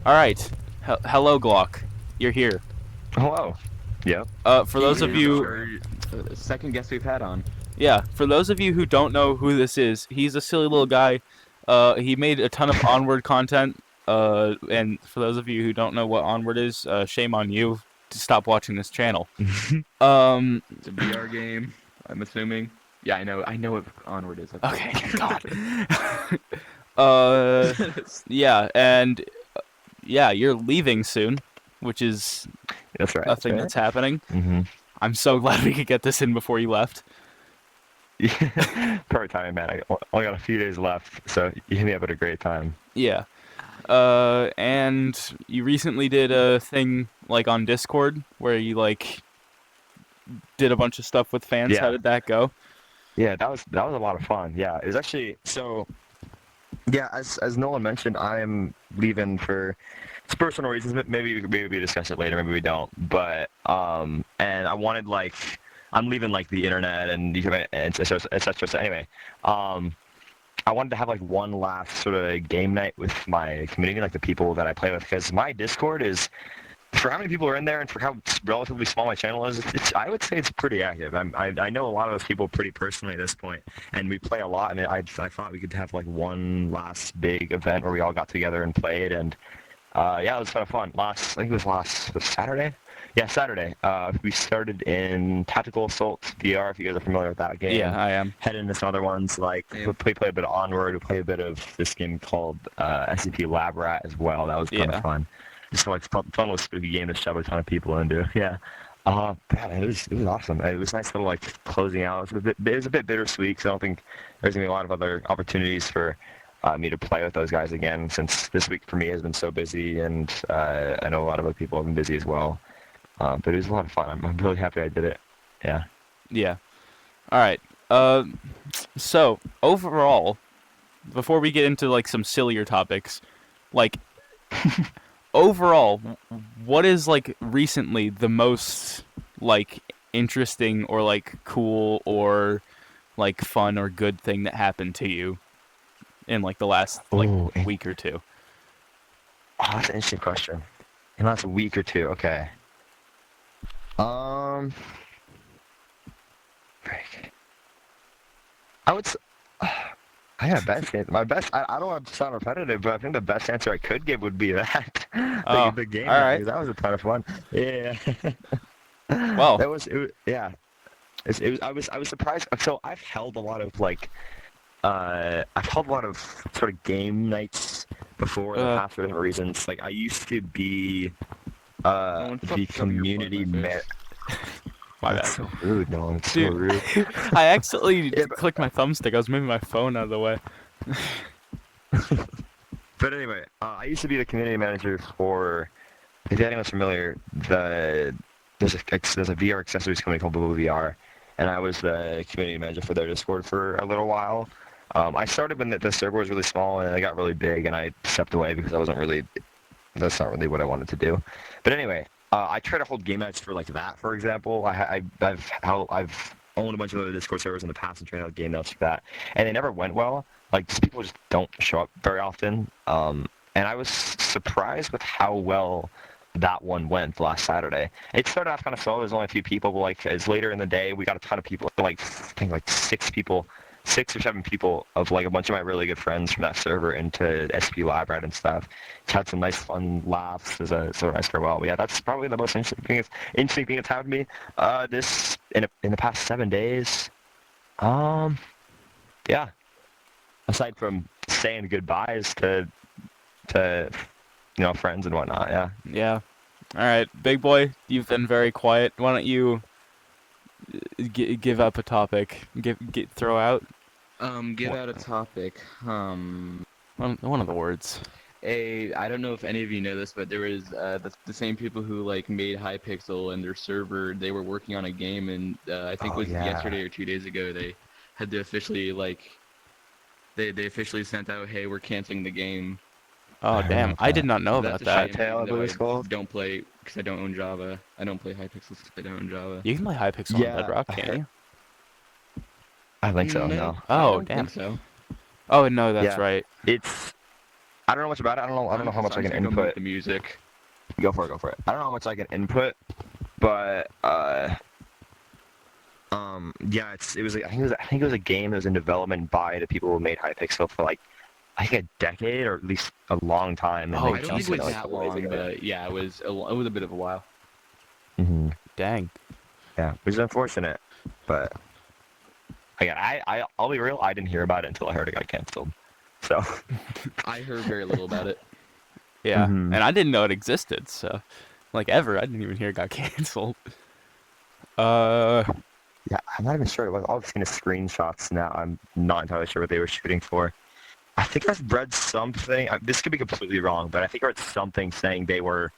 All right. Hello, Glock. You're here. Hello. Yep. For He those of is you, our second guest we've had on. yeah, for those of you who don't know who this is, he's a silly little guy. He made a ton of Onward content. And for those of you who don't know what Onward is, shame on you to stop watching this channel. Um, It's a VR game, I'm assuming. Yeah, I know what Onward is. okay, God. uh, yeah, and yeah, you're leaving soon, which is That's right. a thing that's happening. Mm-hmm. I'm so glad we could get this in before you left. Yeah. Perfect timing, man. I only got a few days left, so you hit me up at a great time. Yeah. And you recently did a thing like on Discord where you like did a bunch of stuff with fans. How Yeah. did that go? Yeah, that was a lot of fun. Yeah, it was actually so. Yeah, as Nolan mentioned, I'm leaving for personal reasons. Maybe we discuss it later. Maybe we don't. But and I wanted like I'm leaving like the internet and et cetera. So anyway, I wanted to have like one last sort of game night with my community, like the people that I play with, because my Discord is, for how many people are in there and for how relatively small my channel is, I would say it's pretty active. I know a lot of those people pretty personally at this point, and we play a lot. And I thought we could have like one last big event where we all got together and played, and yeah, it was kind of fun. I think it was was Saturday. Yeah, Saturday. We started in Tactical Assault VR, if you guys are familiar with that game. Yeah, I am. Head into some other ones, like we play a bit of Onward, we play a bit of this game called SCP Lab Rat as well. That was kind of fun. Just like fun little spooky game to shove a ton of people into. Yeah. Man, it was awesome. It was nice little like closing out. It was a bit bittersweet because I don't think there's gonna be a lot of other opportunities for me to play with those guys again, since this week for me has been so busy, and I know a lot of other people have been busy as well. But it was a lot of fun. I'm really happy I did it. Yeah. Yeah. All right. So overall, before we get into like some sillier topics, like overall, what is like recently the most like interesting or like cool or like fun or good thing that happened to you in like the last like Ooh, week or two? Oh, that's an interesting question. In the last week or two, okay. Break. I would. I got a best answer. My best. I don't want to sound repetitive, but I think the best answer I could give would be that. Oh, the game. all right. That was a ton of fun. Yeah. Well, Yeah. I was surprised. So I've held a lot of like. I've held a lot of sort of game nights before in the past for different reasons. Like I used to be the community man. my That's bad. so rude, Nolan. It's so Dude, rude. I accidentally Yeah, clicked my thumbstick. I was moving my phone out of the way. but anyway, I used to be the community manager for, if anyone's familiar, there's a VR accessories company called Blue VR, and I was the community manager for their Discord for a little while. I started when the server was really small, and it got really big, and I stepped away because that's not really what I wanted to do. But anyway, I try to hold game nights for like that, for example. I've owned a bunch of other Discord servers in the past and tried to hold game nights for that, and they never went well. Like just people just don't show up very often. And I was surprised with how well that one went last Saturday. It started off kind of slow. There was only a few people, but like as later in the day, we got a ton of people. Like I think like 6 or 7 people of like a bunch of my really good friends from that server into SP Lab Rat and stuff. It's had some nice fun laughs as a sort of nice farewell. But yeah, that's probably the most interesting thing that's happened to me this in the past 7 days. Yeah. Aside from saying goodbyes to friends and whatnot. Yeah. Yeah. All right, big boy, you've been very quiet. Why don't you give up a topic? Throw out Get out a topic. one of the words. I don't know if any of you know this, but there was the same people who like made Hypixel and their server. They were working on a game, and I think it was yesterday or 2 days ago. They had to officially they officially sent out, hey, we're canceling the game. Oh damn! I did not know about that. Tail, I believe it's called. Don't play because I don't own Java. I don't play Hypixel because I don't own Java. You can play Hypixel on Bedrock, can't you? I think so. No, No. I Oh don't damn! think so. Oh no, that's Yeah. right. I don't know much about it. I don't know how much I can I'm input. the music. Go for it. I don't know how much I can input, but yeah, it was. I think it was a game that was in development by the people who made Hypixel for like, I think a decade or at least a long time. And Oh, I don't think it was Jesus. that long, but yeah, it was a bit of a while. Mm-hmm. Dang. Yeah, which is unfortunate, but again, I'll be real. I didn't hear about it until I heard it got canceled. So I heard very little about it. Yeah, Mhm. and I didn't know it existed, so like ever. I didn't even hear it got canceled. Yeah, I'm not even sure. I've seen the screenshots now. I'm not entirely sure what they were shooting for. I think I've read something. This could be completely wrong, but I think I read something saying they were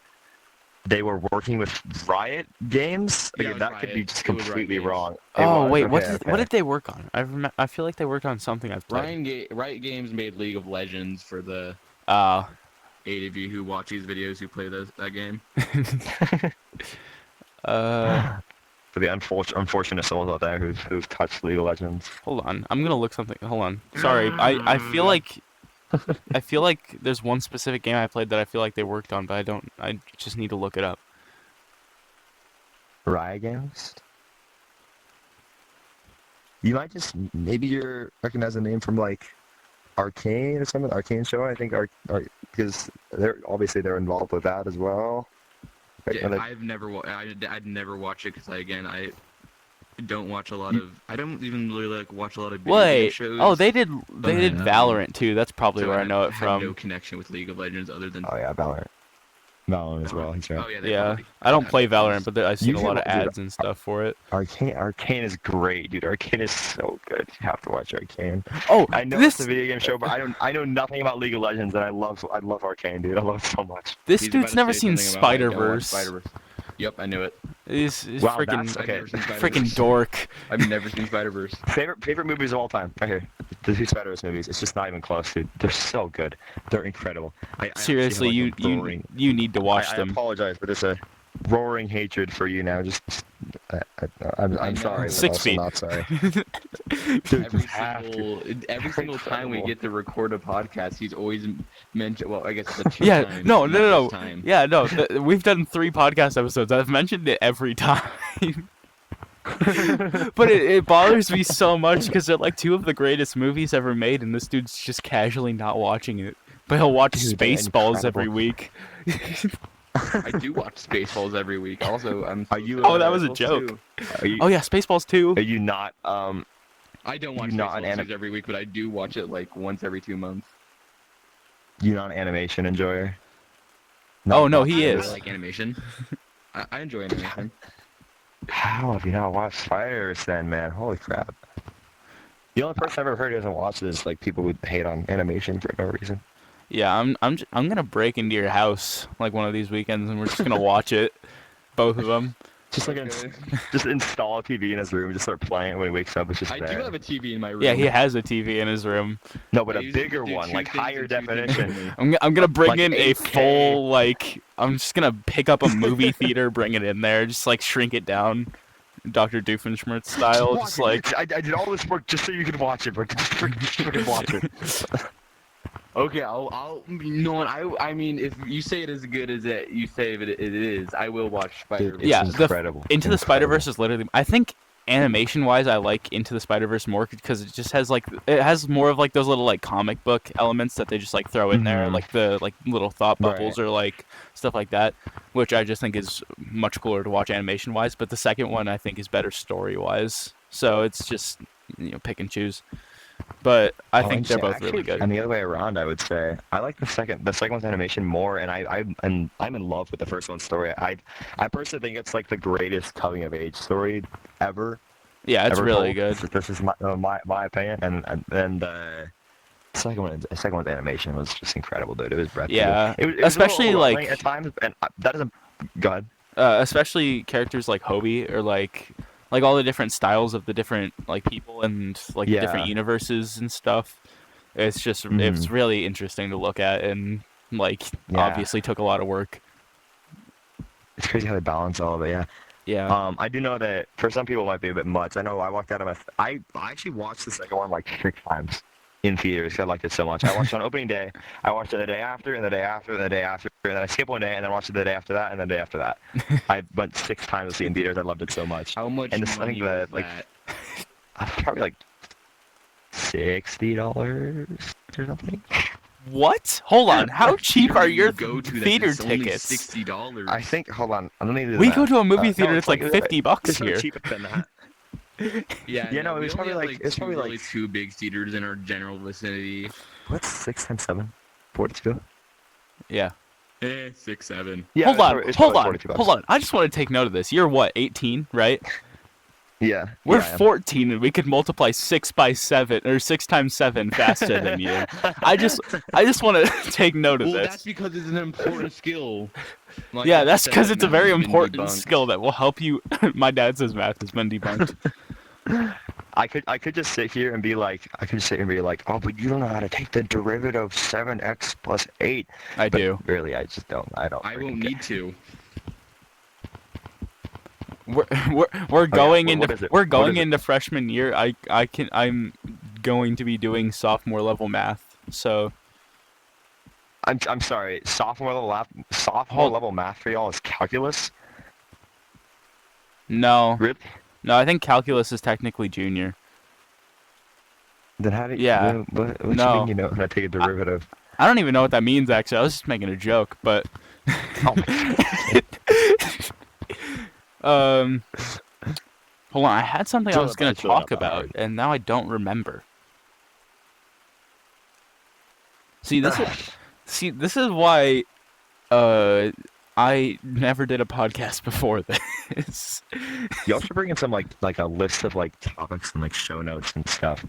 working with Riot Games. Yeah, it Again, was that could be Riot. just It was Riot completely Games. wrong. It Oh was? wait, Okay, what okay. did they work on? I feel like they worked on something I've played. Riot Games made League of Legends for the Uh 8 of you who watch these videos who play that game. For the unfortunate souls out there who've touched League of Legends. hold on. I'm gonna look something. Hold on. Sorry. I feel like there's one specific game I played that I feel like they worked on, but I don't. I just need to look it up. Riot Games? You might just maybe you recognize the name from like Arcane or something. Arcane show, I think, because they're involved with that as well. Yeah, I'd never watch it because I don't watch a lot of. I don't even really like watch a lot of video game Wait. shows. Oh, they did but, Valorant too. That's probably so where I know it have from. no connection with League of Legends other than. Oh yeah, Valorant as well. He's right. Oh yeah. Yeah, I don't play Valorant, but I've seen a Usually lot of what- dude, ads and stuff for it. Arcane is great, dude. Arcane is so good. You have to watch Arcane. Oh, I know this it's a video game show, but I know nothing about League of Legends, and I love Arcane, dude. I love it so much. this He's about dude's to never say seen something about, I don't watch Spider-Verse. Spider-Verse. Yep, I knew it. He's Wow, freaking that's okay. I've never seen freaking Spider-Verse. dork. I've never seen Spider-Verse. Favorite movies of all time, right here. The two Spider-Verse movies. It's just not even close, dude. They're so good. They're incredible. I actually Seriously, have, you like, a roaring- you need to watch I them. apologize, but it's a roaring hatred for you now. I'm know. sorry. but 6 also feet. Not sorry. Dude, Every you have to. every single time we Incredible. get to record a podcast, he's always mentioned. Well, I guess the two Yeah, times. no, not no. this time. Yeah, no. We've done 3 podcast episodes. I've mentioned it every time. But it bothers me so much because they're like 2 of the greatest movies ever made, and this dude's just casually not watching it. But he'll watch Dude, they're Spaceballs every incredible. week. I do watch Spaceballs every week. Also, I'm. Are you, Oh, that was a Spaceballs joke. too. Are you, Oh yeah, Spaceballs 2. are you not I don't watch You're not an Spaceballs every week, but I do watch it like once every 2 months. you not an animation enjoyer? Oh, no, he I is. like animation. I enjoy animation. How have you not watched Spiders then, man? Holy crap. The only person I've ever heard who hasn't watched it is like people who hate on animation for no reason. Yeah, I'm gonna break into your house like one of these weekends, and we're just gonna watch it, both of them. Just like Okay. just install a TV in his room and just start playing it when he wakes up. It's just I there. do have a TV in my room. Yeah, he has a TV in his room. No, but I a usually bigger do one, two like things higher and two things definition. only. I'm gonna bring Like in a 8K. full like. I'm just gonna pick up a movie theater, bring it in there, just like shrink it down, Dr. Doofenshmirtz style. Watch Just it. like I did all this work just so you could watch it, but just freaking watch it. Okay, I'll. No, I mean, if you say it as good as you say it is, I will watch Spider-Man. It's Yeah, incredible. Into the Incredible. Spider-Verse is literally. I think animation wise, I like Into the Spider-Verse more because it just has like it has more of like those little like comic book elements that they just like throw in there, Mhm. like the like little thought Right. bubbles or like stuff like that, which I just think is much cooler to watch animation wise. But the second one I think is better story wise. So it's just pick and choose. But I think they're both really good. And the other way around, I would say I like the second one's animation more, and I'm in love with the first one's story. I personally think it's like the greatest coming of age story ever. Yeah, it's ever really told. good. This is my opinion, and second one's animation was just incredible, dude. It was breathtaking. Yeah, it was a especially, little like- overwhelming at times, and that doesn't. Go ahead. Especially characters like Hobie or like all the different styles of the different like people and like the different Yeah. universes and stuff. It's just Mhm. it's really interesting to look at and like Yeah. obviously took a lot of work. It's crazy how they balance all of it. Yeah. Yeah. I do know that for some people it might be a bit much. I know I walked out of I actually watched the second one like 6 times. in theaters 'cause I liked it so much. I watched it on opening day. I watched it the day after, and the day after, and the day after, and then I skipped one day, and then watched it the day after that, and the day after that. I went 6 times to see it in theaters. I loved it so much. How much And this, I money think was that like that? probably like $60 or something. What? Hold on. How cheap are your go to theater that's only tickets? $60. I think. Hold on. I don't need to do We that. go to a movie theater. No, It's like $50 it's here. cheaper than that. Yeah, Yeah, no, we it's only probably have, like it's two, probably really like two big theaters in our general vicinity. what's 6 times 7? 42. Yeah. 6, 7. Yeah, Hold it's on. probably- it's Hold probably on. 42 bucks. Hold on. I just want to take note of this. You're what? 18, right? Yeah. We're yeah, I am. 14, and we could multiply 6 by 7 or 6 times 7 faster than you. I just want to take note of Well, this. that's because it's an important skill. My Yeah, dad that's said because that it's a math very has been important debunked. skill that will help you. My dad says math has been debunked. I could just sit here and be like, oh, but you don't know how to take the derivative of 7x plus 8. I But do. really, I just don't. I don't. I freaking won't care. need to. We're going what into is it? we're What going is it? into freshman year. I'm going to be doing sophomore level math. So I'm sorry. Sophomore Hold- level math for y'all is calculus. no, Really? no, I think calculus is technically junior. Then how do you? Yeah. What No. you mean you know how to take a derivative? I don't even know what that means actually. I was just making a joke, but Oh hold on. I had something I It's was gonna really not talk that about, hard. and now I don't remember. See, this is why I never did a podcast before this. Y'all should bring in some like a list of like topics and like show notes and stuff.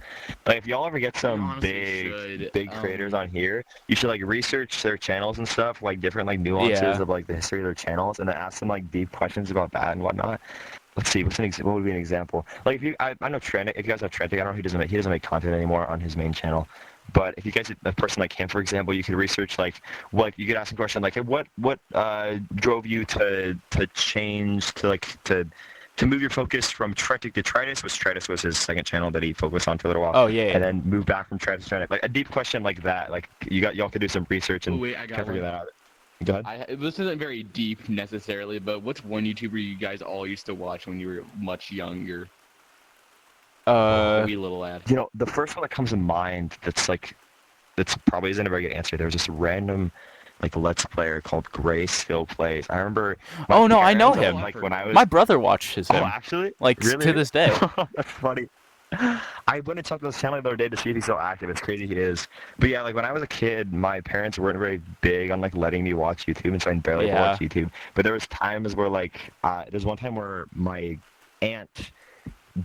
Like if y'all ever get some honestly big creators on here, you should like research their channels and stuff, like different like nuances Yeah. of like the history of their channels, and then ask them like deep questions about that and whatnot. Let's see, what would be an example? Like if I know Trent. If you guys know Trent, I don't know he doesn't make content anymore on his main channel. But if you guys, a person like him, for example, you could research like what you could ask a question like, hey, what drove you to change to move your focus from Trent to Tritus, which Tritus was his second channel that he focused on for a little while. Oh yeah. And then move back from Tritus to Trent. Like a deep question like that. Like y'all could do some research and Oh wait, I try got to figure one. that out. Go ahead. This isn't very deep necessarily, but what's one YouTuber you guys all used to watch when you were much younger? Wee little lad. You know, the first one that comes to mind that's probably isn't a very good answer. There was this random like Let's Player called Gray Skill Plays. I remember. my Oh, no, I know parents, him. Like when I was. My brother watches Oh, him, actually? like Really? to this day. That's funny. I went and checked his channel the other day to see if he's still active. It's crazy he is. But yeah, like when I was a kid, my parents weren't very big on like letting me watch YouTube, and so I barely Yeah. watch YouTube. But there was times where like there's one time where my aunt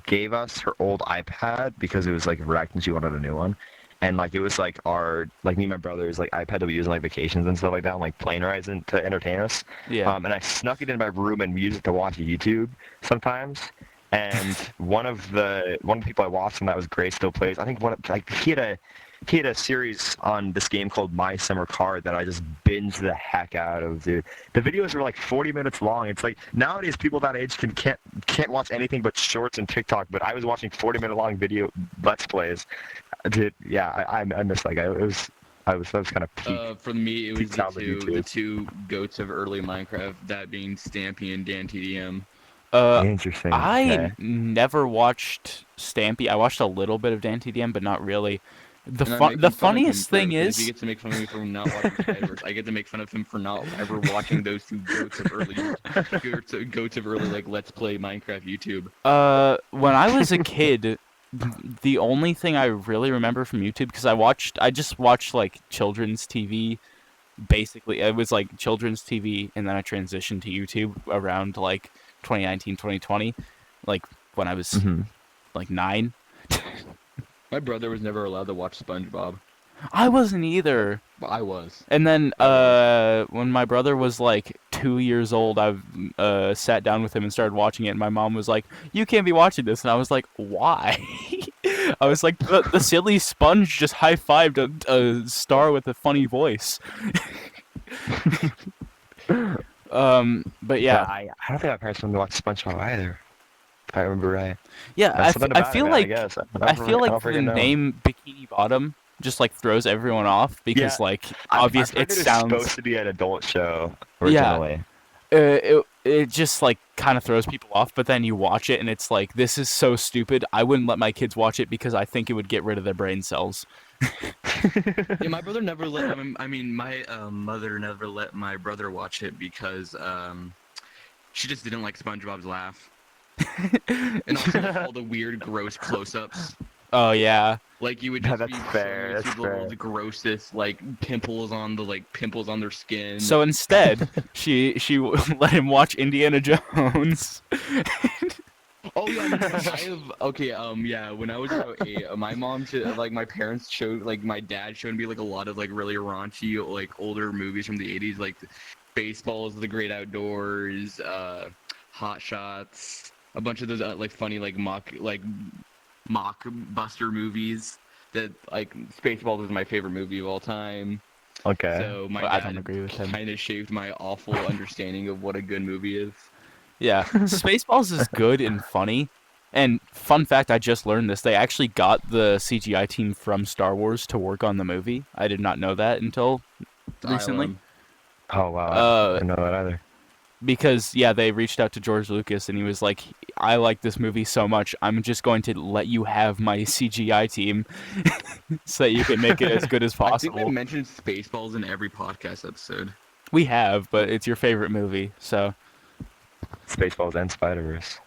gave us her old iPad because it was like wrecked and she wanted a new one. And like it was like me and my brother's like iPad that we use on like vacations and stuff like that, on like plane rides and to entertain us. Yeah. And I snuck it in my room and used it to watch YouTube sometimes. And one of the people I watched when that was Gray Still Plays. I think he had a series on this game called My Summer Car that I just binged the heck out of, dude. The videos were like 40 minutes long. It's like nowadays people that age can't watch anything but shorts and TikTok. But I was watching 40-minute long video Let's Plays. Dude, yeah, I miss that guy. I was kind of peak. For me, it was peak childhood the YouTube. two goats of early Minecraft, that being Stampy and DanTDM. Interesting. I Okay. never watched Stampy. I watched a little bit of DanTDM, but not really. And I'm making The fun of him funniest for it, thing because is, he gets to make fun of me for not watching Skyward. I get to make fun of him for not ever watching those two goats of early like Let's Play Minecraft YouTube. when I was a kid, the only thing I really remember from YouTube, because I just watched like children's TV. Basically, it was like children's TV, and then I transitioned to YouTube around like 2019, 2020, like when I was Mhm. like 9. My brother was never allowed to watch SpongeBob, I wasn't either. but I was. And then when my brother was like 2 years old, I sat down with him and started watching it, and my mom was like, "You can't be watching this," and I was like, "Why?" I was like, the silly sponge just high-fived a star with a funny voice. But yeah, I don't think my parents wanted to watch SpongeBob either. if I remember right. Yeah, That's something I about it, feel man. I like guess I feel I like don't the freaking know. name Bikini Bottom just like throws everyone off Yeah, because like I've obvious heard it it was supposed sounds to be an adult show yeah originally. it just like kind of throws people off, but then you watch it and it's like this is so stupid. I wouldn't let my kids watch it because I think it would get rid of their brain cells. Yeah, my brother never let. I mean, my mother never let my brother watch it because she just didn't like SpongeBob's laugh, and also like, all the weird, gross close-ups. Oh yeah. Like you would No, just that's be fair. showing That's you the fair. world's grossest like pimples on their skin. So instead, she let him watch Indiana Jones. Oh yeah, no, I have okay. Yeah, when I was about 8, my mom like my parents showed like my dad showed me like a lot of like really raunchy like older movies from the 80s, like Baseballs, The Great Outdoors, Hot Shots, a bunch of those like funny like mock buster movies. That like Spaceballs is my favorite movie of all time. Okay. So my Well, I don't dad agree with him. kind of shaped my awful understanding of what a good movie is. Yeah, Spaceballs is good and funny. And fun fact, I just learned this. They actually got the CGI team from Star Wars to work on the movie. I did not know that until recently. Island. Oh wow, I Uh, didn't know that either. because yeah, they reached out to George Lucas and he was like, "I like this movie so much. I'm just going to let you have my CGI team so that you can make it as good as I think we possible." mentioned Spaceballs in every podcast episode. We have, but it's your favorite movie, so Spaceballs and Spider-Verse.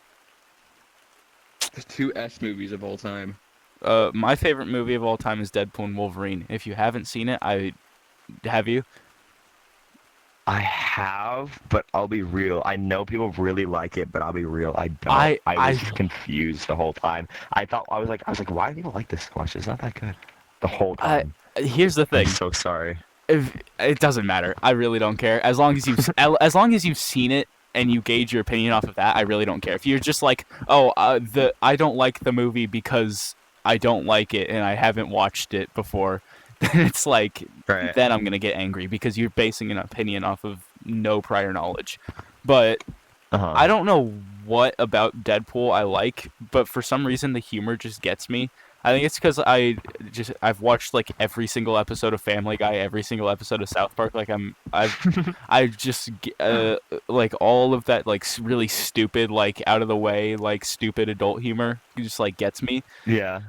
The two S movies of all time. my favorite movie of all time is Deadpool and Wolverine. If you haven't seen it, have you? I have, but I'll be real. I know people really like it, but I'll be real. I don't. I I was confused the whole time. I was like, why do people like this so much? It's not that good. The whole time. Here's the thing. I'm so sorry. If, it doesn't matter. I really don't care. As long as you've seen it and you gauge your opinion off of that, I really don't care. If you're just like, oh, I don't like the movie because I don't like it and I haven't watched it before, then it's like, Right. then I'm gonna get angry because you're basing an opinion off of no prior knowledge. But Uh-huh. I don't know what about Deadpool I like, but for some reason the humor just gets me. I think it's because I've watched like every single episode of Family Guy, every single episode of South Park. Like I just like all of that like really stupid like out of the way like stupid adult humor just like gets me. Yeah.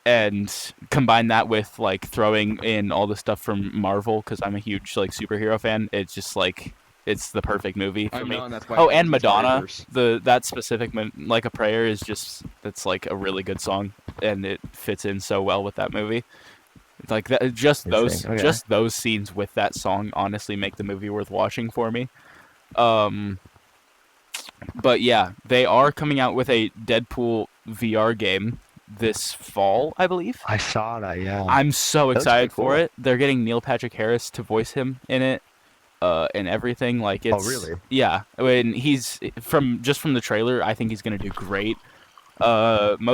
And combine that with like throwing in all the stuff from Marvel because I'm a huge like superhero fan. It's just like it's the perfect movie for I me. know, and that's why. Oh, I and use the Madonna, Spider-Verse. that specific like a prayer is just that's like a really good song, and it fits in so well with that movie. It's like that, Okay. just those scenes with that song honestly make the movie worth watching for me. But yeah, they are coming out with a Deadpool VR game this fall, I believe. I saw that. Yeah. I'm so That looks excited pretty for cool. it. They're getting Neil Patrick Harris to voice him in it, and everything. Like it's really? Yeah. When he's from the trailer, I think he's gonna do great. I'm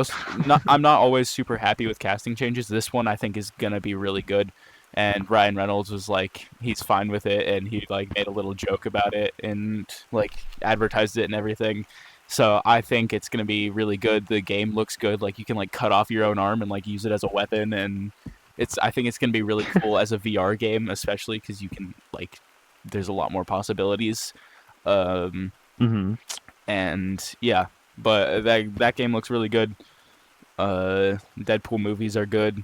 not always super happy with casting changes. This one I think is gonna be really good. And Ryan Reynolds was like, he's fine with it, and he like made a little joke about it and like advertised it and everything. So I think it's gonna be really good. The game looks good. Like you can like cut off your own arm and like use it as a weapon, and I think it's gonna be really cool as a VR game, especially because you can like there's a lot more possibilities. Mm-hmm. And yeah, but that game looks really good. Deadpool movies are good.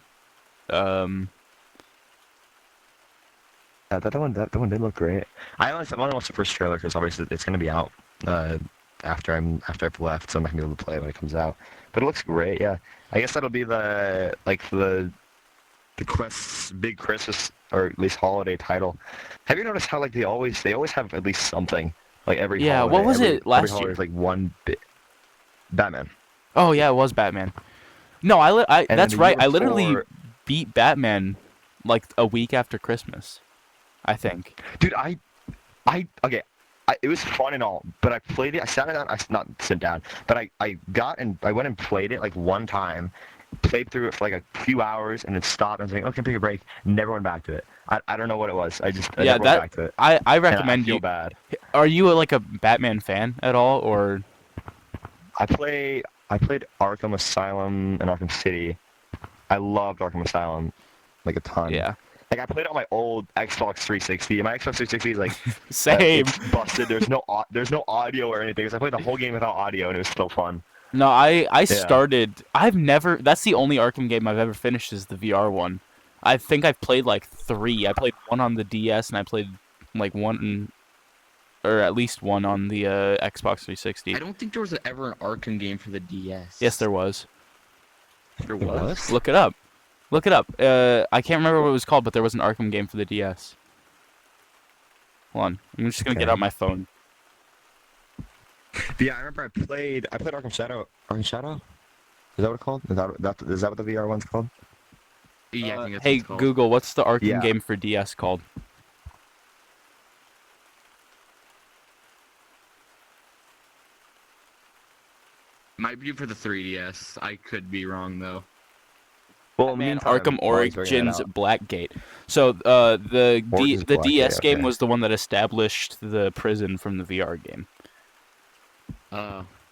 Yeah, that one did look great. I only watched the first trailer because obviously it's gonna be out after I've left, so I'm not gonna be able to play it when it comes out. But it looks great. Yeah, I guess that'll be the Quest's big Christmas or at least holiday title. Have you noticed how like they always have at least something like every Yeah, holiday, what was it last every holiday year? is like one bit. Batman. Oh yeah, it was Batman. No, And then that's the right. year I literally before- beat Batman like a week after Christmas, I think. Dude, okay. It was fun and all, but I played it. I sat down. I not sit down, but I went and played it like one time, played through it for like a few hours, and then stopped. And was like, okay, take a break. Never went back to it. I don't know what it was. I never went back to it. I And recommend I feel you. bad. Are you like a Batman fan at all, or? I played Arkham Asylum and Arkham City. I loved Arkham Asylum like a ton. Yeah. Like I played on my old Xbox 360. And my Xbox 360 is like Same. it's busted. There's no audio or anything. So I played the whole game without audio, and it was still fun. No, I Yeah. started. I've never. That's the only Arkham game I've ever finished is the VR one. I think I've played like 3. I played one on the DS, and I played like one, or at least one on the Xbox 360. I don't think there was ever an Arkham game for the DS. Yes, there was. There was. Look it up. Look it up. I can't remember what it was called, but there was an Arkham game for the DS. Hold on. I'm just gonna get Okay. out my phone. Yeah, I remember I played Arkham Shadow. Arkham Shadow? Is that what it's called? Is that what the VR one's called? Yeah, I think that's Hey what it's called. Google, what's the Arkham Yeah. game for DS called? Might be for the 3DS. I could be wrong though. Well, Man, meantime, Arkham while he's figuring Origins that out- Blackgate. So the Origins DS Blackgate, game okay. was the one that established the prison from the VR game.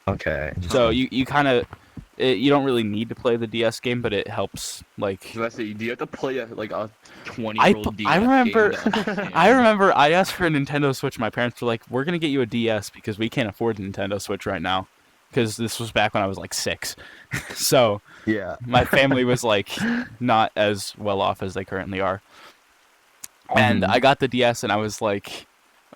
Okay. So you kind of you don't really need to play the DS game, but it helps. Like So that's it. Do you have to play a 20-year-old DS I remember game to understand? I remember I asked for a Nintendo Switch. My parents were like, "We're gonna get you a DS because we can't afford a Nintendo Switch right now." Because this was back when I was like 6, so Yeah. my family was like not as well off as they currently are. And Mhm. I got the DS and I was like,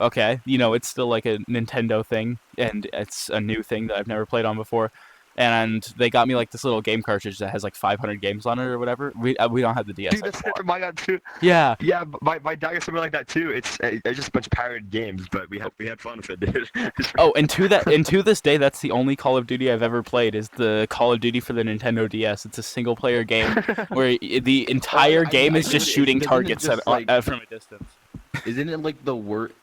okay, it's still like a Nintendo thing and it's a new thing that I've never played on before. And they got me like this little game cartridge that has like 500 games on it or whatever. We don't have the DS Dude, that's anymore. my God too. Yeah. Yeah, my dad got something like that too. It's just a bunch of pirated games, but we had fun with it, dude. Oh, and to this day, that's the only Call of Duty I've ever played is the Call of Duty for the Nintendo DS. It's a single player game where the entire game is just shooting targets from a distance. Isn't it like the word?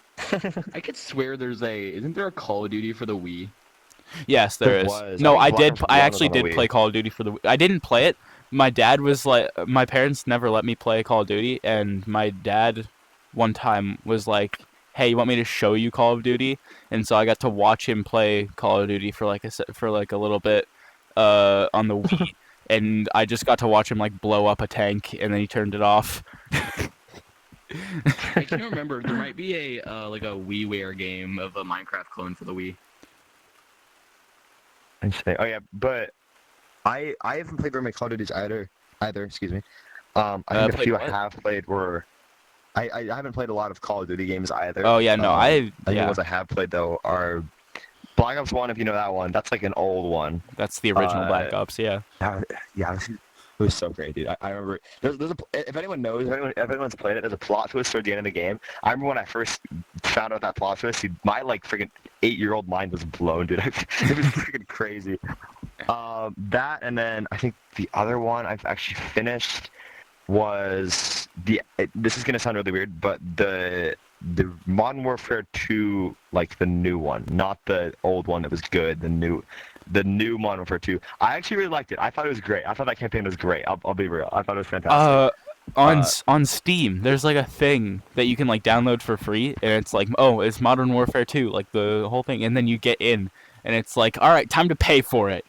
I could swear isn't there a Call of Duty for the Wii? Yes, there There is. was. No, I I think did. Black Ops I 1 was actually on the did Wii. play Call of Duty for the. I didn't play it. My dad was like, my parents never let me play Call of Duty, and my dad, one time was like, "Hey, you want me to show you Call of Duty?" And so I got to watch him play Call of Duty for like a little bit, on the Wii, and I just got to watch him like blow up a tank, and then he turned it off. I can't remember. There might be a like a WiiWare game of a Minecraft clone for the Wii. Interesting. Oh yeah, but I haven't played very many Call of Duties either. Excuse me. I think the played few what? I have played were. I haven't played a lot of Call of Duty games either. Oh yeah, no, I think the yeah, ones I have played though are Black Ops 1, if you know that one. That's like an old one. that's the original Black Ops. Yeah. Yeah, it was so great, dude. I remember. There's if anyone knows, if anyone's played it, there's a plot twist towards the end of the game. I remember when I first found out that plot twist, dude, my like freaking 8-year-old mind was blown, dude. It was freaking crazy. That and then I think the other one I've actually finished was this is gonna sound really weird, but the Modern Warfare 2, like the new one, not the old one that was good. The new Modern Warfare 2. I actually really liked it. I thought it was great. I thought that campaign was great. I'll be real. I thought it was fantastic. On Steam, there's like a thing that you can like download for free, and it's like, oh, it's Modern Warfare 2, like the whole thing, and then you get in, and it's like, all right, time to pay for it.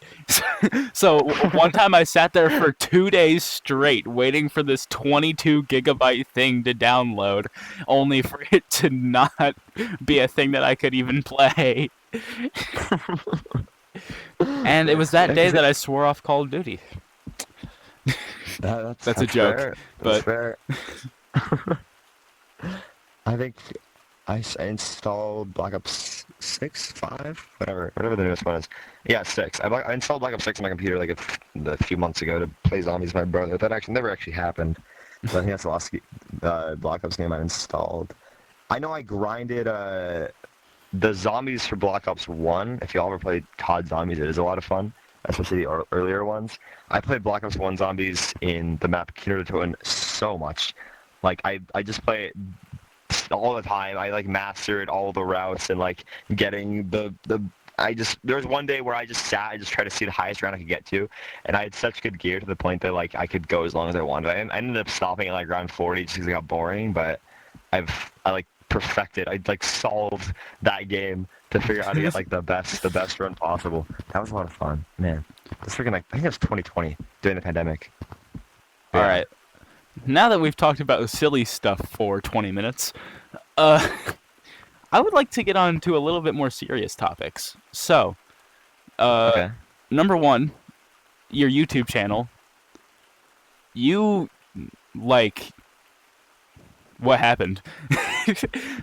So one time I sat there for 2 days straight waiting for this 22 gigabyte thing to download, only for it to not be a thing that I could even play. And it was that day that I swore off Call of Duty. That's a joke, fair. but- That's fair. I think I installed Black Ops 6, 5, whatever the newest one is. Yeah, 6. I installed Black Ops 6 on my computer like a few months ago to play zombies with my brother. That actually never happened. So I think that's the last Black Ops game I installed. I know I grinded the zombies for Black Ops 1. If y'all ever played COD Zombies, it is a lot of fun, especially the earlier ones. I played Black Ops 1 Zombies in the map Kindertoten so much. Like, I just play it all the time. I, like, mastered all the routes and, like, getting there was one day where I just tried to see the highest round I could get to, and I had such good gear to the point that, like, I could go as long as I wanted. I ended up stopping at, like, round 40 just because it got boring, but I perfected. I like solved that game to figure out how to get like the best run possible. That was a lot of fun, man. That's freaking like I think it was 2020 during the pandemic. All Yeah. right. Now that we've talked about silly stuff for 20 minutes, I would like to get on to a little bit more serious topics. So, Okay. number one, your YouTube channel. You, like, what happened?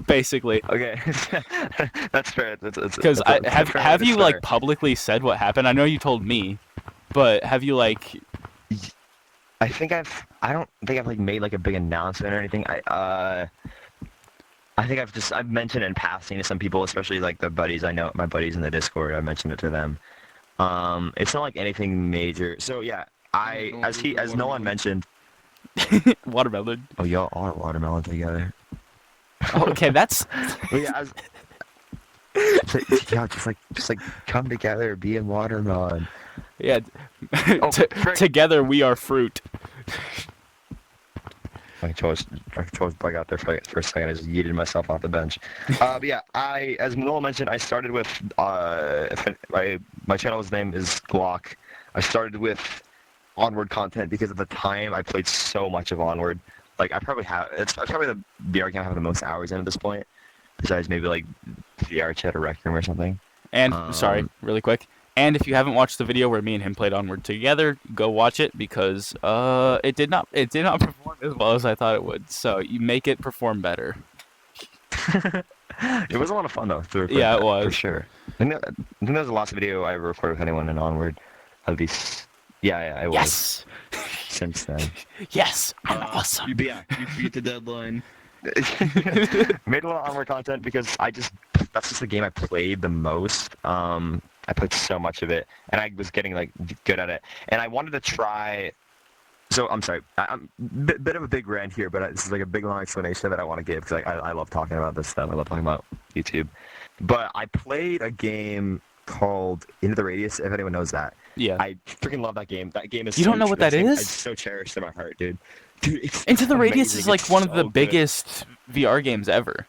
Basically. Okay. That's fair. Because That's a fair way have to you, like, start. publicly said what happened? I know you told me, but have you, like... I don't think I've like made like a big announcement or anything. I think I've mentioned in passing to some people, especially like the buddies I know, my buddies in the Discord. I mentioned it to them. It's not like anything major. So yeah, as Nolan mentioned. Watermelon. Oh, y'all are watermelon together. Oh, okay, that's... But yeah, yeah, just like come together, be a watermelon. Yeah. Oh, frick. Together we are fruit. My choice bug out there for a second. I just yeeted myself off the bench. But yeah, as Noel mentioned, I started with my channel's name is Glock. I started with Onward content because at the time I played so much of Onward. Like it's probably the VR game I have the most hours in at this point, besides maybe like VR Chat or Rec Room or something. And sorry, really quick. And if you haven't watched the video where me and him played Onward together, go watch it because it did not perform as well as I thought it would. So you make it perform better. It was a lot of fun though. Yeah, it was for sure. I think that was the last video I ever recorded with anyone in Onward. At least, yeah, I was. Yes. Since then. Yes. I'm awesome. You beat the deadline. Made a lot of Onward content because that's just the game I played the most. I played so much of it, and I was getting like good at it. And I wanted to try. So I'm sorry, I'm bit of a big rant here, but this is like a big long explanation that I want to give because I love talking about this stuff. I love talking about YouTube. But I played a game called Into the Radius. If anyone knows that, Yeah. I freaking love that game. That game is. You don't know what that is? It's so cherished in my heart, dude. Dude, it's Into the Radius amazing. is like It's one of so the good. biggest VR games ever.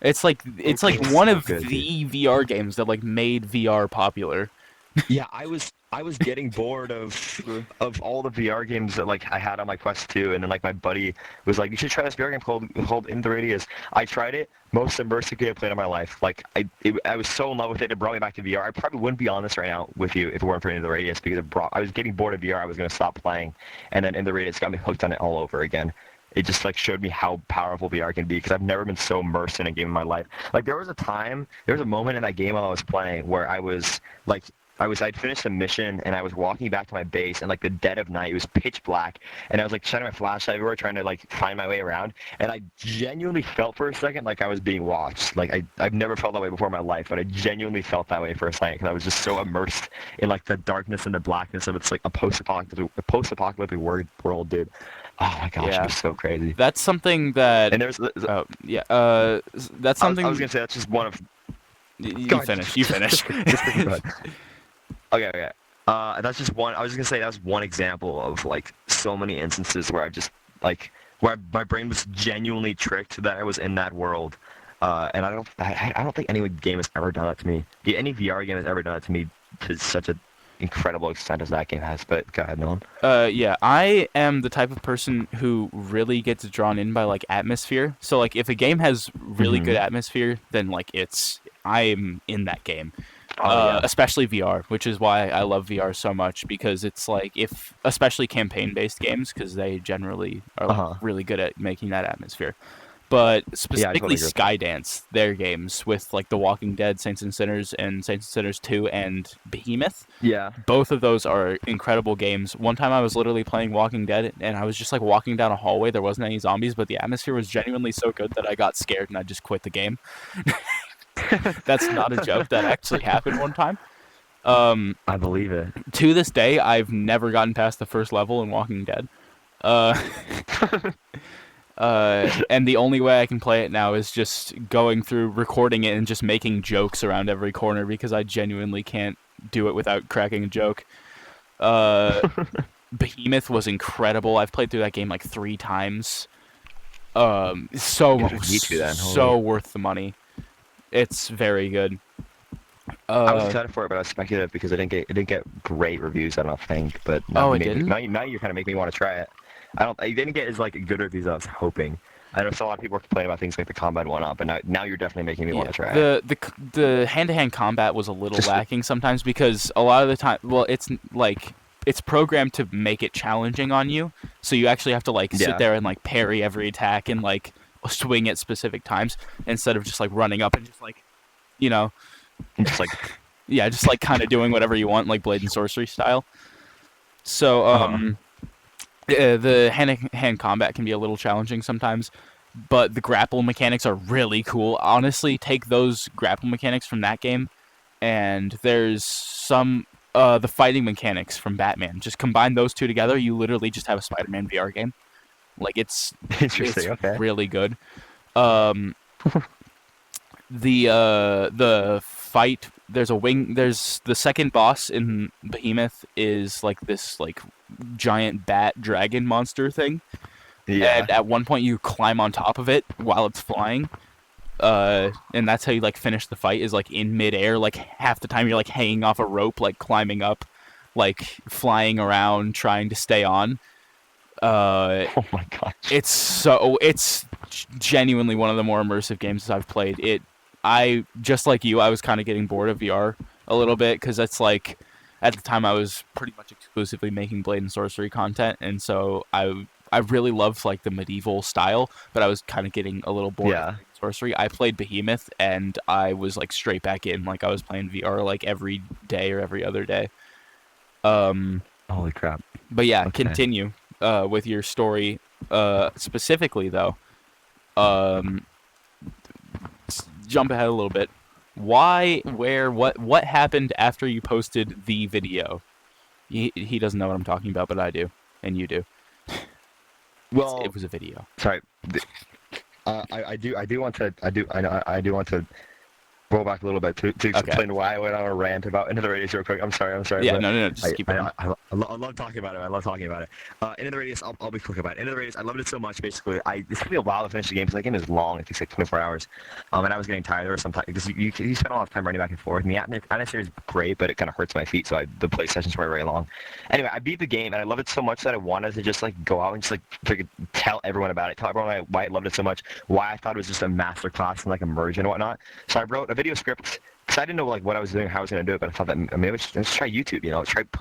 It's like It's one so of good, the VR games that like made VR popular. Yeah, I was getting bored of all the VR games that like I had on my Quest 2, and then like my buddy was like, "You should try this VR game called Into the Radius." I tried it, most immersive game I played in my life. Like I was so in love with it. It brought me back to VR. I probably wouldn't be on this right now with you if it weren't for Into the Radius because I was getting bored of VR. I was gonna stop playing, and then Into the Radius got me hooked on it all over again. It just like showed me how powerful VR can be because I've never been so immersed in a game in my life. Like there was a moment in that game while I was playing where I'd finished a mission and I was walking back to my base and like the dead of night, it was pitch black and I was like shining my flashlight everywhere trying to like find my way around, and I genuinely felt for a second like I was being watched. Like I've never felt that way before in my life, but I genuinely felt that way for a second because I was just so immersed in like the darkness and the blackness of it's like a post-apocalyptic world, dude. Oh my gosh, Yeah. it was so crazy. That's something that. And there's That's something. I was gonna say that's just one of. You Go ahead. finish. You finish. Just go ahead. Okay. That's just one. I was just gonna say that was one example of like so many instances where I just like where my brain was genuinely tricked that I was in that world. And I don't think any game has ever done that to me. Yeah, any VR game has ever done it to me to such an incredible extent as that game has. But go ahead, Nolan. Yeah, I am the type of person who really gets drawn in by like atmosphere. So like if a game has really good atmosphere, then like I'm in that game. Yeah. Especially VR, which is why I love VR so much because it's like especially campaign-based games because they generally are like, really good at making that atmosphere. But specifically Skydance, their games with like The Walking Dead, Saints and Sinners, and Saints and Sinners 2 and Behemoth. Yeah. Both of those are incredible games. One time I was literally playing Walking Dead and I was just like walking down a hallway. There wasn't any zombies, but the atmosphere was genuinely so good that I got scared and I just quit the game. That's not a joke. That actually happened one time. I believe it. To this day, I've never gotten past the first level in Walking Dead. And the only way I can play it now is just going through, recording it, and just making jokes around every corner because I genuinely can't do it without cracking a joke. Behemoth was incredible. I've played through that game like 3 times. So worth the money. It's very good. I was excited for it, but I was speculative because it didn't get great reviews. I don't think, but now Oh, you it didn't? now you kind of make me want to try it. I didn't get as like good reviews as I was hoping. I know a lot of people were complaining about things like the combat and whatnot, but now you're definitely making me want to try it. The hand-to-hand combat was a little lacking sometimes because a lot of the time, well, it's programmed to make it challenging on you, so you actually have to like sit Yeah. there and like parry every attack and like swing at specific times instead of just like running up and just like, you know, And just like, yeah, just like kind of doing whatever you want, like Blade and Sorcery style. So, the hand-to-hand combat can be a little challenging sometimes, but the grapple mechanics are really cool. Honestly, take those grapple mechanics from that game, and there's some the fighting mechanics from Batman. Just combine those two together, you literally just have a Spider-Man VR game. Like it's interesting. Okay. really good. Um, the fight, there's the second boss in Behemoth is like this like giant bat dragon monster thing, Yeah. and at one point you climb on top of it while it's flying, and that's how you like finish the fight, is like in midair. Like half the time you're like hanging off a rope, like climbing up, like flying around trying to stay on. Oh my gosh. It's genuinely one of the more immersive games I've played. I just like you, I was kind of getting bored of VR a little bit because it's like at the time I was pretty much exclusively making Blade and Sorcery content, and so I really loved like the medieval style, but I was kind of getting a little bored of Yeah. Blade and Sorcery. I played Behemoth and I was like straight back in, like I was playing VR like every day or every other day. Holy crap. But yeah, Okay. continue with your story. Specifically, though, jump ahead a little bit. Why, where, what happened after you posted the video? He doesn't know what I'm talking about, but I do, and you do. Well, It was a video. sorry. I do want to roll back a little bit to explain why I went on a rant about Into the Radius real quick. I'm sorry. Yeah, no, just keep it. I love talking about it. I love talking about it. Into the Radius, I'll be quick about it. Into the Radius, I loved it so much. Basically, it took me a while to finish the game because that game is long. It takes like 24 hours. And I was getting tired. There was some time because you spend a lot of time running back and forth. And the atmosphere is great, but it kind of hurts my feet. So the play sessions were very long. Anyway, I beat the game and I loved it so much that I wanted to just like go out and just like freaking tell everyone about it. Tell everyone why I loved it so much. Why I thought it was just a masterclass in like immersion and whatnot. So I wrote a video script. Because I didn't know like what I was doing, how I was going to do it, but I thought that maybe let's try YouTube,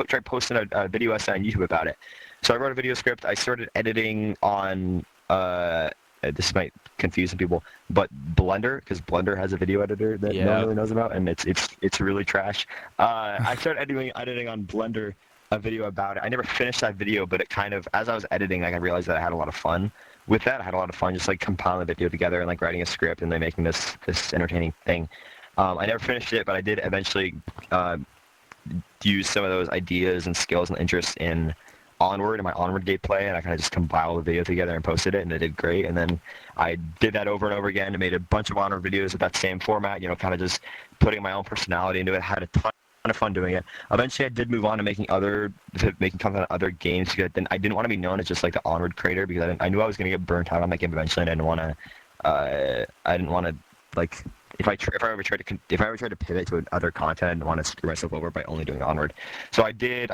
try posting a video essay on YouTube about it. So I wrote a video script. I started editing on this might confuse some people, but Blender, because Blender has a video editor that no one really knows about, and it's really trash. I started editing on Blender a video about it. I never finished that video, but it kind of, as I was editing, like I realized that I had a lot of fun with that. I had a lot of fun just like compiling the video together and like writing a script and then making this entertaining thing. I never finished it, but I did eventually use some of those ideas and skills and interests in Onward and my Onward gameplay, and I kind of just compiled the video together and posted it, and it did great. And then I did that over and over again and made a bunch of Onward videos with that same format, kind of just putting my own personality into it. Had a ton of fun doing it. Eventually, I did move on to making content on other games because I didn't want to be known as just like the Onward creator, because I knew I was going to get burnt out on that game eventually, and I didn't want to like. If I ever tried to pivot to other content, I didn't want to screw myself over by only doing Onward. So I did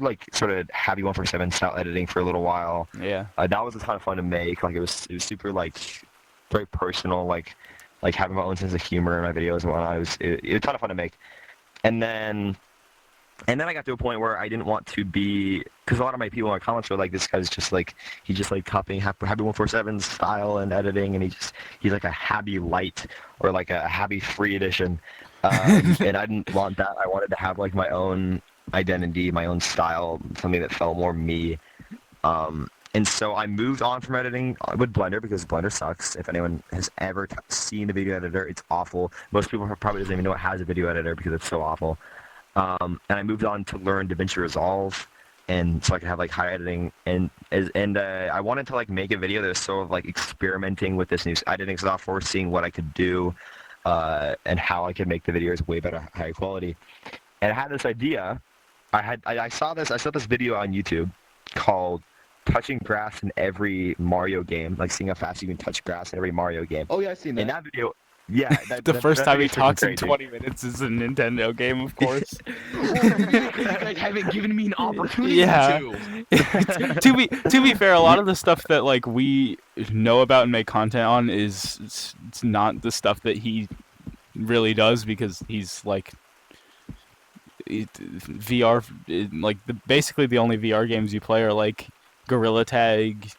like sort of heavy 147 style editing for a little while. Yeah. That was a ton of fun to make. Like it was super like very personal, like having my own sense of humor in my videos and whatnot. It was a ton of fun to make. And then I got to a point where I didn't want to be, because a lot of my people in my comments were like, this guy's just like, he's just like copying Happy 147's style and editing, and he's like a Happy Light or like a Happy Free edition. And I didn't want that. I wanted to have like my own identity, my own style, something that felt more me. And so I moved on from editing with Blender because Blender sucks. If anyone has ever seen a video editor, it's awful. Most people probably doesn't even know it has a video editor because it's so awful. And I moved on to learn DaVinci Resolve, and so I could have like high editing, and I wanted to like make a video that was sort of like experimenting with this new editing software, seeing what I could do, and how I could make the videos way better, high quality. And I had this idea. I saw this video on YouTube called touching grass in every Mario game, like seeing how fast you can touch grass in every Mario game. Oh yeah, I've seen that. In that video, Yeah, The first time he video's freaking talks in crazy. 20 minutes is a Nintendo game, of course. You guys haven't given me an opportunity Yeah. to. To be fair, a lot of the stuff that like we know about and make content on is it's not the stuff that he really does, because he's like VR, like basically the only VR games you play are like Gorilla Tag,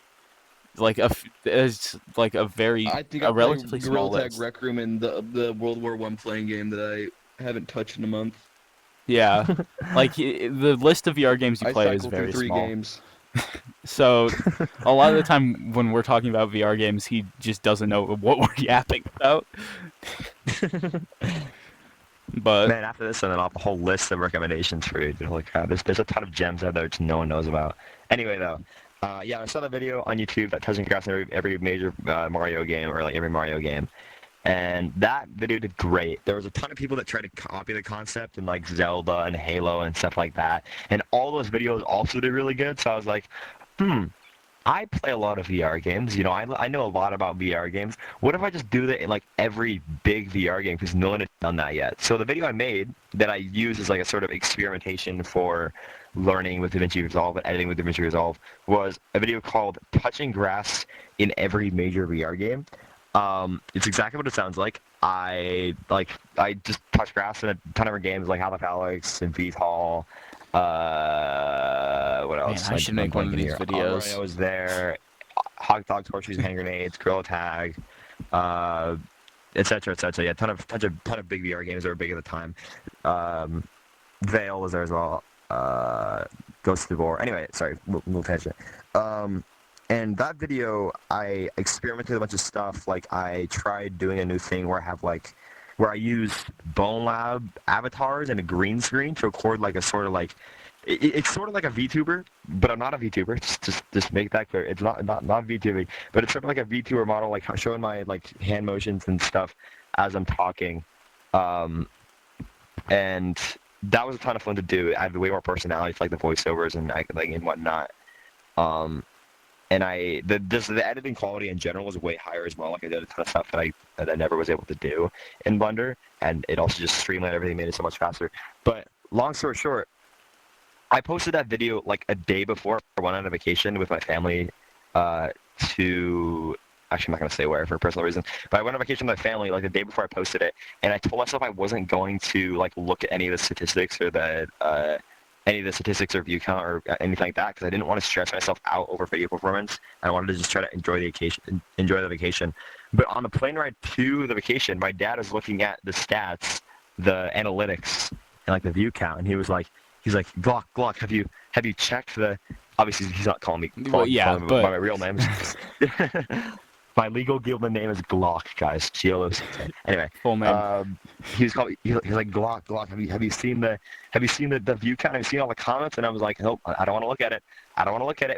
like it's like a I think I play relatively small Gorilla Tag list. Rec Room and the World War I playing game that I haven't touched in a month. Yeah, like the list of VR games you I play is cycle through very 3 small. games. So a lot of the time when we're talking about VR games, he just doesn't know what we're yapping about. But Man, after this, and then I'll have a whole list of recommendations for you. Dude. Holy crap, there's a ton of gems out there that no one knows about. Anyway, though, yeah, I saw the video on YouTube that touching grass in every major Mario game, or like every Mario game, and that video did great. There was a ton of people that tried to copy the concept in like Zelda and Halo and stuff like that, and all those videos also did really good. So I was like, I play a lot of VR games. You know, I know a lot about VR games. What if I just do that in like every big VR game, because no one has done that yet? So the video I made that I use as like a sort of experimentation for learning with DaVinci Resolve and editing with DaVinci Resolve was a video called "Touching Grass in Every Major VR Game." It's exactly what it sounds like. I just touch grass in a ton of games like Half-Life and VTOL. What else? man, I should make one of these videos. Mario was there. Hot dogs, horseshoes, hand grenades, Gorilla Tag, etc., etc. Yeah, ton of big VR games that were big at the time. Veil was there as well. Ghost of War. Anyway, sorry, little tangent. And that video, I experimented with a bunch of stuff. Like, I tried doing a new thing where I used Bone Lab avatars and a green screen to record like a sort of like, it's sort of like a VTuber, but I'm not a VTuber. Just make that clear. It's not VTubing, but it's sort of like a VTuber model, like showing my like hand motions and stuff as I'm talking. And that was a ton of fun to do. I have way more personality for like the voiceovers and and whatnot. And the editing quality in general was way higher as well. Like, I did a ton of stuff that I never was able to do in Blender, and it also just streamlined everything, made it so much faster. But long story short, I posted that video like a day before I went on a vacation with my family to... Actually, I'm not going to say where for a personal reason, but I went on vacation with my family like the day before I posted it, and I told myself I wasn't going to like look at any of the statistics or view count or anything like that, because I didn't want to stress myself out over video performance. I wanted to just try to enjoy the vacation. But on the plane ride to the vacation, my dad was looking at the stats, the analytics, and like the view count, and he's like, Glock, have you checked the? Obviously, he's not calling me Glock, Well, yeah, by but my real name. My legal Gilman name is Glock, guys. GLOC. Anyway, full name. He's like, Glock. Have you seen the view count? Have you seen all the comments? And I was like, nope, I don't want to look at it.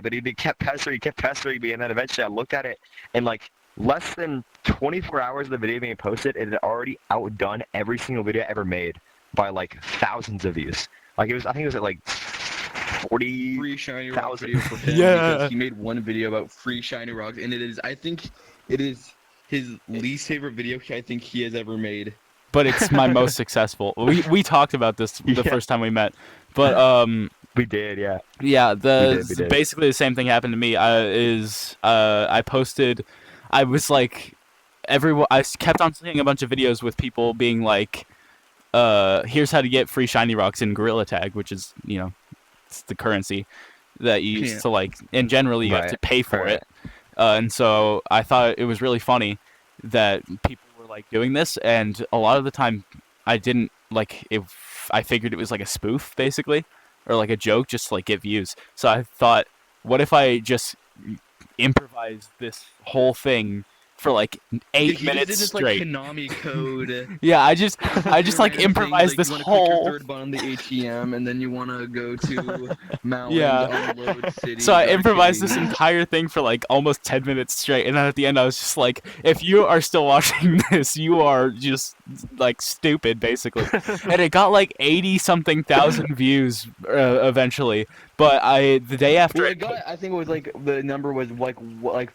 But he kept pestering me, and then eventually I looked at it, and like less than 24 hours of the video being posted, it had already outdone every single video I ever made by like thousands of views. Like I think it was at like 40 free shiny rock video for him, Yeah. because he made one video about free shiny rocks, and I think it is his least favorite video I think he has ever made. But it's my most successful. We talked about this the first time we met, but we did, yeah. yeah, We did. basically the same thing happened to me. I posted, I was like, I kept on seeing a bunch of videos with people being like, here's how to get free shiny rocks in Gorilla Tag, which is, you know, it's the currency that you use to like, and generally you have to pay for it. And so I thought it was really funny that people were like doing this, and a lot of the time I didn't like, if I figured it was like a spoof basically, or like a joke just to like get views. So I thought, what if I just improvise this whole thing for like 8 minutes this straight? Like Konami code. Yeah, I just like improvised this you wanna whole. Click your third button on the ATM, and then you want to go to Mountain, unload city. So I arcade. improvised this entire thing for like almost 10 minutes straight, and then at the end I was just like, if you are still watching this, you are just like stupid, basically. And it got like 80-something thousand views eventually, But the day after Well, it got, I think it was like the number was like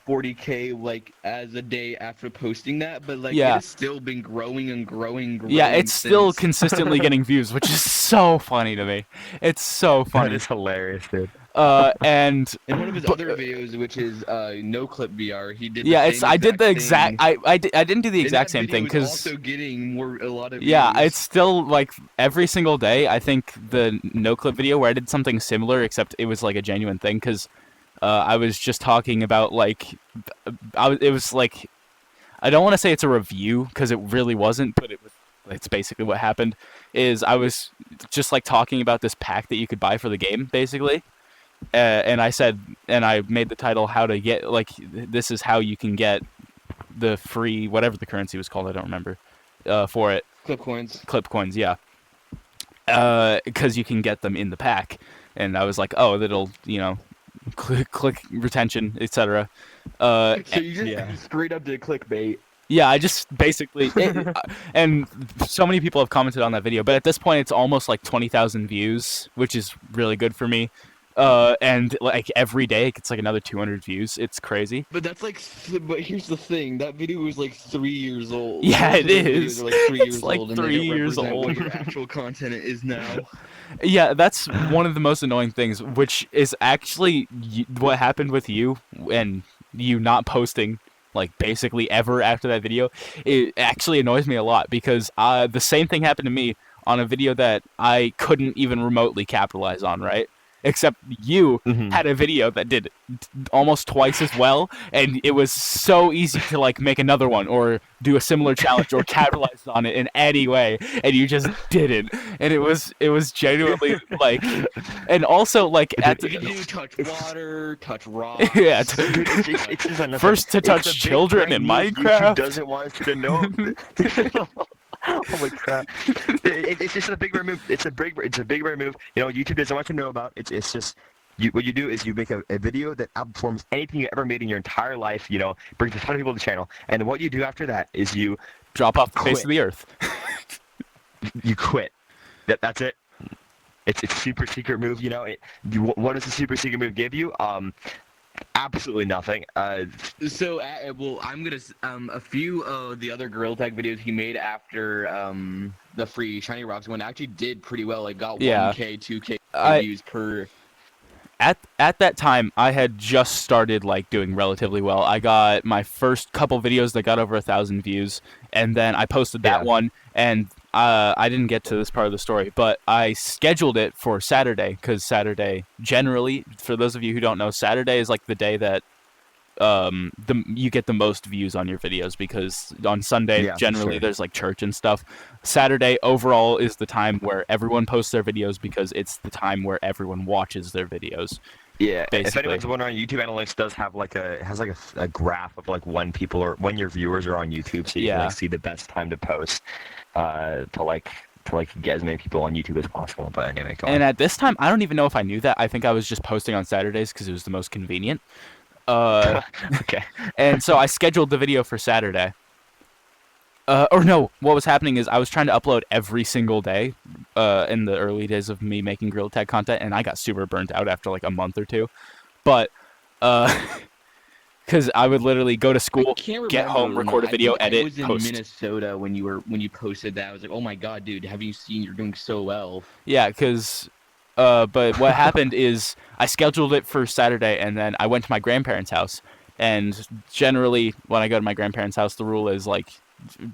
40K like as a day after posting that, but like it Yeah. has still been growing and growing and growing. Yeah, it's still since. consistently getting views, which is so funny to me. It's so That funny. is hilarious, dude. And In one of his other videos, which is No Clip VR, he did yeah, the it's same I did the exact exact thing. I didn't do the And exact that same video thing is because also getting a lot of yeah, views. it's still like every single day. I think the no clip video where I did something similar, except it was like a genuine thing because I was just talking about like it was like I don't want to say it's a review because it really wasn't, but it was. It's basically what happened. Is I was just like talking about this pack that you could buy for the game, basically, and I said, and I made the title "How to Get like this is how you can get the free whatever the currency was called. I don't remember for it. Clip coins. Clip coins, yeah, because you can get them in the pack, and I was like, oh, that'll click retention, etc. So you just Yeah. straight up did clickbait. Yeah, I just basically, and so many people have commented on that video, but at this point it's almost like 20,000 views, which is really good for me. And like every day it gets like another 200 views. It's crazy. But that's like, but here's the thing: that video was like 3 years old. Yeah, Most it of those is. videos are like 3 It's years like old, 3 and they don't years represent old. what your actual content is now. Yeah, that's one of the most annoying things, which is actually what happened with you and you not posting like basically ever after that video. It actually annoys me a lot because the same thing happened to me on a video that I couldn't even remotely capitalize on, right? Except you Mhm. had a video that did almost twice as well, and it was so easy to like make another one or do a similar challenge or capitalize on it in any way, and you just didn't. And it was genuinely like, and also like at You can do touch water, touch rocks. yeah, Dude, it's just another, first to it's touch a big children in brain move Minecraft. YouTube doesn't want us to know. Holy crap! It's just a big brain move. It's a big brain move. You know, YouTube doesn't want you to know about. It's just what you do is you make a video that outperforms anything you ever made in your entire life. You know, brings a ton of people to the channel, and what you do after that is you Drop off the face quit. of the earth. You quit. That's it. It's a super secret move. You know, what does the super secret move give you? Absolutely nothing. So, well, I'm gonna a few of the other Gorilla Tag videos he made after the free Shiny Rocks one actually did pretty well. It got Yeah. 1K, 2K I- views per. At that time, I had just started like doing relatively well. I got my first couple videos that got over 1,000 views, and then I posted that Yeah. one. And I didn't get to this part of the story, but I scheduled it for Saturday because Saturday, generally, for those of you who don't know, Saturday is like the day that you get the most views on your videos because on Sunday Yeah, for generally sure. there's like church and stuff. Saturday overall is the time where everyone posts their videos because it's the time where everyone watches their videos. Yeah, if Basically. anyone's wondering, YouTube Analytics does have like a graph of like when people are when your viewers are on YouTube, so you can Yeah. like see the best time to post to like get as many people on YouTube as possible. But anyway, go on. And at this time, I don't even know if I knew that. I think I was just posting on Saturdays because it was the most convenient. Okay. And so I scheduled the video for Saturday. Or no, what was happening is I was trying to upload every single day in the early days of me making Gorilla Tag content, and I got super burnt out after like a month or two. But because I would literally go to school, get home, record a video, edit, I was in post. Minnesota when you posted that. I was like, oh my god, dude, have you seen? You're doing so well. Yeah, because but what happened is I scheduled it for Saturday, and then I went to my grandparents' house. And generally, when I go to my grandparents' house, the rule is like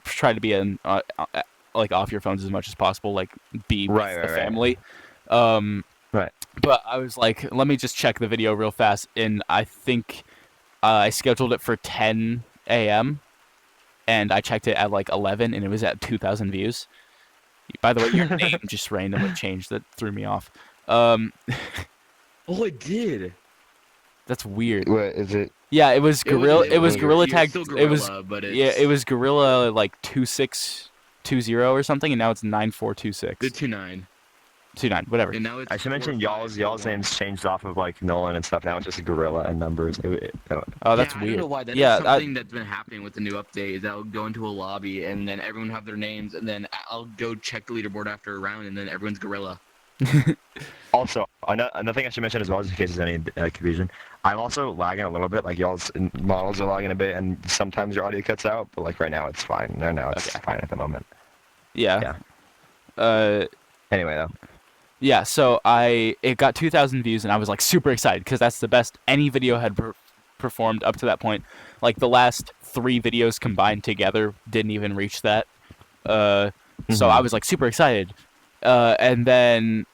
try to be like off your phones as much as possible, like be with the family. Right. But I was like, let me just check the video real fast, and I think I scheduled it for 10 a.m. and I checked it at like 11, and it was at 2,000 views. By the way, your name just randomly changed. That threw me off. Oh, it did. That's weird. What is it? Yeah, it was Gorilla. It was weird. Gorilla It's Tag. still It was Gorilla, but yeah. it's It was Gorilla like 2620 or something, and now it's 9426. the 29. 29, whatever. And now it's I should mention 45, y'all's 41. names changed off of like Nolan and stuff. Now it's just Gorilla and numbers. Oh, that's I weird. don't know why. That is Yeah, something that's been happening with the new update. Is I'll go into a lobby and then everyone have their names, and then I'll go check the leaderboard after a round, and then everyone's Gorilla. Also, another thing I should mention as well, just in case there's any confusion, I'm also lagging a little bit. Like y'all's models are lagging a bit, and sometimes your audio cuts out. But like right now, it's fine. No, it's fine at the moment. Yeah. Anyway, though. Yeah. So it got 2,000 views, and I was like super excited because that's the best any video had performed up to that point. Like the last 3 videos combined together didn't even reach that. So I was like super excited. And then,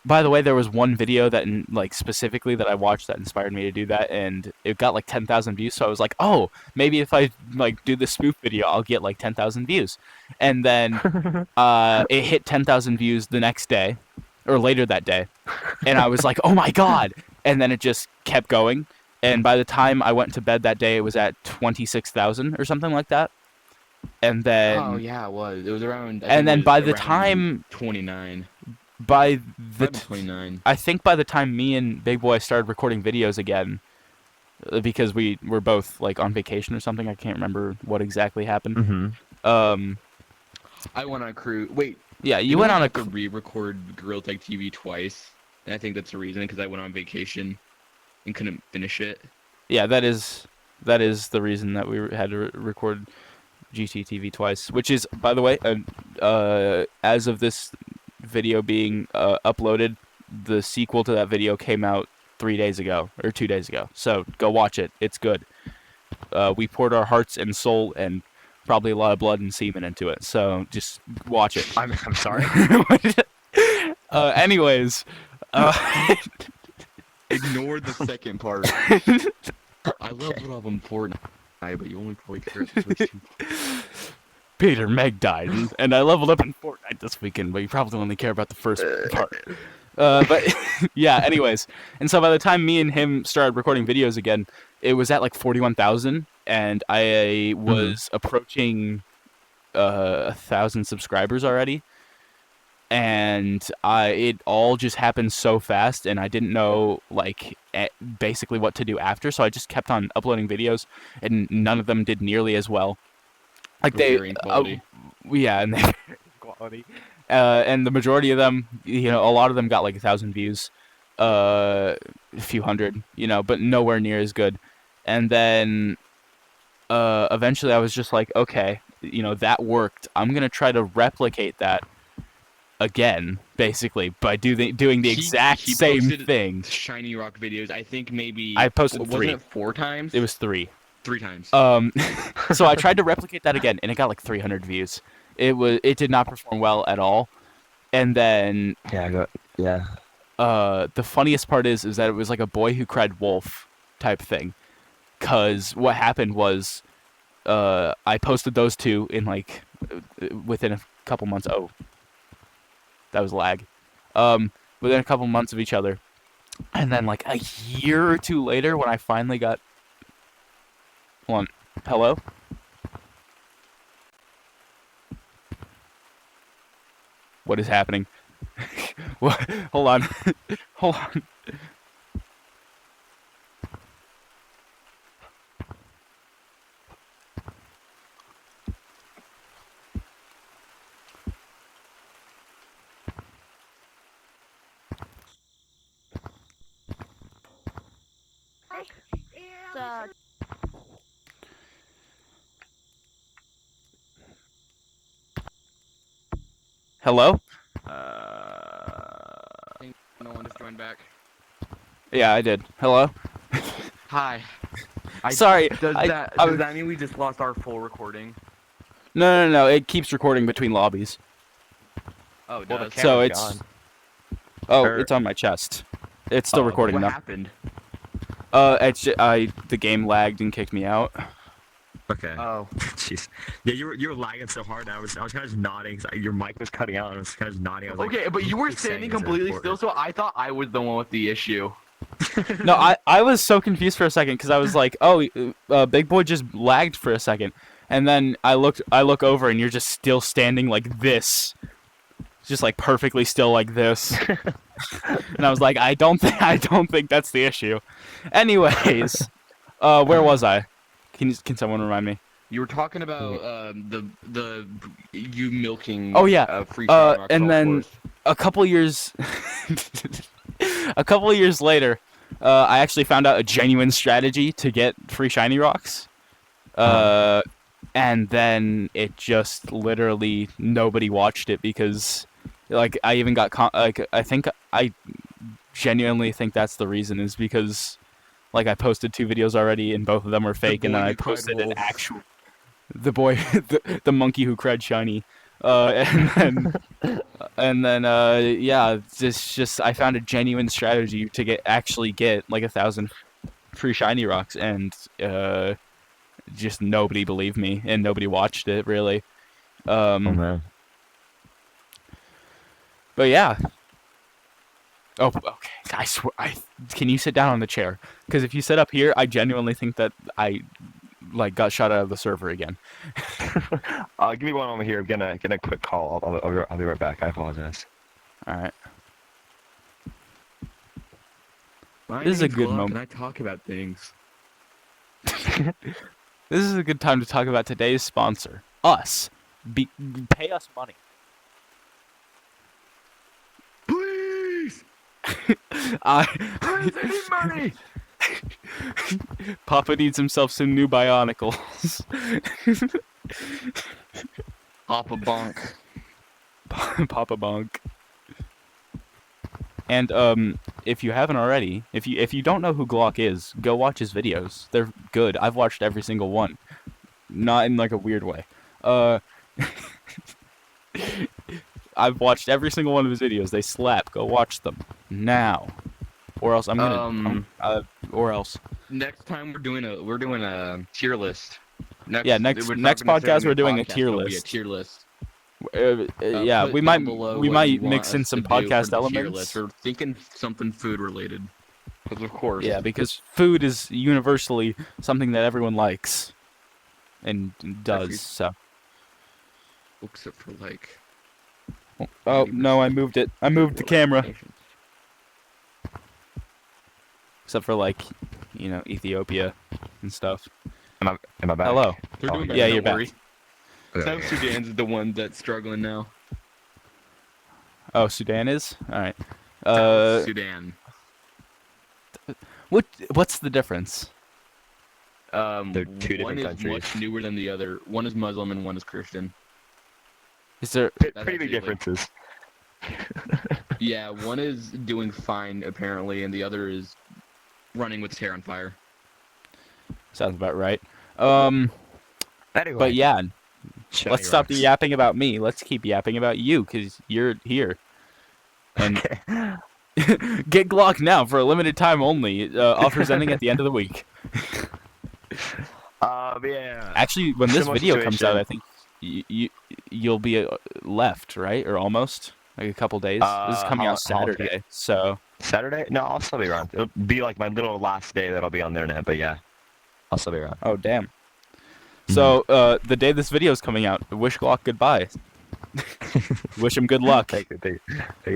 by the way, there was one video that like specifically that I watched that inspired me to do that, and it got like 10,000 views. So I was like, oh, maybe if I like do the spoof video, I'll get like 10,000 views. And then it hit 10,000 views the next day, or later that day, and I was like, oh my god! And then it just kept going. And by the time I went to bed that day, it was at 26,000 or something like that. And then oh yeah, it was. It was around. And then by the time 29. By the 29. I think by the time me and Big Boy started recording videos again, because we were both like on vacation or something. I can't remember what exactly happened. I went on a cruise. Wait. Yeah, you went on a re-record Gorilla Tag TV twice, and I think that's the reason because I went on vacation and couldn't finish it. Yeah, that is the reason that we had to record GTTV twice, which is, by the way, as of this video being uploaded, the sequel to that video came out 3 days ago or 2 days ago. So go watch it; it's good. We poured our hearts and soul and probably a lot of blood and semen into it. So just watch it. I'm sorry. Anyways, ignore the second part. I leveled up on Fortnite, but you only probably care about the Switch 2. Peter, Meg died, and I leveled up in Fortnite this weekend, but you probably only care about the first part. But yeah, anyways. And so by the time me and him started recording videos again, it was at like 41,000, and I was approaching 1,000 subscribers already. And it all just happened so fast, and I didn't know like basically what to do after, so I just kept on uploading videos, and none of them did nearly as well. Like yeah, and they quality, and the majority of them, a lot of them got like 1,000 views, a few hundred, but nowhere near as good. And then eventually I was just like, okay, that worked. I'm gonna try to replicate that again, basically, by doing the exact same thing. Shiny Rock videos. I think maybe I posted 3. Wasn't it 4 times? It was 3. 3 times. So I tried to replicate that again, and it got like 300 views. It did not perform well at all. And then the funniest part is that it was like a boy who cried wolf type thing. 'Cause what happened was I posted those 2 in like within a couple months. Oh, that was lag. Within a couple months of each other. And then like a year or 2 later, when I finally got... Hold on. Hello? What is happening? What? Hold on. Hold on. Hello? I think no one just joined back. Yeah, I did. Hello? Hi. Sorry. Does that mean we just lost our full recording? No. It keeps recording between lobbies. Oh, it Well, does. So it's... gone. Oh, it's on my chest. It's still recording what though. happened? The game lagged and kicked me out. Okay. Oh. Jeez. Yeah, you were lagging so hard. I was kind of just nodding. Your mic was cutting out. And I was kind of just nodding. I was Okay, like, but you were "What's he standing saying? Is it completely still, important?" so I thought I was the one with the issue. No, I was so confused for a second because I was like, oh, Big Boy just lagged for a second, and then I look over and you're just still standing like this, just like perfectly still like this, and I was like, I don't think that's the issue. Anyways, where was I? Can someone remind me? You were talking about the you milking. Oh yeah. Free Rock And then a couple years, a couple of years later, I actually found out a genuine strategy to get free shiny rocks. And then it just literally nobody watched it because, like, I even got I genuinely think that's the reason is because, like, I posted 2 videos already and both of them were fake, and then I posted an actual the boy the monkey who cried shiny, and then yeah, just I found a genuine strategy to actually get like 1,000 free shiny rocks, and just nobody believed me and nobody watched it really. Oh man. But yeah. Oh, okay. I swear. Can you sit down on the chair? Because if you sit up here, I genuinely think that I like got shut out of the server again. Give me one over here. I'm gonna get a quick call. I'll be right back. I apologize. All right. My This is a name's good Glock, moment. and I talk about things. This is a good time to talk about today's sponsor, us. Pay us money. Please! I need money! Papa needs himself some new Bionicles. Papa bonk. Papa Bonk. And if you haven't already, if you don't know who Glock is, go watch his videos. They're good. I've watched every single one. Not in like a weird way. I've watched every single one of his videos. They slap. Go watch them now, or else I'm gonna. Or else. Next time we're doing a tier list. Next we're not next gonna podcast say we're doing a podcast, tier it'll be list. a tier list. Yeah, Put we down might below we what might you want mix in us some to do for podcast the tier elements. list. We're thinking something food related, because of course. Yeah, because food is universally something that everyone likes and does. So. Except for like. Oh no! I moved it. I moved the camera. Except for like, you know, Ethiopia and stuff. Am I back? Hello. They're doing Yeah, better, you're don't back. worry. South Sudan's the one that's struggling now. Oh, Sudan is? Alright. South Sudan. What's the difference? They're two different one is countries. much newer than the other. One is Muslim and one is Christian. Is there Pretty big differences. Yeah, one is doing fine apparently, and the other is running with his hair on fire. sounds about right. Anyway, But yeah, shiny let's stop rocks. yapping about me. Let's keep yapping about you cuz you're here. And Okay. get Glock now for a limited time only. Offers ending at the end of the week. Yeah. Actually, when this Similar video comes out, I situation. think you'll be left, right? Or almost like a couple days. This is coming out Saturday, so Saturday? No, I'll still be around. It'll be like my little last day that I'll be on the internet, but yeah, I'll still be around. oh damn. So the day this video is coming out, wish Glock goodbye. Wish him good luck. Thank you.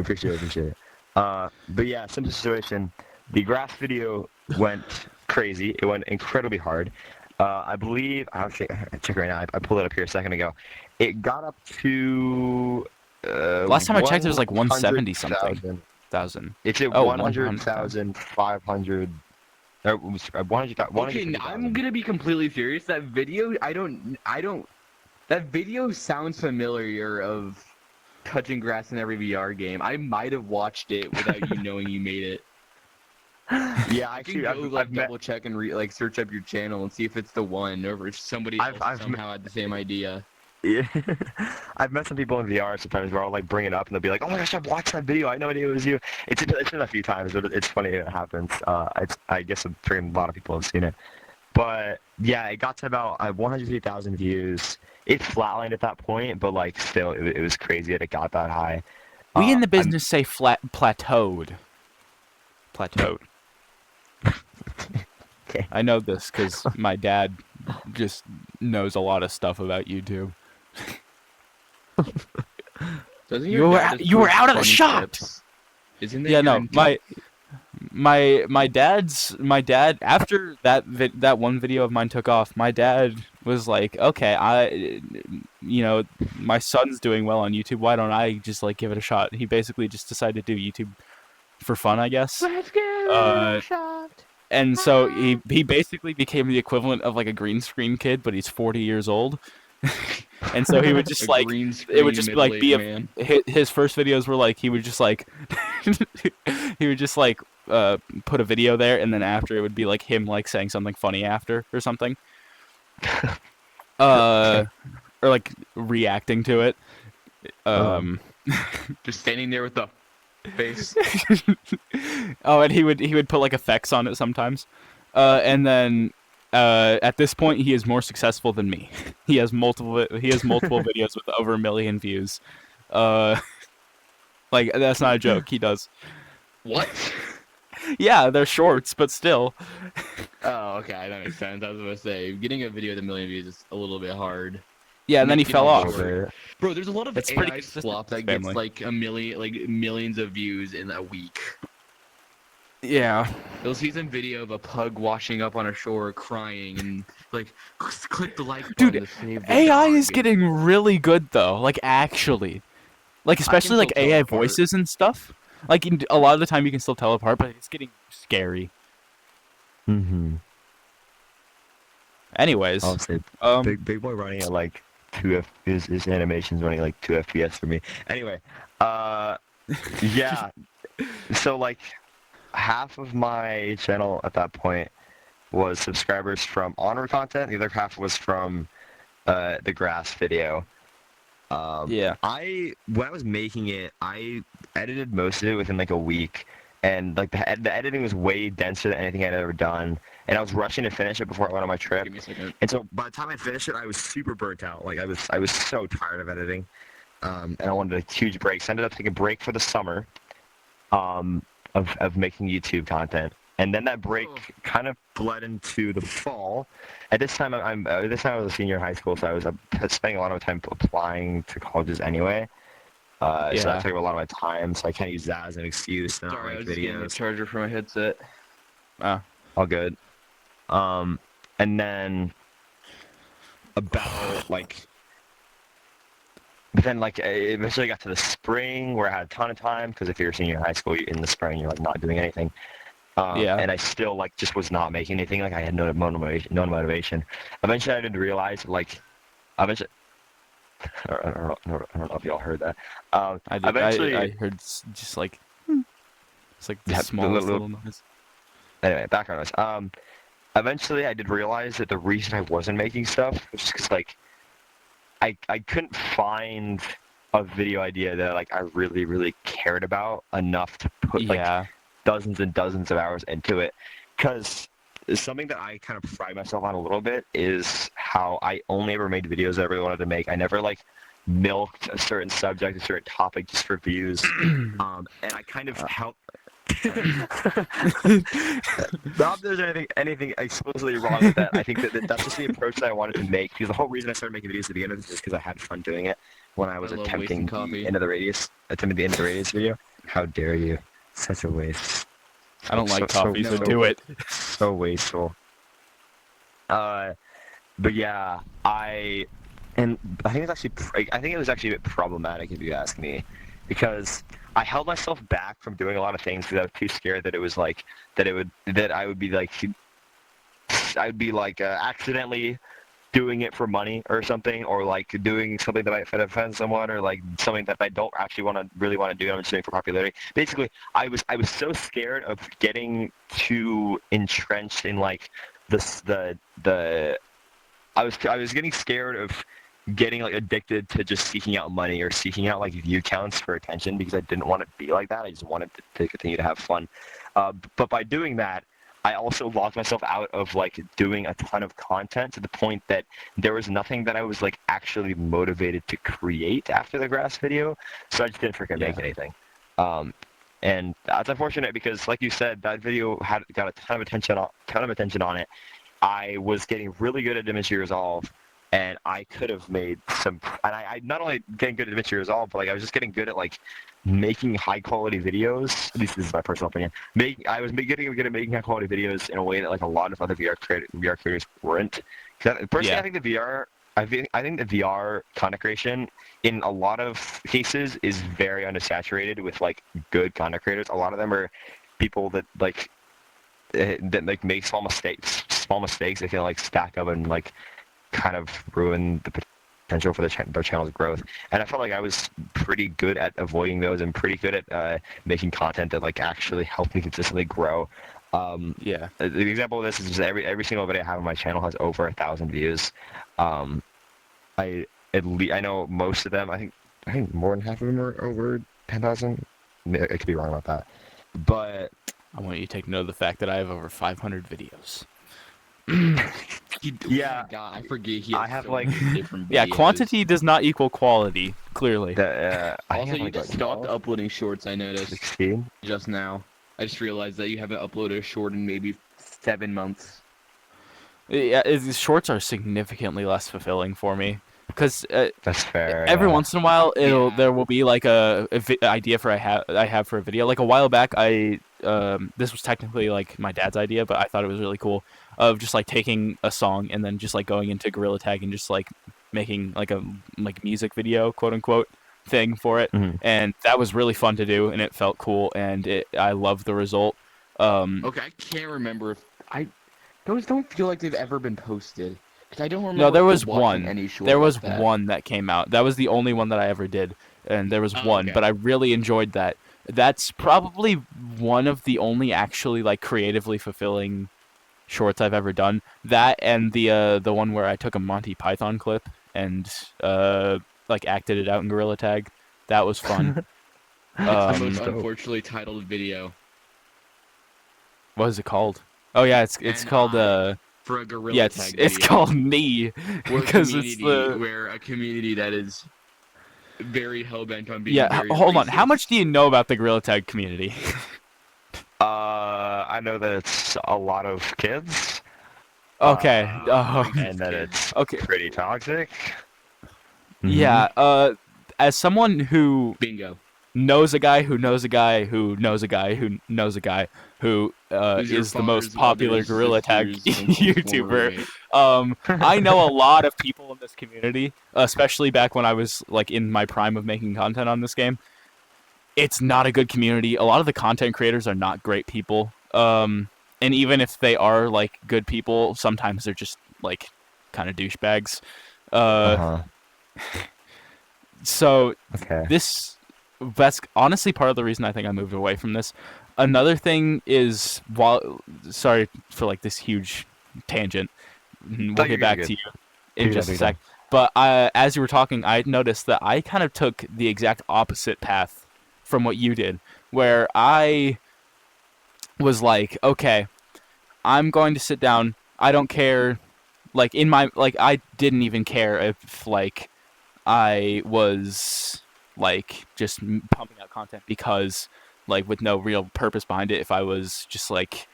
Appreciate it. But yeah, simple situation. The grass video went crazy. It went incredibly hard. I believe I'll check right now. I pulled it up here a second ago. It got up to Last time I checked, it was like 170 something 100,000. thousand. It's at Oh, 100,500. 100,000. Okay, I'm gonna be completely serious. That video, I don't. That video sounds familiar of touching grass in every VR game. I might have watched it without you knowing you made it. Yeah, I actually, can go I've met. double check and search up your channel and see if it's the one, or if somebody else I've somehow had the same idea. Yeah. I've met some people in VR sometimes where I'll like bring it up and they'll be like, "Oh my gosh, I've watched that video. I had no idea it was you." It's been a few times, but it's funny it happens. I guess I'm sure a lot of people have seen it. But yeah, it got to about 150,000 views. It flatlined at that point, but like still, it was crazy that it got that high. We in the business say plateaued. Plateaued. Okay. I know this because my dad just knows a lot of stuff about YouTube. Doesn't You your were dad out- just you were post out of the funny shop! clips? Isn't that Yeah, your no, entire- my dad after that one video of mine took off, my dad was like, okay, my son's doing well on YouTube, why don't I just like give it a shot? He basically just decided to do YouTube for fun, I guess. Let's give it uh a shot. and so he basically became the equivalent of like a green screen kid, but he's 40 years old. And so he would just A like, green it would screen just be like middle-aged man. his first videos were like, he would just like he would just like put a video there, and then after it would be like him like saying something funny after or something, or like reacting to it. Just standing there with the face. Oh, and he would put like effects on it sometimes, and then at this point he is more successful than me. He has multiple videos with over 1 million views. Like, that's not a joke. He does. What? Yeah, they're shorts, but still. Oh, okay, that makes sense. I was gonna say, getting a video with 1 million views is a little bit hard. Yeah, and then he Making fell it off. short. Bro, there's a lot of It's pretty AI consistent slop that with gets family. like millions of views in a week. Yeah. You'll see some video of a pug washing up on a shore crying and like click the like button Dude, to save the AI dog. is getting really good though. Like, actually, like especially like still tell AI apart. voices and stuff. Like, a lot of the time you can still tell apart, but it's getting scary. Mm-hmm. Anyways, I'll say big boy running at like 2 his animations running like 2 FPS for me. Anyway, yeah. So like half of my channel at that point was subscribers from Honor content. The other half was from the grass video. yeah. When I was making it, I edited most of it within like a week, and like the editing was way denser than anything I'd ever done, and I was rushing to finish it before I went on my trip. Give me a second. And so by the time I finished it, I was super burnt out. Like I was so tired of editing, and I wanted a huge break. So I ended up taking a break for the summer, of making YouTube content. And then that break kind of bled into the fall. At this time, I was a senior in high school, so I was spending a lot of time applying to colleges anyway. So that took a lot of my time, so I can't use that as an excuse to not Sorry, I make was getting the videos. charger for my headset. All good. And then about like, but then like I eventually got to the spring where I had a ton of time, because if you're a senior in high school, in the spring you're like not doing anything. And I still like just was not making anything. Like I had no motivation. Eventually I did realize like, I don't know if y'all heard that. I did. Eventually, I heard just like, it's like the smallest little noise. Anyway, background noise. Eventually I did realize that the reason I wasn't making stuff was just because like I couldn't find a video idea that like I really cared about enough to put like dozens and dozens of hours into it. Because something that I kind of pride myself on a little bit is how I only ever made videos that I really wanted to make. I never like milked a certain subject, a certain topic just for views. And I kind of helped. Not that there's anything explicitly wrong with that. I think that's just the approach that I wanted to make, because the whole reason I started making videos to begin with is just because I had fun doing it when I was attempting the end of the radius video. How dare you? Such a waste. I don't like coffee, so do it. So wasteful. But yeah, I think it was actually a bit problematic, if you ask me, because I held myself back from doing a lot of things because I was too scared that it was like I would be like accidentally doing it for money or something, or like doing something that might offend someone, or like something that I don't actually really want to do. I'm just doing it for popularity. Basically, I was so scared of getting too entrenched in like I was getting scared of getting like addicted to just seeking out money or seeking out like view counts for attention, because I didn't want to be like that. I just wanted to continue to have fun. But by doing that, I also locked myself out of like doing a ton of content, to the point that there was nothing that I was like actually motivated to create after the grass video. So I just didn't freaking make anything. And that's unfortunate, because like you said, that video got a ton of attention on it. I was getting really good at imagery resolve, and I could have made some. And I not only getting good at adventure resolve, but like I was just getting good at like making high quality videos. At least this is my personal opinion. I was getting good at making high quality videos in a way that like a lot of other VR creators weren't. Personally, Yeah. I think the VR content creation in a lot of cases is very undersaturated with like good content creators. A lot of them are people that make small mistakes that can like stack up and like kind of ruin the potential for their channel's growth. And I felt like I was pretty good at avoiding those and pretty good at making content that like actually helped me consistently grow. Yeah. The example of this is just every single video I have on my channel has over 1,000 views. I know most of them. I think more than half of them are over 10,000. I could be wrong about that, but I want you to take note of the fact that I have over 500 videos. yeah, Oh God, I forget he has I have, so like- many different videos. Yeah, quantity does not equal quality, clearly. I Also, have you like, just what, stopped 12? uploading shorts. I noticed 16. just now. I just realized that you haven't uploaded a short in maybe 7 months. Yeah, shorts are significantly less fulfilling for me because That's fair. every yeah. once in a while Yeah. there will be like a idea for I have for a video. Like a while back, this was technically like my dad's idea, but I thought it was really cool of just like taking a song and then just like going into Gorilla Tag and just like making like a music video, quote unquote, thing for it. Mhm. And that was really fun to do, and it felt cool, and I loved the result. Okay, I can't remember if those don't feel like they've ever been posted. Because I don't remember. No, there was watching one. Any short There like was that. one that came out. That was the only one that I ever did, and there was Oh, one. okay. But I really enjoyed that. That's probably one of the only actually like creatively fulfilling shorts I've ever done. That and the one where I took a Monty Python clip and like acted it out in Gorilla Tag. That was fun. It's the most dope. unfortunately titled video What is it called? Oh yeah, it's And called for a Gorilla yeah, Tag it's video. called Me We're a because it's community the where a community that is very hell-bent on being yeah. very Hold on, how racist. much do you know about the Gorilla Tag community? I know that it's a lot of kids. Okay. And that it's Okay. pretty toxic. Yeah. As someone who Bingo. knows a guy who knows a guy who knows a guy who knows a guy who Who's your is the most father's popular mother's Gorilla Tag sister's uncle's former YouTuber. roommate. I know a lot of people in this community, especially back when I was like in my prime of making content on this game. It's not a good community. A lot of the content creators are not great people. And even if they are like good people, sometimes they're just like kind of douchebags. So Okay. that's honestly part of the reason I think I moved away from this. Another thing is, sorry for like this huge tangent. We'll you're get back good. to you in You're just done, a you're sec. But as you were talking, I noticed that I kind of took the exact opposite path from what you did, where I was like, okay, I'm going to sit down. I don't care. Like I didn't even care if like I was like just pumping out content because like with no real purpose behind it. If I was just like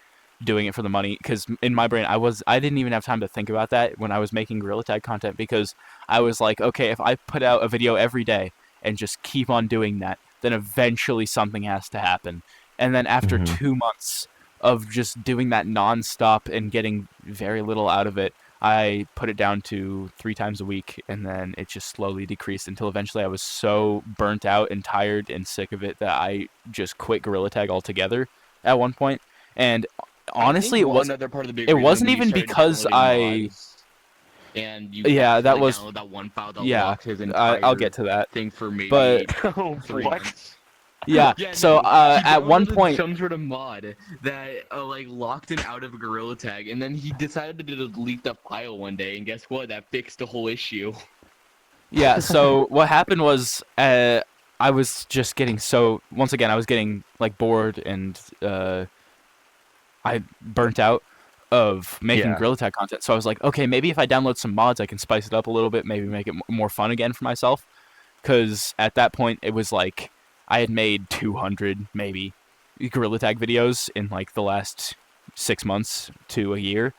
doing it for the money, because in my brain I didn't even have time to think about that when I was making Gorilla Tag content, because I was like, okay, if I put out a video every day and just keep on doing that, then eventually something has to happen. And then after 2 months of just doing that nonstop and getting very little out of it, I put it down to 3 times a week, and then it just slowly decreased until eventually I was so burnt out and tired and sick of it that I just quit Gorilla Tag altogether at one point. And honestly, another part of the big it reason wasn't when you even started because downloading mods and you Yeah, that accidentally was- downloaded that one file that yeah, locked his entire I'll get to that. thing for maybe But 3 What? months. yeah, so he at one downloaded point, some sort of mod that like locked him out of Gorilla Tag, and then he decided to delete the file one day, and guess what? That fixed the whole issue. yeah, so what happened was I was just getting once again I was getting like bored and I burnt out of making Yeah. Gorilla Tag content. So I was like, okay, maybe if I download some mods, I can spice it up a little bit, maybe make it more fun again for myself. Because at that point, it was like I had made 200 maybe Gorilla Tag videos in like the last 6 months to a year,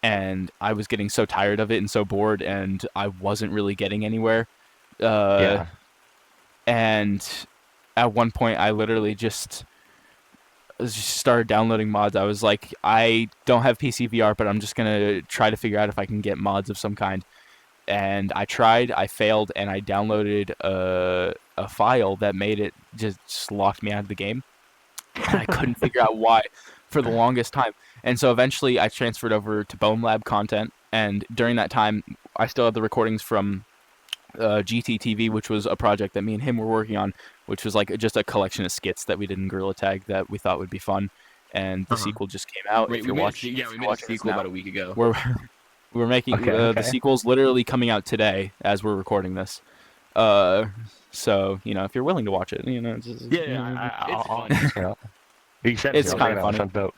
and I was getting so tired of it and so bored, and I wasn't really getting anywhere. Uh, Yeah. and at one point, I literally just started downloading mods. I was like, I don't have PC VR, but I'm just gonna try to figure out if I can get mods of some kind. And I tried, I failed, and I downloaded a file that made it just locked me out of the game, and I couldn't figure out why for the longest time. And so eventually, I transferred over to Bone Lab content, and during that time, I still had the recordings from GTTV, which was a project that me and him were working on, which was like just a collection of skits that we did in Gorilla Tag that we thought would be fun. And the sequel just came out. Wait, If we you're made watching, we made a sequel about a week ago. we're we're making Okay. the sequel's literally coming out today as we're recording this. So if you're willing to watch it, it's just, Yeah. It's I'll, fun. you know, you sent it's me. kind of funny. Sounds dope.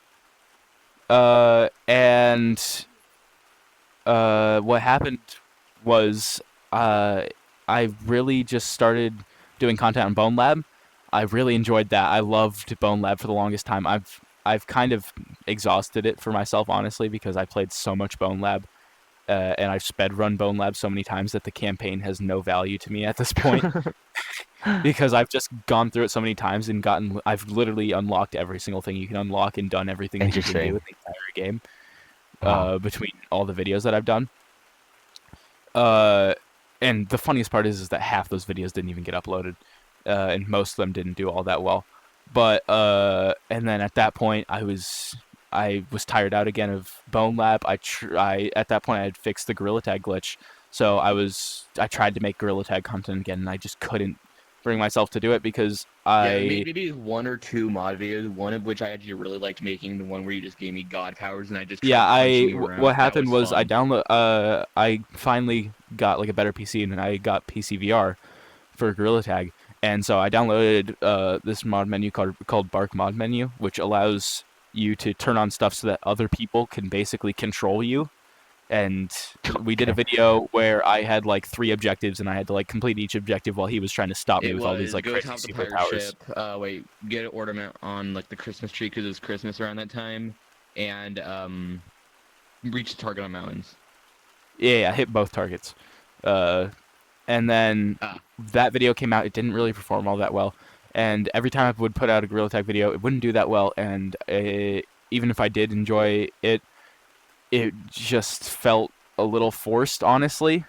And what happened was I really just started doing content on Bone Lab. I really enjoyed that. I loved Bone Lab for the longest time. I've kind of exhausted it for myself, honestly, because I played so much Bone Lab, and I've sped run Bone Lab so many times that the campaign has no value to me at this point. Because I've just gone through it so many times and I've literally unlocked every single thing you can unlock and done everything that you can do with the entire game. Wow. Between all the videos that I've done. And the funniest part is that half those videos didn't even get uploaded, and most of them didn't do all that well. But and then at that point, I was tired out again of Bone Lab. At that point I had fixed the Gorilla Tag glitch, so I tried to make Gorilla Tag content again, and I just couldn't bring myself to do it because maybe one or two mod videos, one of which I actually really liked making, the one where you just gave me god powers and I just tried punching you around. What happened was fun. I finally got like a better PC, and I got PC VR for Gorilla Tag, and so I downloaded this mod menu called Bark Mod Menu, which allows you to turn on stuff so that other people can basically control you. And we did a video where I had like 3 objectives, and I had to like complete each objective while he was trying to stop me with all these like go crazy top the pirate superpowers. ship, get an ornament on like the Christmas tree because it was Christmas around that time, and reach the target on mountains. Yeah, I hit both targets. And then that video came out. It didn't really perform all that well. And every time I would put out a Gorilla Tag video, it wouldn't do that well. And even if I did enjoy it, it just felt a little forced, honestly.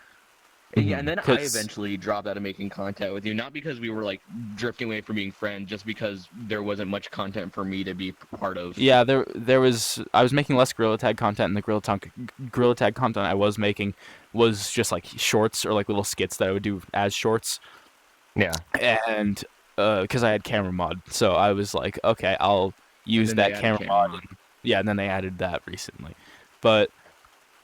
Yeah, and then I eventually dropped out of making content with you, not because we were like drifting away from being friends, just because there wasn't much content for me to be part of. Yeah, there was. I was making less Gorilla Tag content, and the Gorilla Tag content I was making was just like shorts or like little skits that I would do as shorts. Yeah. And because I had camera mod, so I was like, okay, I'll use that camera mod. And then they added that recently. But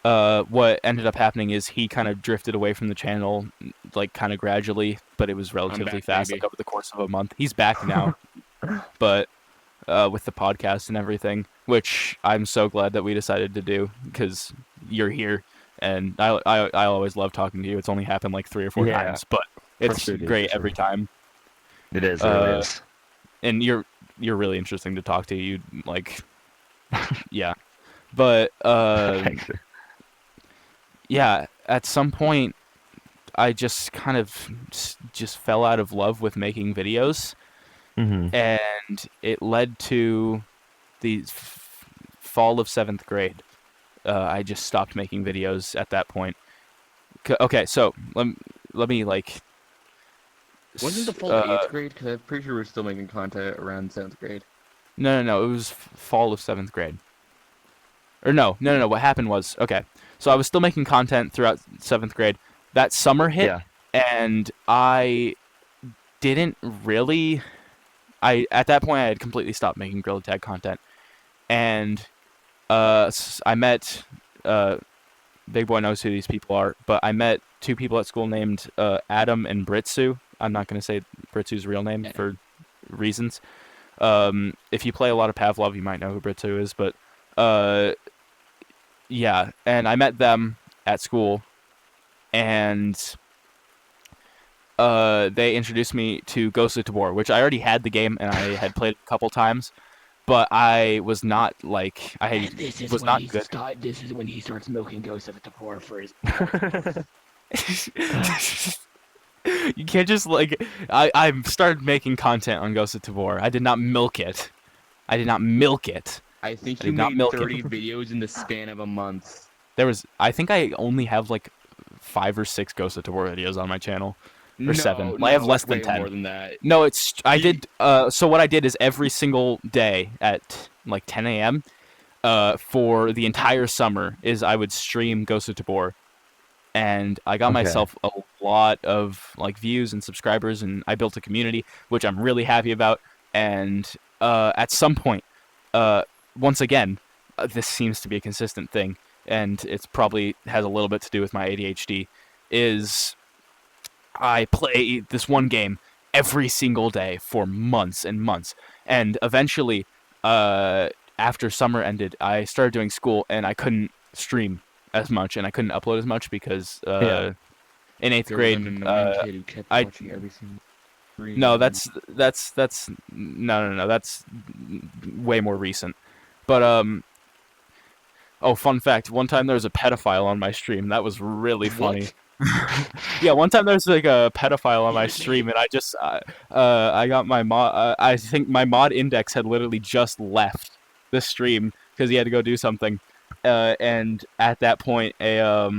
what ended up happening is he kind of drifted away from the channel, like kind of gradually, but it was relatively fast, like over the course of a month. He's back now, but with the podcast and everything, which I'm so glad that we decided to do because you're here, and I always love talking to you. It's only happened like 3 or 4 times, but it's great every time. It is. It really is. And you're really interesting to talk to. You like, yeah. But yeah, at some point, I just kind of just fell out of love with making videos, and it led to the fall of 7th grade. I just stopped making videos at that point. Okay, so let me like. Wasn't the fall of 8th grade? Because I'm pretty sure we're still making content around 7th grade. No. It was fall of 7th grade. Or no. What happened was, okay, so I was still making content throughout 7th grade. That summer hit, and I didn't really. At that point I had completely stopped making Gorilla Tag content, and I met. Big Boy knows who these people are, but I met 2 people at school named Adam and Britsu. I'm not going to say Britsu's real name for reasons. If you play a lot of Pavlov, you might know who Britsu is, but yeah, and I met them at school, and they introduced me to Ghost of Tabor, which I already had the game and I had played it a couple times, but I was not like And this is was when not good. This is when he starts milking Ghost of Tabor for his. You can't just like I started making content on Ghost of Tabor. I did not milk it. I did not milk it. I think I you did not made milk 30 it. videos in the span of a month. I think I only have like 5 or 6 Ghost of Tabor videos on my channel, or 7. No, I have no, less it's than way 10. more than that. No, I You- did. So what I did is every single day at like 10 a.m. For the entire summer is I would stream Ghost of Tabor, and I got Okay. myself a lot of like views and subscribers, and I built a community, which I'm really happy about. And at some point, uh, once again, this seems to be a consistent thing, and it's probably has a little bit to do with my ADHD. Is I play this one game every single day for months and months, and eventually, after summer ended, I started doing school, and I couldn't stream as much, and I couldn't upload as much because Yeah. in 8th There was grade, an annoying kid who kept I watching every single stream. no, that's no, that's way more recent. But oh, fun fact: one time there was a pedophile on my stream. That was really funny. What? Yeah, one time there was like a pedophile on my stream, and I got my mod. I think my mod index had literally just left the stream because he had to go do something, and at that point, a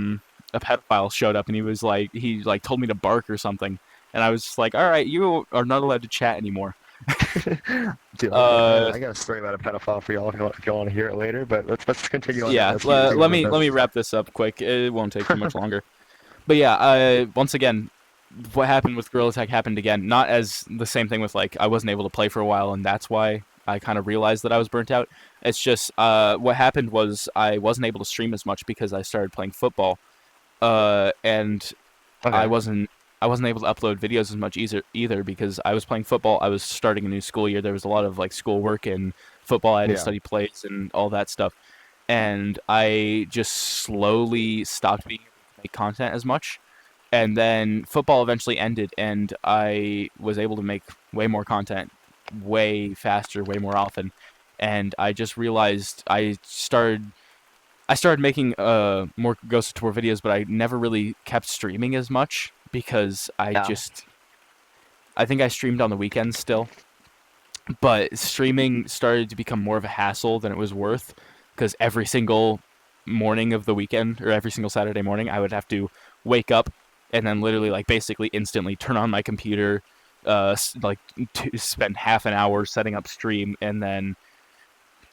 pedophile showed up, and he told me to bark or something, and I was just like, all right, you are not allowed to chat anymore. Dude, I got a story about a pedophile for y'all if you want to hear it later, but let's continue on. Yeah, Let's keep it let moving. me wrap this up quick. It won't take too much longer. But yeah, once again, what happened with Gorilla Tag happened again. Not as the same thing with like I wasn't able to play for a while, and that's why I kind of realized that I was burnt out. It's just what happened was I wasn't able to stream as much because I started playing football, and Okay. I wasn't able to upload videos as much either because I was playing football. I was starting a new school year. There was a lot of like school work and football. I had to Yeah. study plays and all that stuff, and I just slowly stopped being able to make content as much. And then football eventually ended, and I was able to make way more content, way faster, way more often. And I just realized I started making more Ghost of Tour videos, but I never really kept streaming as much because Yeah. I think I streamed on the weekends still, but streaming started to become more of a hassle than it was worth because every single morning of the weekend or every single Saturday morning I would have to wake up and then literally like basically instantly turn on my computer, to spend half an hour setting up stream, and then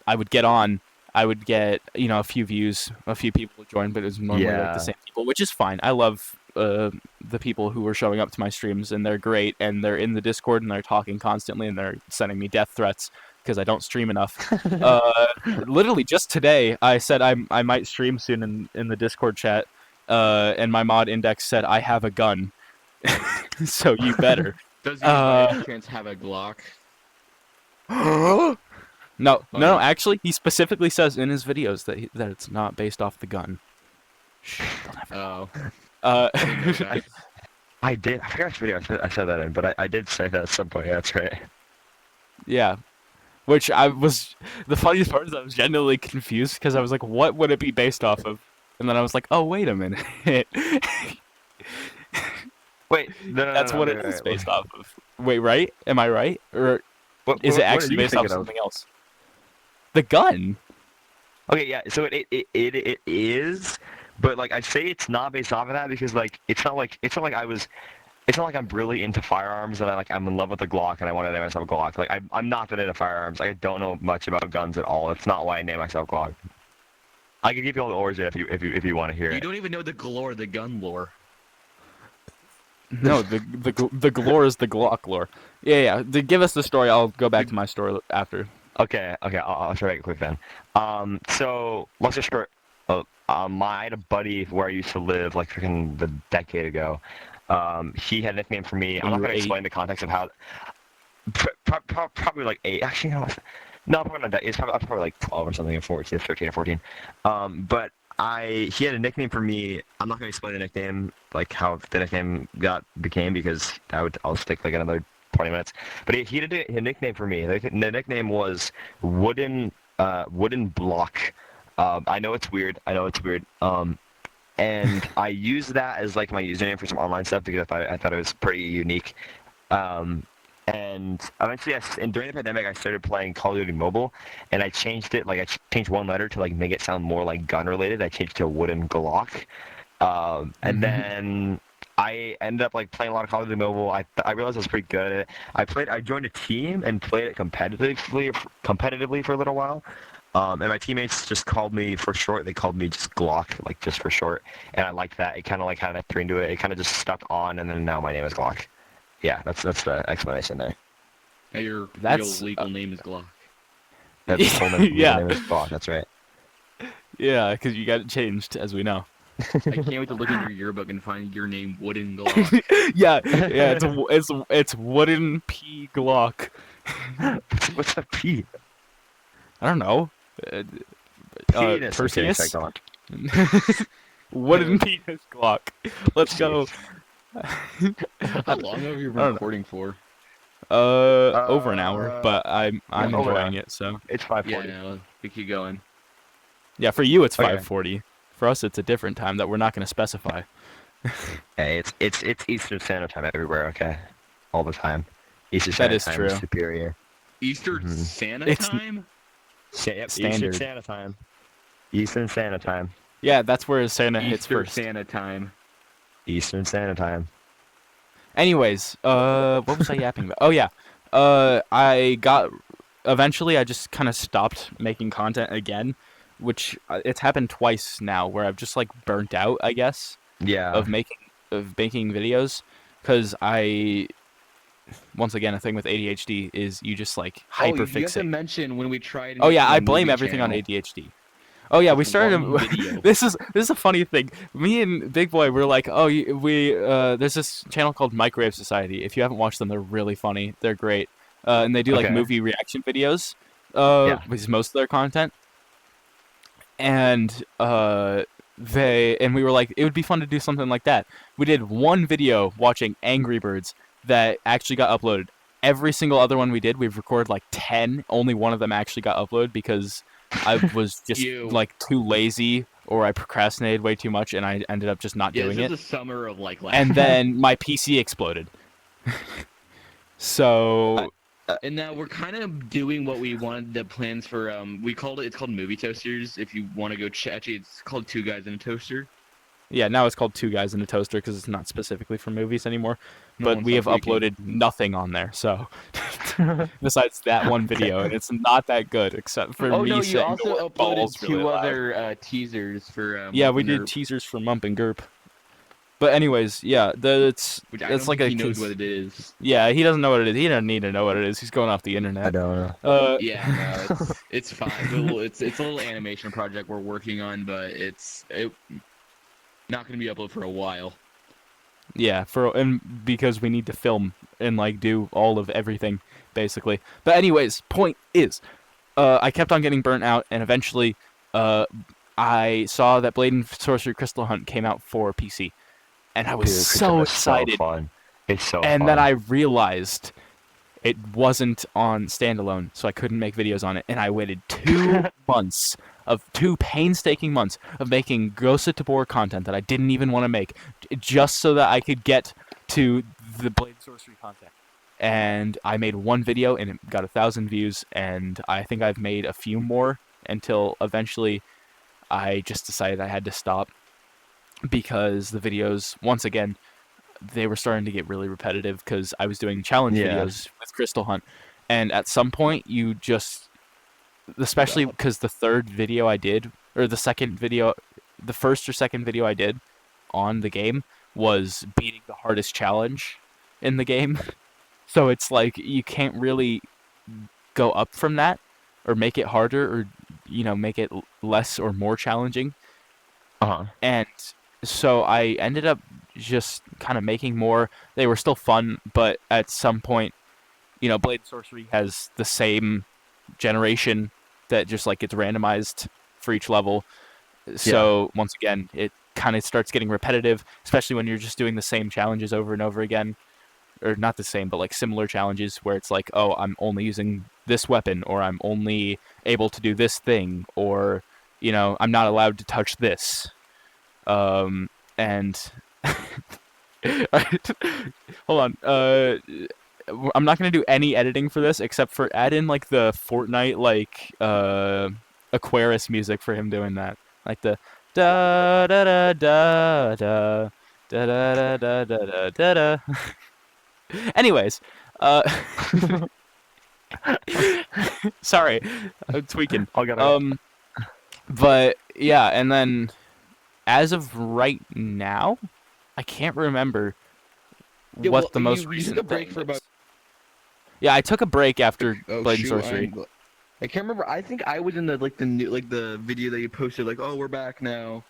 I would get on. I would get a few views, a few people would join, but it was normally like Yeah. the same people, which is fine. I love the people who are showing up to my streams, and they're great, and they're in the Discord and they're talking constantly, and they're sending me death threats because I don't stream enough. Literally just today, I said I might stream soon in the Discord chat, and my mod index said I have a gun, so you better. Does he by any chance have a Glock? No, actually, he specifically says in his videos that it's not based off the gun. Shh, don't have Oh. Uh, I did. I forgot which video I said that in, but I did say that at some point. Yeah, that's right. yeah. Which the funniest part is I was genuinely confused because I was like, what would it be based off of? And then I was like, oh, wait a minute. Wait, no, That's what it is based off of. Wait, right? Am I right? Or is it what actually are you based off thinking of? something else? The gun? Okay, yeah. So it is, but like I say, it's not based off of that because like it's not like I'm really into firearms and I'm in love with a Glock and I want to name myself a Glock. Like I'm not that into firearms. I don't know much about guns at all. It's not why I name myself Glock. I can give you all the origin if you want to hear You it. don't even know the gun lore. No, the glore is the Glock lore. Yeah. Give us the story. I'll go back to my story after. Okay. I'll try to make it quick then. So long story short, I had a buddy where I used to live like freaking a decade ago. He had a nickname for me. I'm not gonna explain the context of how. Probably like 8. Actually, no, probably not that. It's probably like 12 or something, or 14, 13 or 14. But he had a nickname for me. I'm not gonna explain the nickname, like how the nickname became, because I'll stick like another 20 minutes. But he did a nickname for me. The nickname was Wooden Block. I know it's weird. And I used that as like my username for some online stuff because I thought it was pretty unique. And eventually, and during the pandemic, I started playing Call of Duty Mobile, and I changed it. Like I changed one letter to like make it sound more like gun related. I changed to Wooden Glock. And then I ended up like playing a lot of Call of Duty Mobile. I realized I was pretty good at it. I joined a team and played it competitively for a little while. And my teammates just called me for short. They called me just Glock, like just for short. And I liked that. It kind of like had a into it. It kind of just stuck on, and then now my name is Glock. Yeah, that's the explanation there. Now your real That's, legal name is Glock. That's the full name. Yeah. Name is Glock. That's right. Yeah, because you got it changed, as we know. I can't wait to look in your yearbook and find your name Wooden Glock. Yeah, it's Wooden P Glock. What's a P? I don't know. Penis. Okay, Perseus? sorry, go on. Wooden penis Glock. Let's go. How long have you I don't been know. recording for? Over an hour, but I'm over an enjoying hour. it. So It's Yeah, 5:40. no, we keep going. yeah, for you it's Okay. 5:40. For us, it's a different time that we're not going to specify. Hey, it's Eastern Standard Time everywhere. Okay, all the time. Eastern That Standard is Time true. is superior. Easter Mhm. Santa It's- time? Yep, Standard. Eastern Standard Time. Eastern Standard Time. Yeah, that's where Santa hits Easter first. Santa time. Eastern Standard Time. Anyways, what was I yapping about? Oh yeah, eventually I just kind of stopped making content again, which it's happened twice now where I've just like burnt out, I guess, Yeah. of making videos, because once again, a thing with ADHD is you just like Oh, you have to hyperfixate. mention when we tried. Oh yeah, making a I blame movie everything on channel. ADHD. Oh yeah, we With started. one video. This is a funny thing. Me and Big Boy were like, oh, there's this channel called Microwave Society. If you haven't watched them, they're really funny. They're great, and they do like Okay. movie reaction videos. Yeah. Which is most of their content. And we were like, it would be fun to do something like that. We did one video watching Angry Birds that actually got uploaded. Every single other one we did, we've recorded like 10. Only one of them actually got uploaded because I was just You. like too lazy, or I procrastinated way too much, and I ended up just not Yeah, doing this it. is the summer of like last. And then my PC exploded. So And now we're kind of doing what we wanted. The plans for it's called Movie Toasters. If you want to go check, actually, it's called Two Guys in a Toaster. yeah, now it's called Two Guys in a Toaster because it's not specifically for movies anymore. No But one we have stopped leaking. uploaded nothing on there, so besides that one video, and it's not that good except for Oh me no, you saying also the word balls uploaded really two loud. other teasers for. Yeah, we Muppet did Nerp, teasers for Mump and Gerp. But anyways, yeah, it's which I don't like think he knows what it is. yeah, he doesn't know what it is. He doesn't need to know what it is. He's going off the I internet. don't know. Yeah, no, it's fine. It's a little animation project we're working on, but it's not gonna be uploaded for a while. Yeah, because we need to film and like do all of everything basically. But anyways, point is, I kept on getting burnt out, and eventually, I saw that Blade and Sorcery Crystal Hunt came out for PC, and I was Dude, so it's excited. So fun. It's so And fun. then I realized it wasn't on standalone, so I couldn't make videos on it. And I waited 2 months two painstaking months of making Ghost of Tabor content that I didn't even want to make, just so that I could get to the Blade Sorcery content. And I made one video, and it got 1,000 views. And I think I've made a few more until eventually I just decided I had to stop because the videos, once again, they were starting to get really repetitive because I was doing challenge Yeah. videos with Crystal Hunt. And at some point, you just, especially because the third video I did, or the first or second video I did on the game was beating the hardest challenge in the game. So it's like you can't really go up from that or make it harder or, make it less or more challenging. Uh-huh. And so I ended up just kind of making more. They were still fun, but at some point, Blade and Sorcery has the same generation that just like gets randomized for each level. So once again, it kind of starts getting repetitive, especially when you're just doing the same challenges over and over again. or not the same, but like similar challenges where it's like, oh, I'm only using this weapon, or I'm only able to do this thing, or I'm not allowed to touch this. And hold on. I'm not gonna do any editing for this except for add in like the Fortnite like Aquarius music for him doing that, like the da da da da da da da da da da da da. Anyways, uh, sorry, I'm tweaking. I'll get it. But yeah, and then as of right now, I can't remember Yeah, what well, the most you recent took a break thing for is. about. Yeah, I took a break after Oh Blade and shoot! Sorcery. I can't remember. I think I was in the new the video that you posted like, oh, we're back now.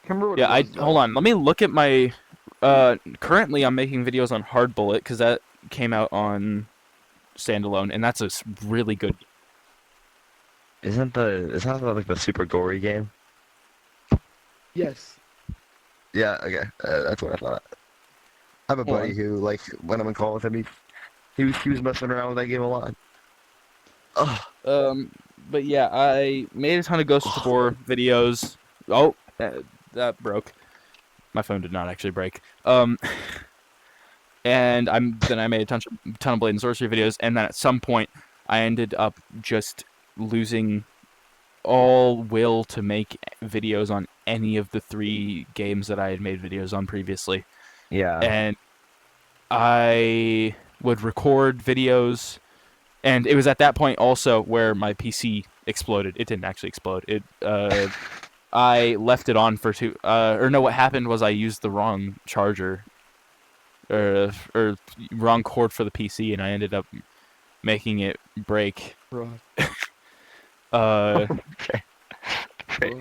Can't remember what Yeah, it was hold though. on. Let me look at my. Currently, I'm making videos on Hard Bullet because that came out on standalone, and that's a really good. Isn't like the super gory game? Yes. Yeah, okay. That's what I thought. I have a Hold buddy on. who, like, when I'm in call with him, he was messing around with that game a lot. Ugh. But yeah, I made a ton of Ghost of Ugh. Tabor videos. Oh, that broke. My phone did not actually break. And then I made a ton of Blade and Sorcery videos, and then at some point, I ended up just losing all will to make videos on any of the 3 games that I had made videos on previously. Yeah. And I would record videos, and it was at that point also where my PC exploded. It didn't actually explode. I left it on for what happened was I used the wrong charger, or wrong cord for the PC, and I ended up making it break. Okay.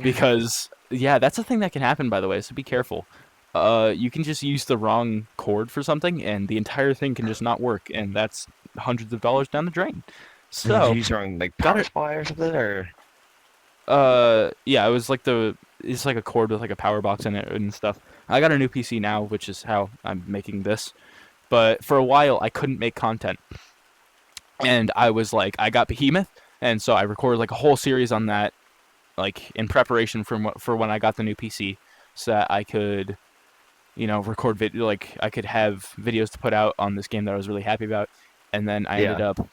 Because yeah, that's a thing that can happen, by the way. So be careful. You can just use the wrong cord for something, and the entire thing can just not work, and that's hundreds of dollars down the drain. Did you So use wrong, like, got power it. supply or something, or? Yeah, it was like it's like a cord with like a power box in it and stuff. I got a new PC now, which is how I'm making this. But for a while, I couldn't make content, and I was like, I got Behemoth, and so I recorded like a whole series on that, like in preparation for when I got the new PC, so that I could, record video, like I could have videos to put out on this game that I was really happy about. And then I ended up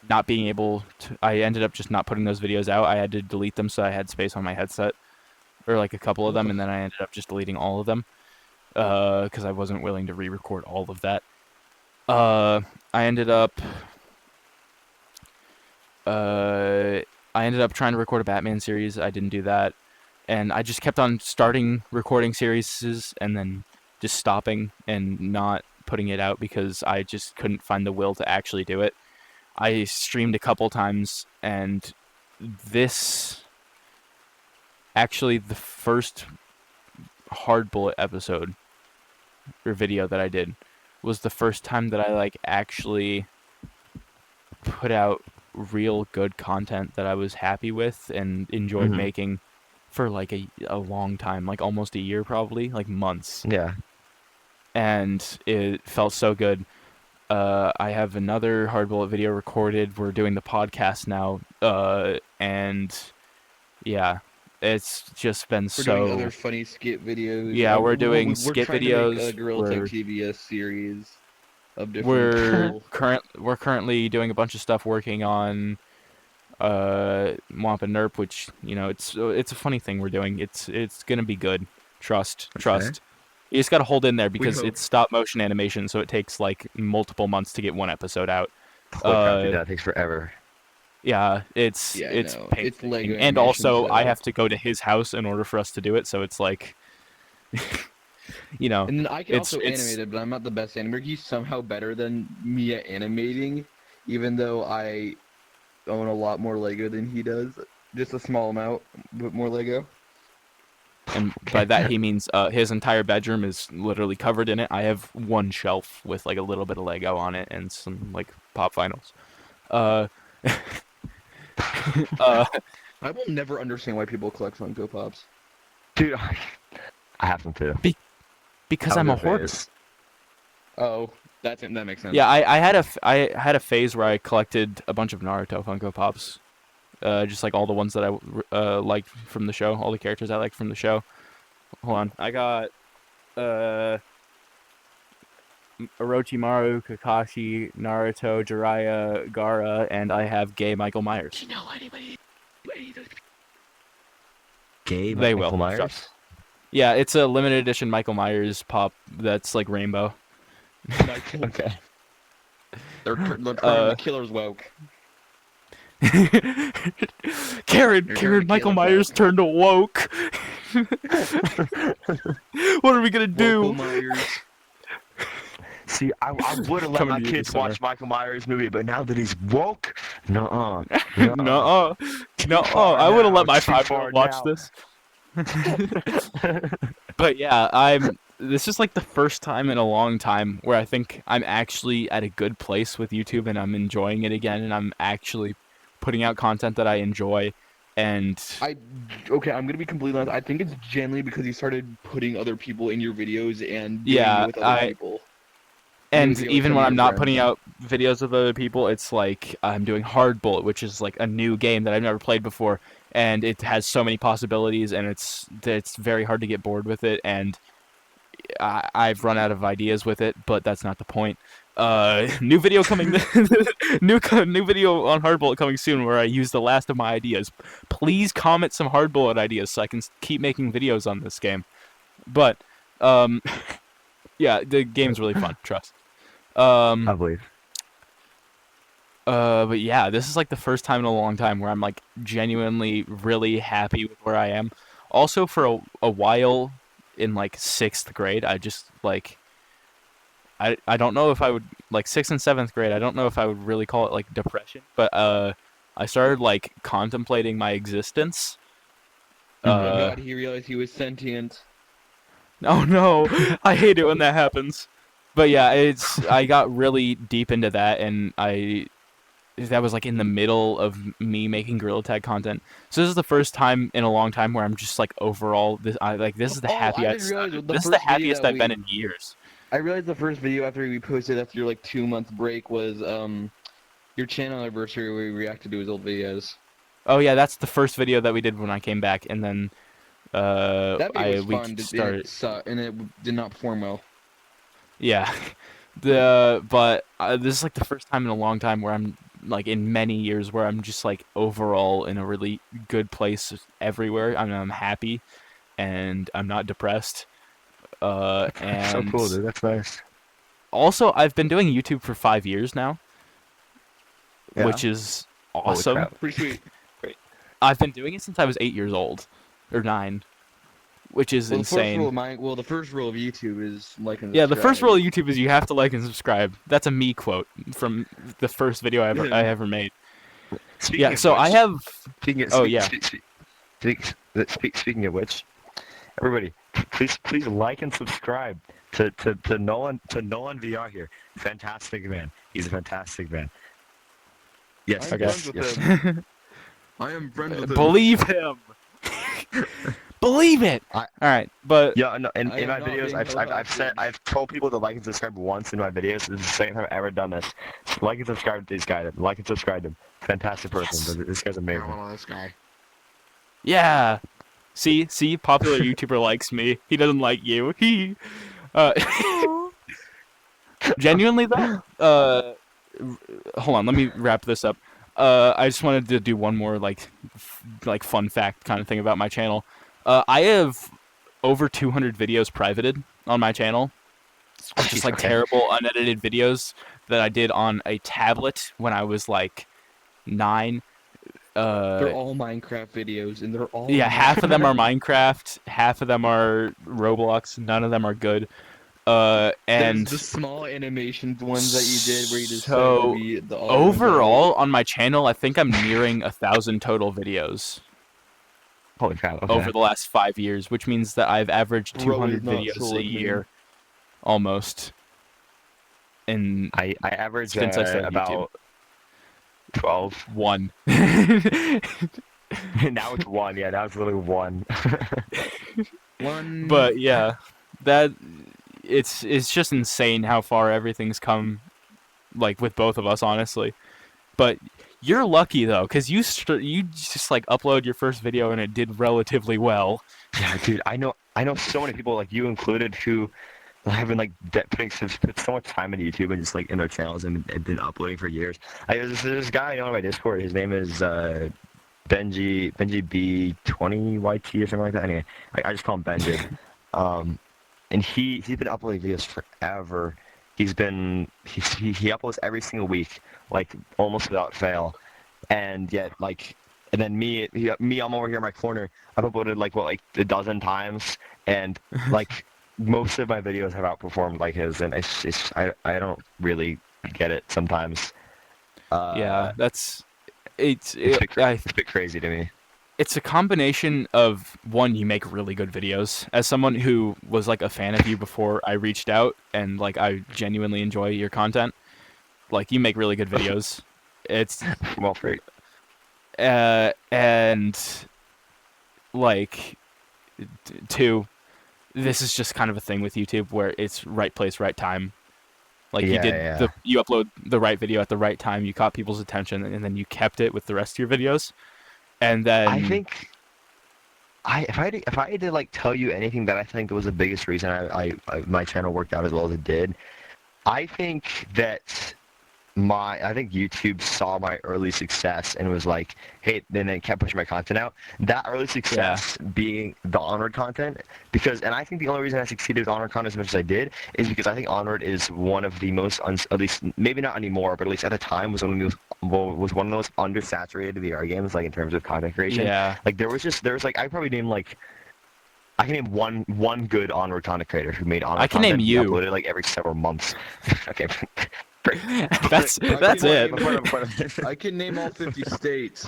not being able to. I ended up just not putting those videos out. I had to delete them so I had space on my headset, or like a couple of them, and then I ended up just deleting all of them, because I wasn't willing to re-record all of that. I ended up trying to record a Batman series. I didn't do that, and I just kept on starting recording series and then just stopping and not putting it out because I just couldn't find the will to actually do it. I streamed a couple times, and this actually the first Hard Bullet episode or video that I did was the first time that I like actually put out real good content that I was happy with and enjoyed making for like a long time, like almost a year, probably like months. Yeah. And it felt so good. I have another Hard Bullet video recorded. We're doing the podcast now, and yeah, it's just been We're doing other funny skit videos. Yeah, we're doing we're skit trying videos. To make a Gorilla Tech TBS series of different. We're currently doing a bunch of stuff working on Womp and Nerp, which it's a funny thing we're doing. It's gonna be good. Trust. You just gotta hold in there because it's stop motion animation, so it takes like multiple months to get one episode out. Holy crap, dude, that takes forever. Yeah, it's Lego and also I have to go to his house in order for us to do it, so it's like, And then I can also animate it, but I'm not the best animator. He's somehow better than me at animating, even though I own a lot more Lego than he does. Just a small amount, but more Lego. And by that he means his entire bedroom is literally covered in it. I have one shelf with like a little bit of Lego on it and some like pop vinyls. I will never understand why people collect Funko Pops. Dude, I have them too. Because I'm a hoarder. Oh, that makes sense. Yeah, I had a phase where I collected a bunch of Naruto Funko Pops, just like all the ones that I liked from the show, all the characters I liked from the show. Hold on, I got uh Orochimaru, Kakashi, Naruto, Jiraiya, Gaara, and I have Gay Michael Myers. Do you know anybody? Any of those Gay They Michael will. Myers. Yeah, it's a limited edition Michael Myers pop that's like rainbow. Michael? Okay. They're turning the killers woke. Karen, Michael killer Myers folk. turned woke. What are we gonna do? Michael Myers. See, I would have let Coming my to you kids this summer. watch Michael Myers movie, but now that he's woke, nuh-uh. No, no, far I would have now, let my too 5-year-old far watch now. this. But yeah, this is like the first time in a long time where I think I'm actually at a good place with YouTube and I'm enjoying it again and I'm actually putting out content that I enjoy and Okay, I'm gonna be completely honest. I think it's generally because you started putting other people in your videos and doing Yeah, it with other people. and Doing it with even some when of I'm your not friends. putting out videos of other people, it's like I'm doing Hard Bullet, which is like a new game that I've never played before, and it has so many possibilities, and it's very hard to get bored with it, and I've run out of ideas with it, but that's not the point. New video coming, new video on Hard Bullet coming soon, where I use the last of my ideas. Please comment some Hard Bullet ideas so I can keep making videos on this game. But yeah, the game's really fun. Trust. I believe. But yeah, this is like the first time in a long time where I'm like genuinely really happy with where I am. Also, for a while in like 6th grade, I just like I don't know if I would like 6th and 7th grade. I don't know if I would really call it like depression, but I started like contemplating my existence. Oh god, he realized he was sentient. Oh no, I hate it when that happens. But yeah, I got really deep into that, and that was like in the middle of me making Gorilla Tag content. So this is the first time in a long time where I'm just like overall this is the Oh, I didn't happiest realize the this is the first video happiest that I've been in years. I realized the first video after we posted after your like 2-month break was your channel anniversary where we reacted to his old videos. Oh yeah, that's the first video that we did when I came back, and then That video was we fun, started. and it did not perform well. Yeah, but this is like the first time in a long time where I'm like in many years where I'm just like overall in a really good place everywhere. I'm happy, and I'm not depressed. And So cool, dude. That's nice. also I've been doing YouTube for 5 years now, Yeah. which is Holy awesome. crap. Pretty sweet. I've been doing it since I was 8 years old, or 9, which is Well, insane. the first rule of YouTube is like and Yeah, the first subscribe. rule of YouTube is you have to like and subscribe. That's a me quote from the first video I ever made. Speaking Yeah, of so which, I have. Speaking of which, everybody, please like and subscribe to Nolan VR here. Fantastic man. He's a fantastic man. Yes, I'm yes, friends yes. with him. I am friends with him. Believe him. Believe it. I- All right, but Yeah, no, in I my am not videos, being I've told people to like and subscribe once in my videos. This is the second time I've ever done this. Like and subscribe to these guys. Like and subscribe to him. Fantastic person. Yes. This guy's I amazing. don't know this guy. yeah. See, popular YouTuber likes me. He doesn't like you. He. Uh, genuinely though. Hold on. Let me wrap this up. I just wanted to do one more like fun fact kind of thing about my channel. I have over 200 videos privated on my channel. Just like Okay. terrible unedited videos that I did on a tablet when I was like 9. They're all Minecraft videos, and they're all Yeah, half of them are Minecraft, half of them are Roblox, none of them are good. And There's the small animation ones that you did where you just so, the overall on my channel, I think I'm nearing 1,000 total videos Holy crap. Okay. over the last 5 years, which means that I've averaged Bro 200 is not videos sold, a man. year, almost. And I average since I started about 12. 1. Now it's 1. Yeah, now it's literally 1. One. But yeah, that it's just insane how far everything's come, like with both of us, honestly. But you're lucky though, because you just like upload your first video and it did relatively well. Yeah, dude, I know so many people like you included who have been like put so much time into YouTube and just like in their channels and been uploading for years. There's this guy I know on my Discord. His name is Benji B20YT or something like that. Anyway, I just call him Benji. And he's been uploading videos forever. He uploads every single week, like almost without fail. And yet and then me, I'm over here in my corner. I've uploaded like a dozen times, and like most of my videos have outperformed like his, and I don't really get it sometimes. Yeah, it's a bit crazy to me. It's a combination of, one, you make really good videos. As someone who was like a fan of you before I reached out, and like I genuinely enjoy your content, like you make really good videos. It's well, great. And like two, this is just kind of a thing with YouTube where it's right place, right time. Like you upload the right video at the right time, you caught people's attention, and then you kept it with the rest of your videos. And then I think if I had to like tell you anything that I think was the biggest reason I my channel worked out as well as it did, I think that I think YouTube saw my early success and was like, hey, then they kept pushing my content out. That early success being the Onward content, and I think the only reason I succeeded with Onward content as much as I did is because I think Onward is one of the most, at least maybe not anymore, but at least at the time was one of the most undersaturated VR games, like in terms of content creation. Yeah. Like there was like I probably named like. I can name one good Onward content creator who made Onward content. I can name you. Uploaded like every several months. Okay. that's it. I can name all 50 states.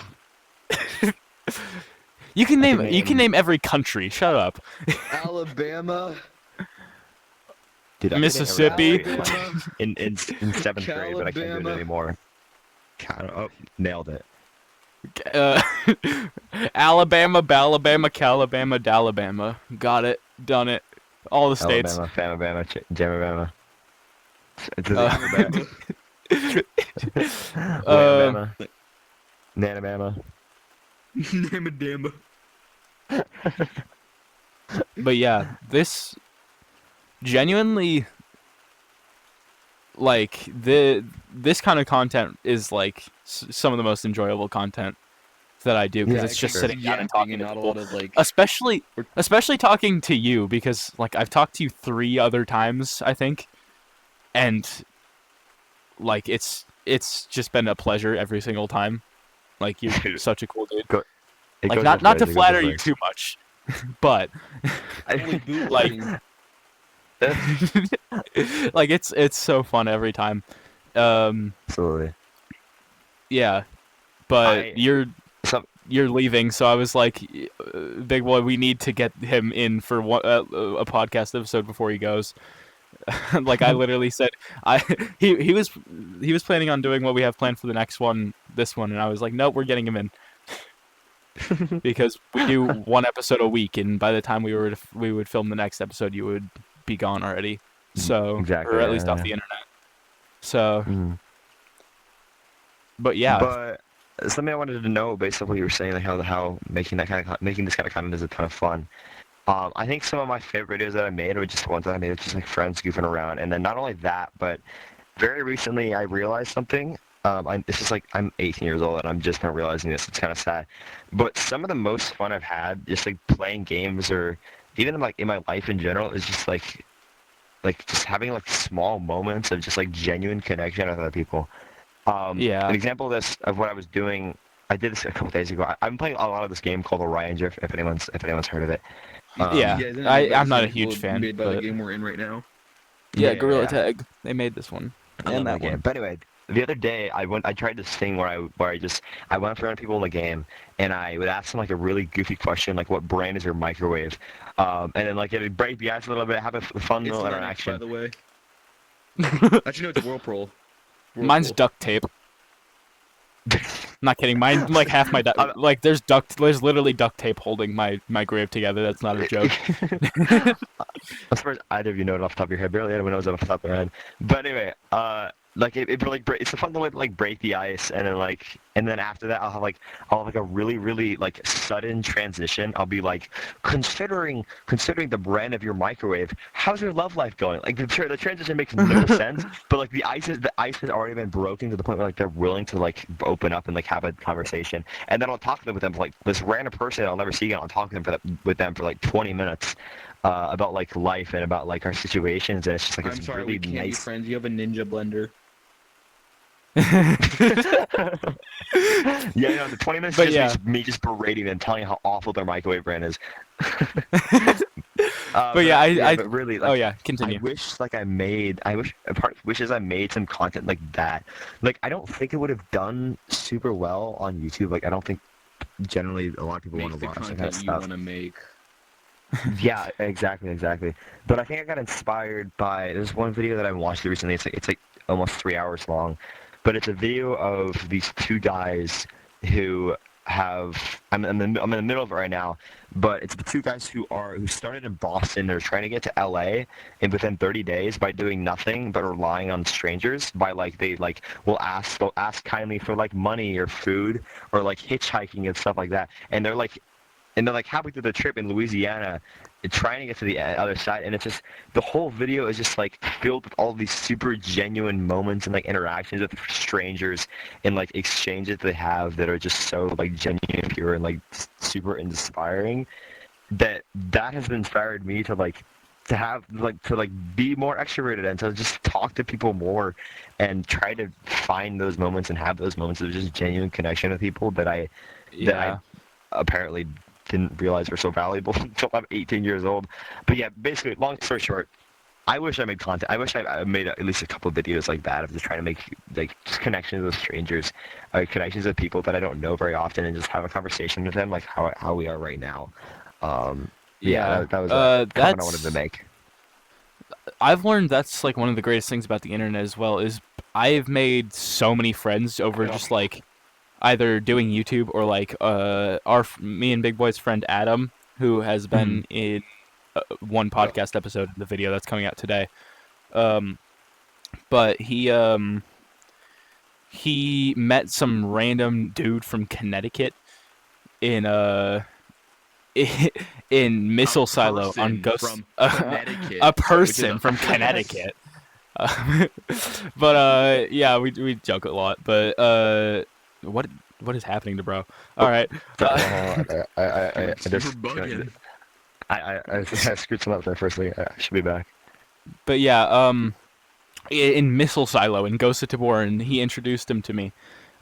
You can name every country. Shut up. Alabama. Dude, Mississippi. In seventh grade, but I can't do it anymore. Oh, nailed it. Alabama, Balabama, Calabama, Dalabama. Got it. Done it. All the states. Alabama, Famabama, Jamabama. Nanabama. Namadamba. But yeah, this genuinely, like, this kind of content is like some of the most enjoyable content that I do, because it's just sitting down and talking to people. Especially talking to you, because like I've talked to you 3 other times, I think, and like it's just been a pleasure every single time. Like, you're such a cool dude. Like, not to flatter you too much, but like like it's so fun every time. Absolutely. Yeah, but you're leaving, so I was like, big boy, we need to get him in for a podcast episode before he goes. Like, I literally said, he was planning on doing what we have planned for the next one, this one, and I was like, nope, we're getting him in. Because we do 1 episode a week, and by the time we would film the next episode, you would be gone already. So, exactly, or at least off the internet. So, but yeah. But something I wanted to know, based on what you were saying, like how making this kind of content is a ton of fun. I think some of my favorite videos that I made were just the ones that I made with just like friends goofing around, and then not only that, but very recently I realized something. This is like, I'm 18 years old and I'm just now realizing this. It's kind of sad, but some of the most fun I've had just like playing games, or even like in my life in general, is just like just having like small moments of just like genuine connection with other people. Yeah. An example of this, of what I was doing, I did this a couple days ago. I'm playing a lot of this game called Orion Drift, if anyone's heard of it. Yeah, I'm not a huge fan. Made by the game we're in right now. Yeah, Gorilla Tag. They made this one. And that one. But anyway, the other day I tried this thing where I went up around people in the game, and I would ask them like a really goofy question, like, what brand is your microwave? And then like it'd break the ice a little bit, have a fun little interaction. By the way. Actually, no, it's Whirlpool. Mine's duct tape. Not kidding. Mine, like half my like there's literally duct tape holding my grave together. That's not a joke. I'm surprised either of you know it off the top of your head. Barely anyone knows it off the top of their head. But anyway, like it like it's a fun way to like break the ice, and then after that I'll have like a really like sudden transition. I'll be like, considering the brand of your microwave, how's your love life going? Like the transition makes no sense, but like the ice has already been broken to the point where like they're willing to like open up and like have a conversation, and then I'll talk to them with them like this random person I'll never see again. I'll talk to them with them for like 20 minutes. About like life and about like our situations, and it's just like it's I'm sorry, really we can't be nice. friends. You have a ninja blender. Yeah, you know, the 20 minutes But is yeah. just me just berating them, telling how awful their microwave brand is. But yeah, but really, like, oh yeah, continue. I wish like I wishes I made some content like that. Like I don't think it would have done super well on YouTube. Like I don't think generally a lot of people want Make to the watch that kind content of you stuff. want to make. Yeah, exactly. But I think I got inspired by there's one video that I watched recently. It's like almost 3 hours long, but it's a video of these two guys who have I'm in the middle of it right now, but it's the two guys who started in Boston. They're trying to get to LA and within 30 days by doing nothing but relying on strangers. By like they'll ask kindly for like money or food or like hitchhiking and stuff like that, and they're like halfway through the trip in Louisiana, trying to get to the other side, and it's just the whole video is just like filled with all these super genuine moments and like interactions with strangers and like exchanges they have that are just so like genuine, pure, and like super inspiring. That has inspired me to be more extroverted and to just talk to people more and try to find those moments and have those moments of just genuine connection with people that I apparently didn't realize were so valuable until I'm 18 years old. But yeah, basically, long story short, I wish I made content. I wish I made at least a couple of videos like that of just trying to make like just connections with strangers, connections with people that I don't know very often, and just have a conversation with them like how we are right now. That was a comment I wanted to make. I've learned that's like one of the greatest things about the internet as well is I've made so many friends over just like either doing YouTube or like me and Big Boy's friend Adam, who has been in one podcast episode in the video that's coming out today. But he met some random dude from Connecticut in in Missile Silo on Ghost. From Connecticut. A person from Connecticut. But yeah, we joke a lot. But what is happening to bro? All right. I just bugging. I screwed some up there firstly. I should be back. But yeah, in Missile Silo in Ghost of Tabor, and he introduced him to me,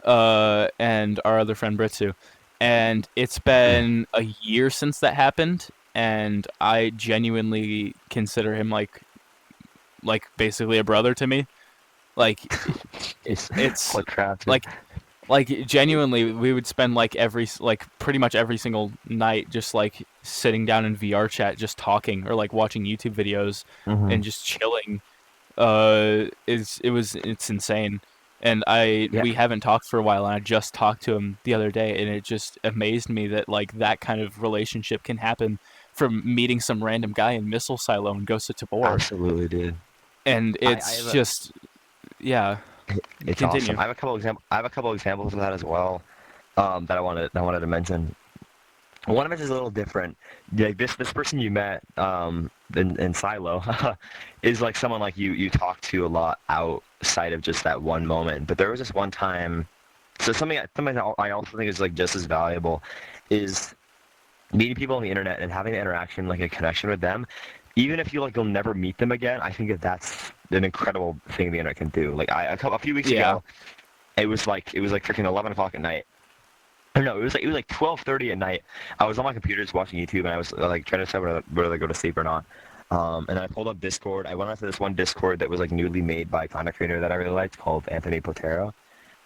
and our other friend Britsu, and it's been a year since that happened, and I genuinely consider him like basically a brother to me. Like it's like genuinely we would spend like pretty much every single night just like sitting down in VR chat just talking or like watching YouTube videos and just chilling. It's insane. And we haven't talked for a while, and I just talked to him the other day, and it just amazed me that like that kind of relationship can happen from meeting some random guy in Missile Silo and Ghost of Tabor. Absolutely, dude. And it's yeah. It's Continue. awesome. I have a couple examples of that as well, that I wanted to mention. One of it is a little different. Like this person you met in Silo is like someone like you talk to a lot outside of just that one moment. But there was this one time. So something I also think is like just as valuable is meeting people on the internet and having an interaction, like a connection with them. Even if you'll never meet them again, I think that's an incredible thing the internet can do. Like a few weeks ago, it was like freaking 11 o'clock at night. No, it was like 12:30 at night. I was on my computer just watching YouTube, and I was like trying to decide whether to go to sleep or not. And I pulled up Discord. I went onto this one Discord that was like newly made by a content creator that I really liked called Anthony Potero.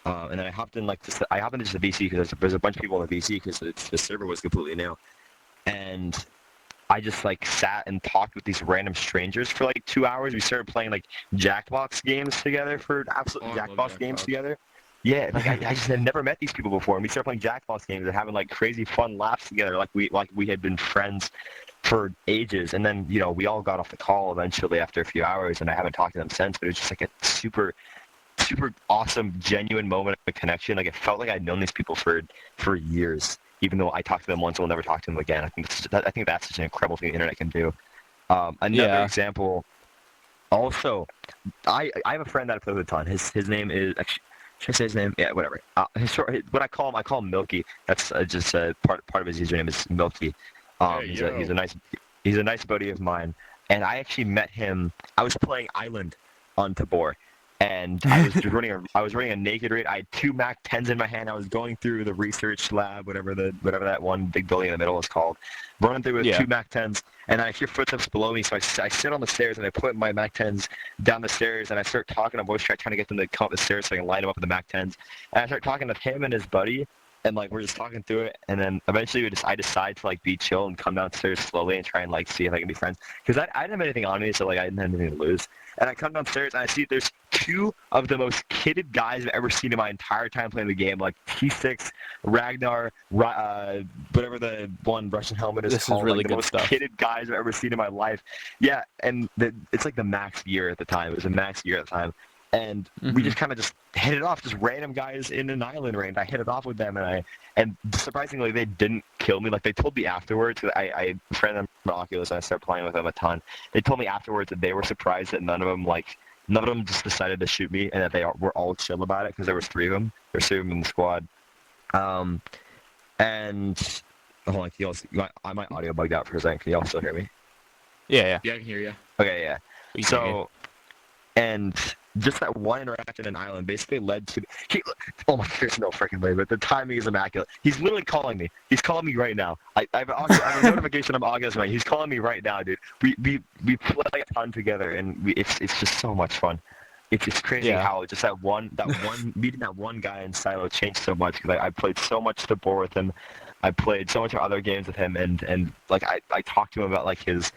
And then I hopped into just the VC because there's a bunch of people in the VC because the server was completely new. And I just like sat and talked with these random strangers for like 2 hours. We started playing like Jackbox games together together. Yeah, like I just had never met these people before, and we started playing Jackbox games and having like crazy fun laughs together, like we had been friends for ages. And then we all got off the call eventually after a few hours, and I haven't talked to them since. But it was just like a super super awesome, genuine moment of connection. Like it felt like I'd known these people for years, even though I talked to them once and will never talk to them again. I think that's such an incredible thing the internet can do. Another example. Also, I have a friend that I play with a ton. His name is actually. Should I say his name? Yeah, whatever. What I call him Milky. That's just part of his username is Milky. He's a nice buddy of mine, and I actually met him. I was playing Island on Tabor, and I was running a naked raid. I had 2 Mac 10s in my hand. I was going through the research lab, whatever that one big building in the middle is called, running through with 2 Mac 10s, and I hear footsteps below me. So I sit on the stairs and I put my Mac 10s down the stairs, and I start talking on voice chat, trying to get them to come up the stairs so I can line them up with the Mac 10s. And I start talking to him and his buddy, and like we're just talking through it, and then eventually I decide to like be chill and come downstairs slowly and try and like see if I can be friends, because I didn't have anything on me, so like I didn't have anything to lose. And I come downstairs and I see there's 2 of the most kidded guys I've ever seen in my entire time playing the game, like T6, Ragnar, whatever the one Russian helmet is called. This is really like, the good most stuff. Kidded guys I've ever seen in my life. Yeah, and it's like the max year at the time. It was a max year at the time. And we just kind of just hit it off, just random guys in an island raid. I hit it off with them, and surprisingly, they didn't kill me. Like, they told me afterwards, I friend them from Oculus, and I started playing with them a ton. They told me afterwards that they were surprised that none of them just decided to shoot me, and that they were all chill about it, because there was 3 of them. There's 3 of them in the squad. And hold on, my audio bugged out for a second. Can y'all still hear me? Yeah. Yeah, I can hear you. Okay, yeah. So, and just that one interaction in Island basically led to oh my, there's no freaking way, but the timing is immaculate. He's literally calling me. He's calling me right now. I have a notification on August. He's calling me right now, dude. We play a ton together, and it's just so much fun. It's just crazy how just that one meeting that one guy in Silo changed so much, because I played so much Tabor with him. I played so much other games with him, and like I talked to him about like his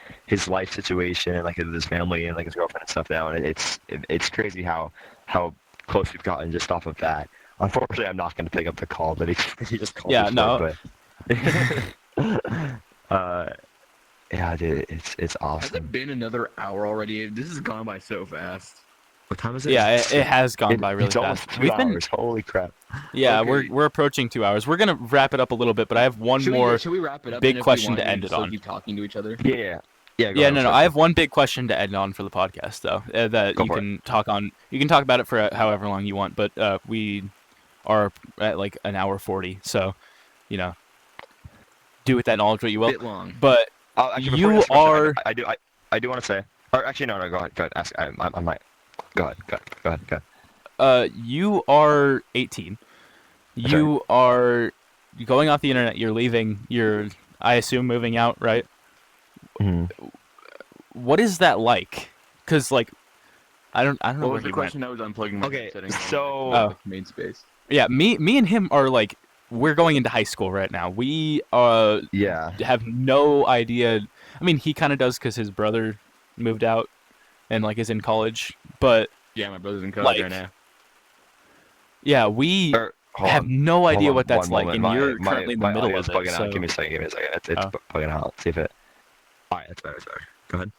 life situation and like his family and like his girlfriend and stuff now, and it's crazy how close we've gotten just off of that. Unfortunately, I'm not going to pick up the call, but he just called me. No. Yeah, dude, it's awesome. Has it been another hour already? This has gone by so fast. What time is it? Yeah, it has gone by really fast. It's almost 2 hours. Holy crap. Yeah, Okay. we're approaching 2 hours. We're gonna wrap it up a little bit, but I have one more should we wrap it up? big and if we question want to end it still on. Keep talking to each other. Yeah. No. I have one big question to end on for the podcast, though, that Go you for can talk on. You can talk about it for however long you want, but we are at like an hour 40, so do with that knowledge what you will. Bit long. But actually, you before are. I do want to say, or actually no, go ahead. Ask. I might. Go ahead. You are 18. You are going off the internet. You're leaving. You're, I assume, moving out, right? Mm-hmm. What is that like? Because like, I don't know. What was the question? I was unplugging my settings. So main space. Yeah, me and him are like, we're going into high school right now. We have no idea. I mean, he kind of does because his brother moved out and like is in college, but yeah, my brother's in college right now. Yeah, we have no idea what that's like, and you're currently in the middle of it. Bugging so... out. Give me a second. It's bugging out. Let's see if it. All right, that's better. Go ahead.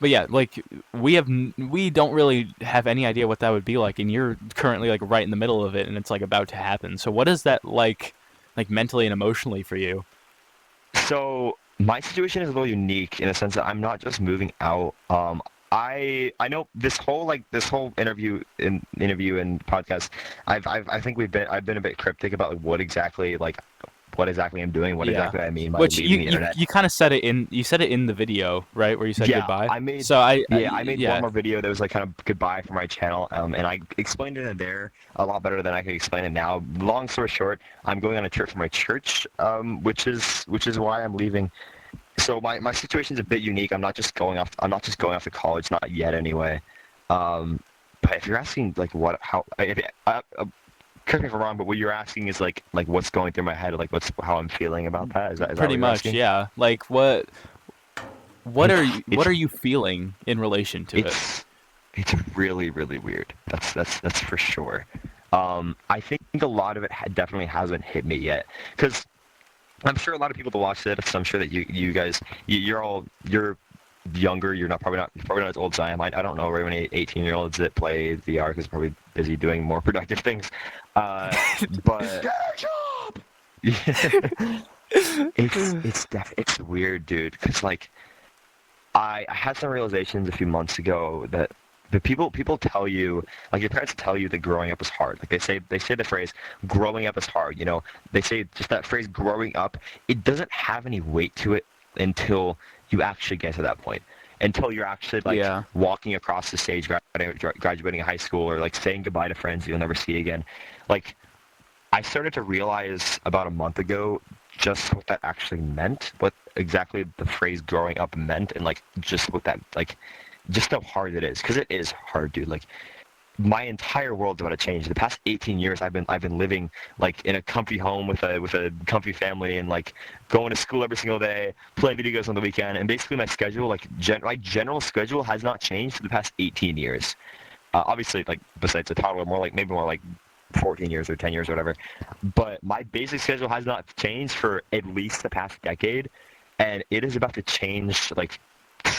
But yeah, like we don't really have any idea what that would be like, and you're currently like right in the middle of it, and it's like about to happen. So what is that like mentally and emotionally for you? So my situation is a little unique in the sense that I'm not just moving out. I know this whole interview and podcast. I think I've been a bit cryptic about like what exactly I'm doing, exactly I mean by leaving the internet. You kind of said it in the video, right, where you said goodbye. I made one more video that was like kind of goodbye for my channel, and I explained it in there a lot better than I could explain it now. Long story short, I'm going on a trip for my church, which is why I'm leaving. So my situation's a bit unique. I'm not just going off to college, not yet anyway. But if you're asking like correct me if I'm wrong, but what you're asking is like what's going through my head, like how I'm feeling about that. Is that pretty much? Yeah. Like what are you feeling in relation to it? It's really, really weird. That's for sure. I think a lot of it definitely hasn't hit me yet, because I'm sure a lot of people that watch this. I'm sure that you guys you're younger. You're probably not as old as I am. I don't know very many 18-year-olds that play VR because they're probably busy doing more productive things. But yeah, it's weird, dude. Because like I had some realizations a few months ago that the people tell you, like your parents tell you that growing up is hard. Like they say the phrase growing up is hard. You know, they say just that phrase growing up. It doesn't have any weight to it until you actually get to that point. Until you're actually like Yeah. walking across the stage, graduating high school, or like saying goodbye to friends you'll never see again. Like I started to realize about a month ago just what that actually meant, what exactly the phrase growing up meant, and like just what that like just how hard it is, because it is hard, dude. Like my entire world's about to change. The past 18 years I've been living like in a comfy home with a comfy family, and like going to school every single day, playing video games on the weekend, and basically my schedule, like my general schedule has not changed for the past 18 years. Obviously, like besides a toddler, maybe more like 14 years or 10 years or whatever. But my basic schedule has not changed for at least the past decade, and it is about to change like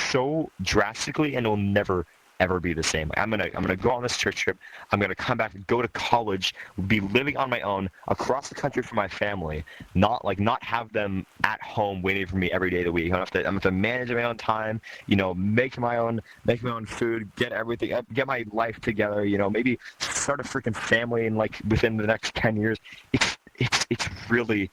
so drastically, and it'll never ever be the same. Like, I'm gonna go on this church trip. I'm gonna come back and go to college, be living on my own across the country from my family, not have them at home waiting for me every day of the week. I'm gonna have to manage my own time, you know, make my own food, get everything, get my life together, you know, maybe start a freaking family in like within the next 10 years. It's really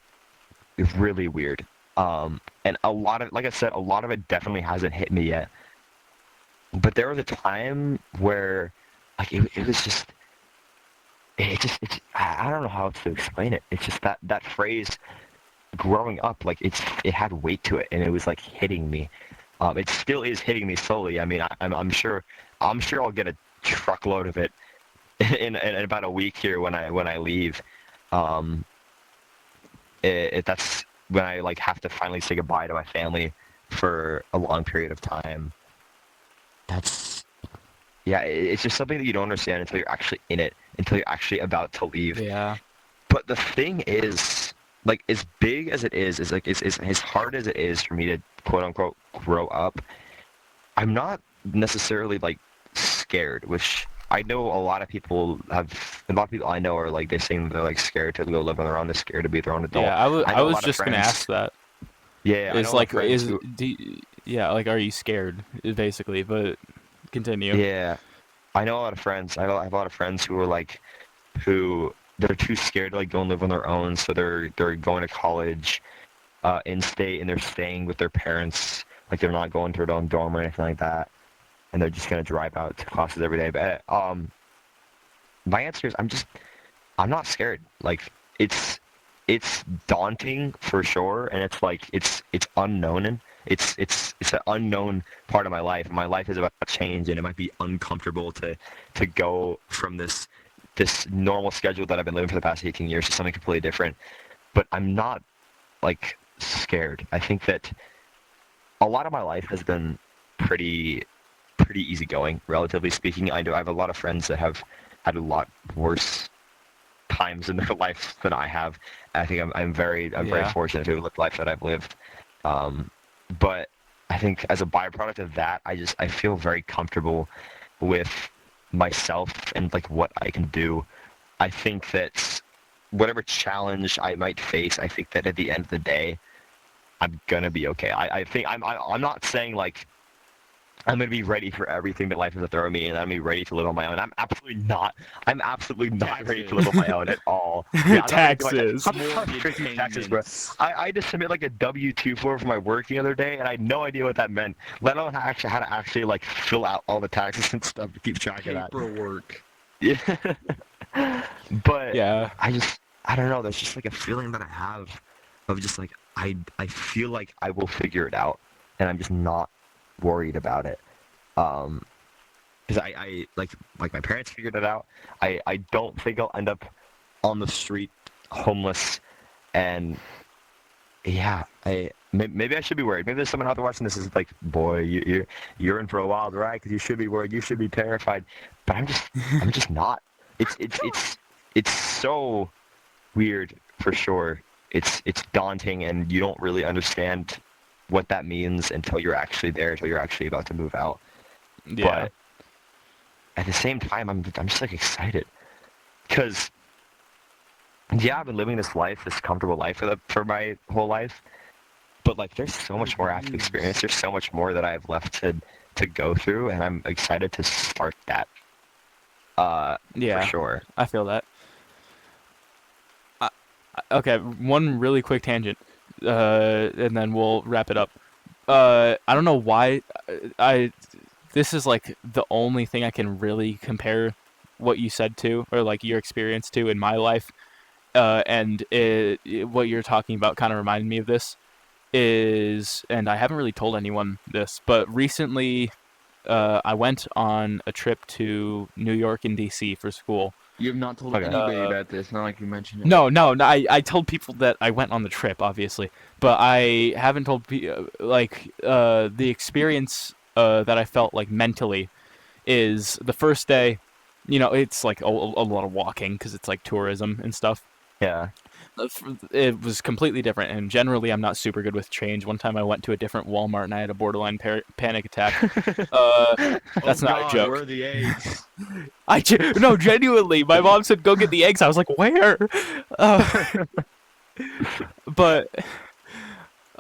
weird. And a lot of, like I said, a lot of it definitely hasn't hit me yet. But there was a time where, like, it was just, I don't know how to explain it. It's just that phrase, growing up, like, it had weight to it, and it was, like, hitting me. It still is hitting me slowly. I mean, I'm sure I'll get a truckload of it in about a week here when I leave. That's when I, like, have to finally say goodbye to my family for a long period of time. Yeah, it's just something that you don't understand until you're actually in it, until you're actually about to leave. Yeah. But the thing is, like, as big as it is like, as hard as it is for me to quote unquote grow up, I'm not necessarily like scared, which I know a lot of people I know are like, they're saying they're like scared to go live on their own, they're scared to be their own adult. Yeah, I was just gonna ask that. Yeah, I Is know like friends is who, yeah, like, are you scared? Basically, but continue. yeah, I know a lot of friends. I have a lot of friends who are like, who they're too scared to like go and live on their own, so they're going to college, in state, and they're staying with their parents. Like they're not going to their own dorm or anything like that, and they're just gonna drive out to classes every day. But my answer is I'm not scared. Like it's daunting for sure, and it's like it's unknown, and it's an unknown part of my life. My life is about to change, and it might be uncomfortable to go from this normal schedule that I've been living for the past 18 years to something completely different. But I'm not like scared. I think that a lot of my life has been pretty easygoing, relatively speaking. I have a lot of friends that have had a lot worse times in their life than I have. I think I'm very fortunate to live the life that I've lived. But I think as a byproduct of that, I feel very comfortable with myself and like what I can do. I think that whatever challenge I might face, I think that at the end of the day, I'm gonna be okay. I think I'm not saying like I'm gonna be ready for everything that life has to throw me, and I'm gonna be ready to live on my own. I'm absolutely not. I'm absolutely not ready to live on my own at all. Yeah, Taxes. Taxes, bro. I just submit like a W-2 form for my work the other day, and I had no idea what that meant. Let alone how to actually like fill out all the taxes and stuff to keep track of that. Paperwork. Yeah. But Yeah. I don't know. There's just like a feeling that I have of just like I feel like I will figure it out, and I'm just not worried about it. Because I like my parents figured it out. I don't think I'll end up on the street homeless, and yeah, maybe I should be worried. Maybe there's someone out there watching this is like, boy, you're in for a wild ride, because you should be worried, you should be terrified. But I'm just not. It's it's so weird for sure. It's daunting, and you don't really understand what that means until you're actually there, until you're actually about to move out. Yeah. But at the same time, I'm just like excited because yeah, I've been living this life, this comfortable life for my whole life. But like, there's so much more I have to experience. There's so much more that I have left to go through, and I'm excited to start that. For Yeah. sure. I feel that. Okay, one really quick tangent, and then we'll wrap it up. I don't know why I this is like the only thing I can really compare what you said to, or like your experience to in my life. And what you're talking about kind of reminded me of this. And I haven't really told anyone this, but recently I went on a trip to New York and DC for school. You have not told Okay. anybody about this. Not like you mentioned it. No. I told people that I went on the trip, obviously, but I haven't told the experience that I felt like mentally is the first day. You know, it's like a lot of walking because it's like tourism and stuff. Yeah. It was completely different, and generally I'm not super good with change. One time I went to a different Walmart and I had a borderline panic attack. That's not a joke. Where are the eggs? No, genuinely, my mom said go get the eggs. I was like, where? Uh, but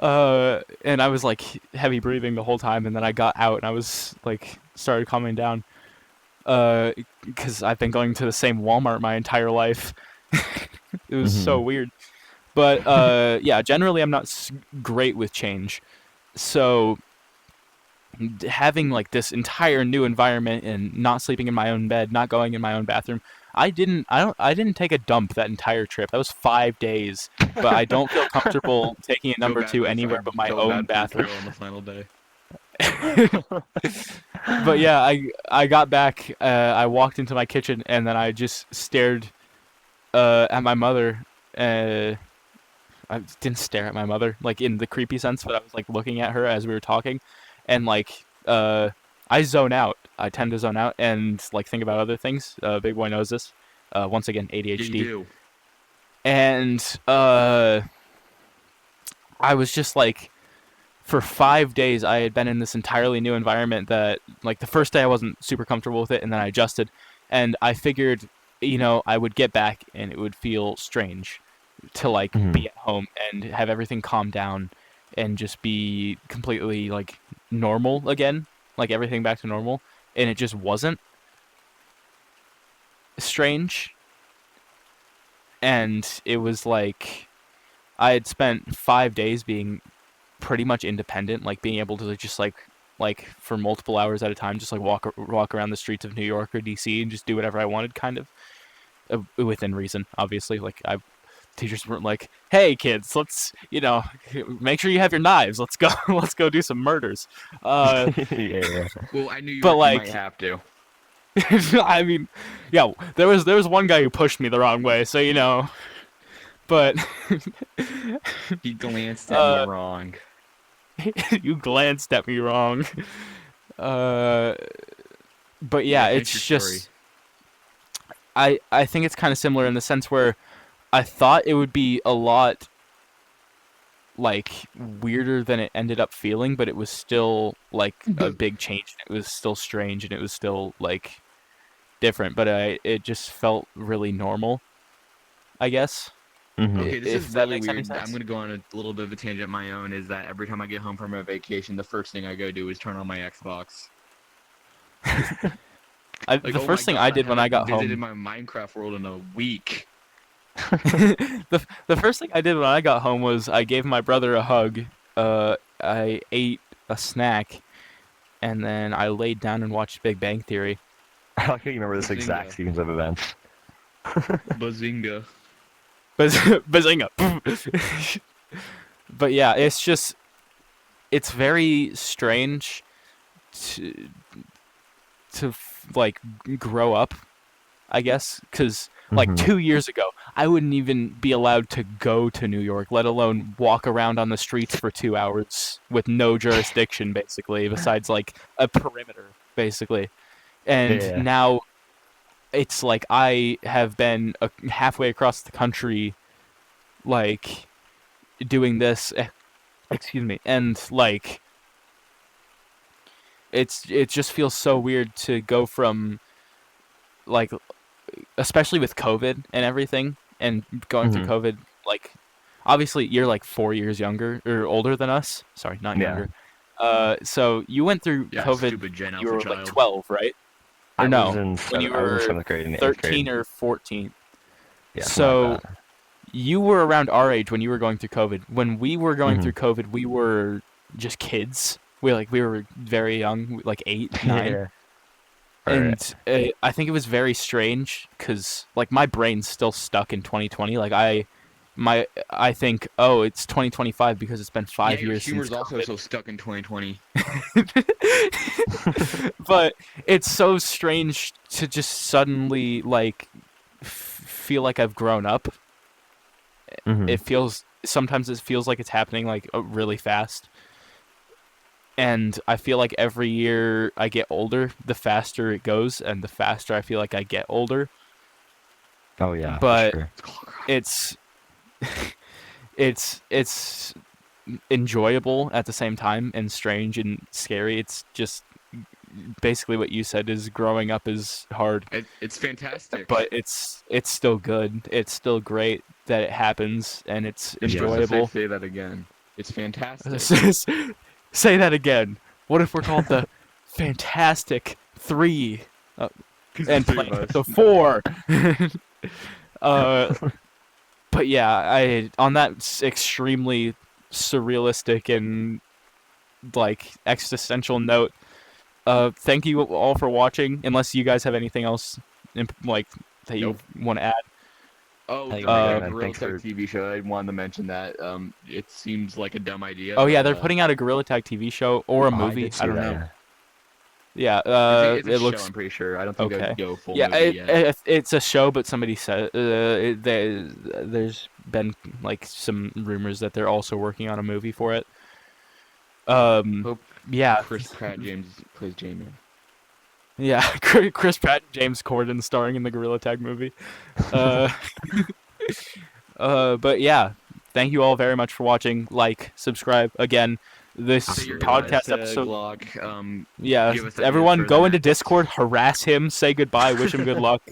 and I was like heavy breathing the whole time, and then I got out and I was like started calming down. Because I've been going to the same Walmart my entire life. It was so weird. But yeah, generally I'm not great with change. So having like this entire new environment and not sleeping in my own bed, not going in my own bathroom, I didn't take a dump that entire trip. That was 5 days, but I don't feel comfortable taking a number two anywhere but my own bathroom. On the final day. But yeah, I got back. I walked into my kitchen and then I just stared at my mother. I didn't stare at my mother like in the creepy sense, but I was like looking at her as we were talking, and like I zone out. I tend to zone out and like think about other things. Big boy knows this. Once again, ADHD. You do. And I was just like, for 5 days I had been in this entirely new environment that like the first day I wasn't super comfortable with it, and then I adjusted, and I figured, I would get back and it would feel strange to like be at home and have everything calm down and just be completely like normal again, like everything back to normal, and it just wasn't strange. And it was like I had spent 5 days being pretty much independent, like being able to just like for multiple hours at a time, just like walk around the streets of New York or DC and just do whatever I wanted, kind of within reason, obviously. Like teachers weren't like, "Hey kids, let's make sure you have your knives. Let's go, let's go do some murders." Yeah. Well, I knew you, But, you like- might have to. I mean, yeah, there was one guy who pushed me the wrong way, so but He glanced at me wrong. you glanced at me wrong. But yeah, Yeah, it's finish your just I think it's kind of similar in the sense where I thought it would be a lot like weirder than it ended up feeling, but it was still like a big change. It was still strange and it was still like different, but it just felt really normal, I guess. Okay, this If is that really makes any weird. sense. I'm gonna go on a little bit of a tangent of my own. Is that every time I get home from a vacation, the first thing I go do is turn on my Xbox. Like, The oh first my thing God, I did when I got visited home, my Minecraft world in a week. the first thing I did when I got home was I gave my brother a hug. I ate a snack, and then I laid down and watched Big Bang Theory. I like how you remember this Bazinga. exact sequence of events. Bazinga. Bazinga! But yeah, it's very strange to like grow up, I guess, because like 2 years ago I wouldn't even be allowed to go to New York, let alone walk around on the streets for 2 hours with no jurisdiction, basically, besides like a perimeter, basically. And Yeah. now it's like I have been halfway across the country, like doing this. Excuse me, and like it just feels so weird to go from like, especially with COVID and everything, and going through Hmm. COVID, like obviously you're like 4 years younger or older than us. Sorry, not Yeah. younger. So you went through Yeah, COVID stupid Gen when you Alpha were like child. 12, right? Or I was no, in when you I was in were 7th grade and 8th 13 grade. or 14. Yeah, something So like that. you were around our age when you were going through COVID. When we were going Hmm. through COVID, we were just kids. We were very young, like 8, 9. Yeah. Right. And I think it was very strange because like my brain's still stuck in 2020. Like I think, oh, it's 2025 because it's been Yeah, 5 your years since humor's also COVID. so stuck in 2020. But it's so strange to just suddenly like feel like I've grown up. Hmm. Sometimes it feels like it's happening like really fast. And I feel like every year I get older, the faster it goes, and the faster I feel like I get older. Oh yeah, for But sure. it's it's enjoyable at the same time and strange and scary. It's just basically what you said is growing up is hard, It's fantastic. but it's still good. It's still great that it happens and it's You're supposed to enjoyable. say that again. It's fantastic. Say that again. What if we're called the Fantastic Three Because and the three playing of us. the four? uh, but yeah, on that extremely surrealistic and like existential note. Thank you all for watching. Unless you guys have anything else, like that you Nope. want to add. Oh, Hey, the man, Gorilla thanks Tech for. TV show. I wanted to mention that. It seems like a dumb idea. Oh yeah, but, they're putting out a Gorilla Tag TV show or a Oh, I movie. did I see don't that. know. Yeah. Yeah, it's a it show. looks I'm pretty sure. I don't think okay. they'd go full Yeah, movie yet. it's a show, but somebody said there's been like some rumors that they're also working on a movie for it. Hope Yeah, Chris Pratt James plays J-Man. yeah. Chris Pratt and James Corden starring in the Gorilla Tag movie. Uh, but yeah, thank you all very much for watching. Like, subscribe again. This Say your goodbyes podcast to episode. Glock. Yeah, Give us ideas everyone for the go into next- Discord, harass him, say goodbye, wish him good luck.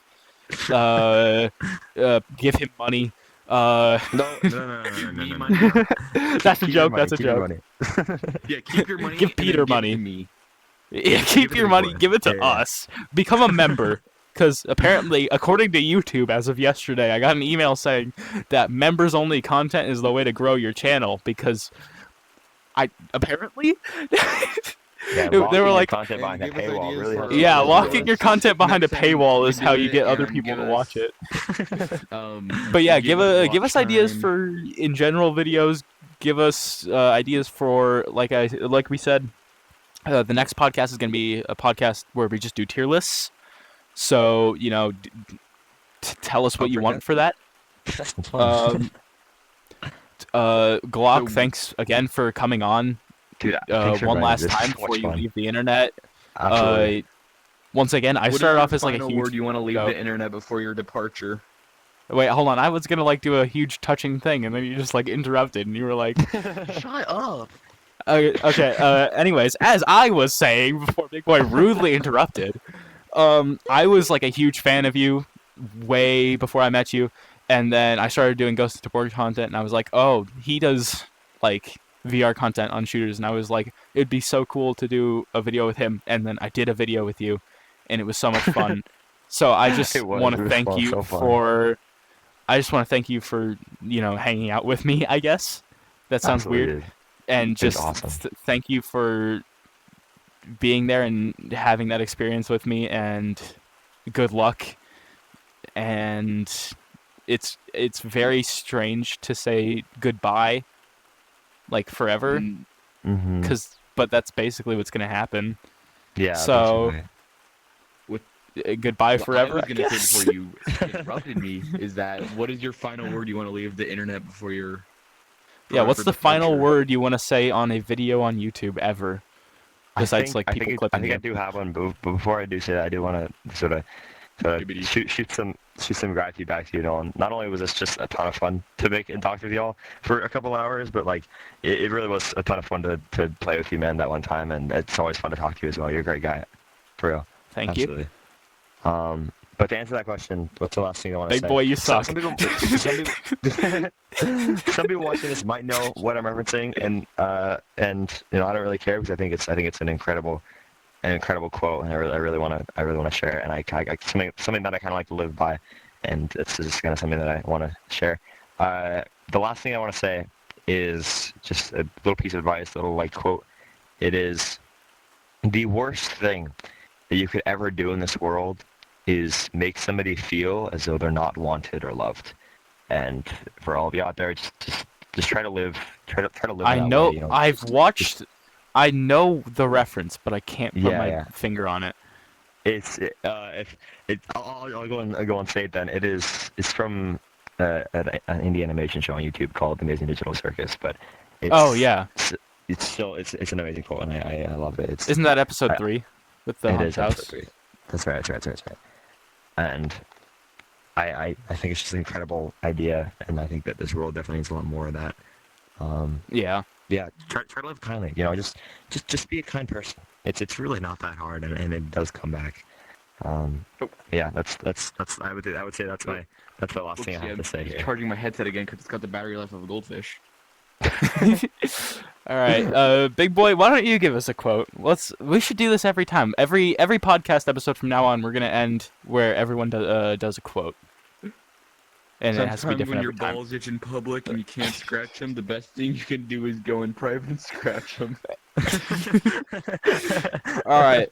Give him money. No, Me no. money. That's a Keep your joke. money, That's a keep your joke. money. Yeah, keep your money. Give and Peter then give money. It to me. Yeah, Give keep it your to money. Igor. Give it to Yeah. us. Become a member. Because apparently, according to YouTube, as of yesterday, I got an email saying that members-only content is the way to grow your channel. Because apparently, Yeah, they locking were your like, content And behind a give us paywall ideas really for helps. yeah, other locking your videos. content behind a Next time paywall you is can how do you it get other and people give to watch us, it. Um, But yeah, give give us ideas time. for in general videos. Give us ideas for like we said. The next podcast is gonna be a podcast where we just do tier lists. So tell us what Oh, you for want that. for that. That's fun. Glock, So- thanks again for coming on Dude, thanks for one inviting me. last This is time so before much you fun. leave the internet. Absolutely. Once again, I What is started your off as like a final huge. word you want to leave Go. the internet before your departure? Wait, hold on. I was gonna like do a huge touching thing, and then you just like interrupted, and you were like, Shut up. okay. Anyways, as I was saying before Big Boy rudely interrupted, I was like a huge fan of you way before I met you, and then I started doing Ghost of Tsushima content, and I was like, oh, he does like VR content on shooters, and I was like, it'd be so cool to do a video with him, and then I did a video with you, and it was so much fun. So I just It was. want It to was thank fun, you so fun. for. I just want to thank you for hanging out with me. I guess that sounds Absolutely, weird, dude. and It was just awesome. thank you for being there and having that experience with me, and good luck. And it's very strange to say goodbye like forever, Mm, Mm-hmm. but that's basically what's gonna happen. Yeah. so- basically. Goodbye what forever. I was I gonna say guess. before you interrupted me is that what is your final word you want to leave the internet before your Yeah, what's forever the final departure? word you want to say on a video on YouTube ever? Besides, like, people I clipping think I you. do have one, but before I do say that, I do want to sort of to Gibbity. shoot some gratitude back to you, Nolan. Not only was this just a ton of fun to make and talk with y'all for a couple hours, but like it really was a ton of fun to play with you, man, that one time, and it's always fun to talk to you as well. You're a great guy, for real. Thank you. Absolutely. But to answer that question, what's the last thing I want to say? Big boy, you suck. Some people watching this might know what I'm referencing, and I don't really care because I think it's an incredible quote, and I really want to share it, and I something that I kind of like to live by, and it's just kind of something that I want to share. The last thing I want to say is just a little piece of advice, a little like quote. It is the worst thing that you could ever do in this world is make somebody feel as though they're not wanted or loved. And for all of you out there, just try to live. Try to live. I that know. way, you know? I've watched. I know the reference, but I can't put my finger on it. I'll go and say it then. It's from an indie animation show on YouTube called The Amazing Digital Circus. But it's an amazing quote, and I love it. Isn't that episode 3 with the haunted house? Episode 3. That's right. And I think it's just an incredible idea, and I think that this world definitely needs a lot more of that. Yeah. Yeah, try to live kindly. You know, just be a kind person. It's really not that hard, and it does come back. Yeah, that's I would say that's the last thing I have to say here. Charging my headset again because it's got the battery life of a goldfish. All right, big boy, why don't you give us a quote? We should do this every time. Every podcast episode from now on, we're gonna end where everyone does a quote, and it has to be different when your every time. balls itch in public and you can't scratch them, the best thing you can do is go in private and scratch them. All right.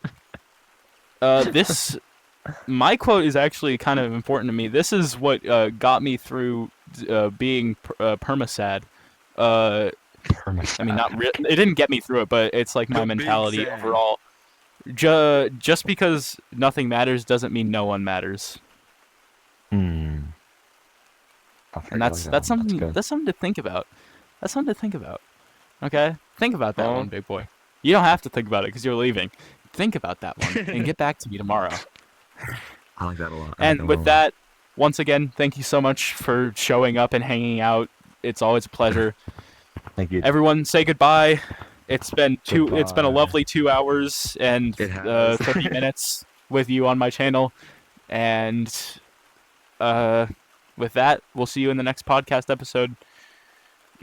My quote is actually kind of important to me. This is what got me through being perma-sad. I mean, it didn't get me through it, but it's like my mentality overall. Just because nothing matters doesn't mean no one matters. And that's something to think about. That's something to think about. Okay? Think about that one, big boy. You don't have to think about it because you're leaving. Think about that one and get back to me tomorrow. I like that a lot. And with that, once again, thank you so much for showing up and hanging out. It's always a pleasure. Thank you. Everyone, say goodbye. It's been a lovely 2 hours and 30 minutes with you on my channel. And with that, we'll see you in the next podcast episode.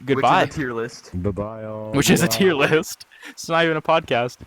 Goodbye. Which is a tier list. Bye-bye. Which is a tier list. It's not even a podcast.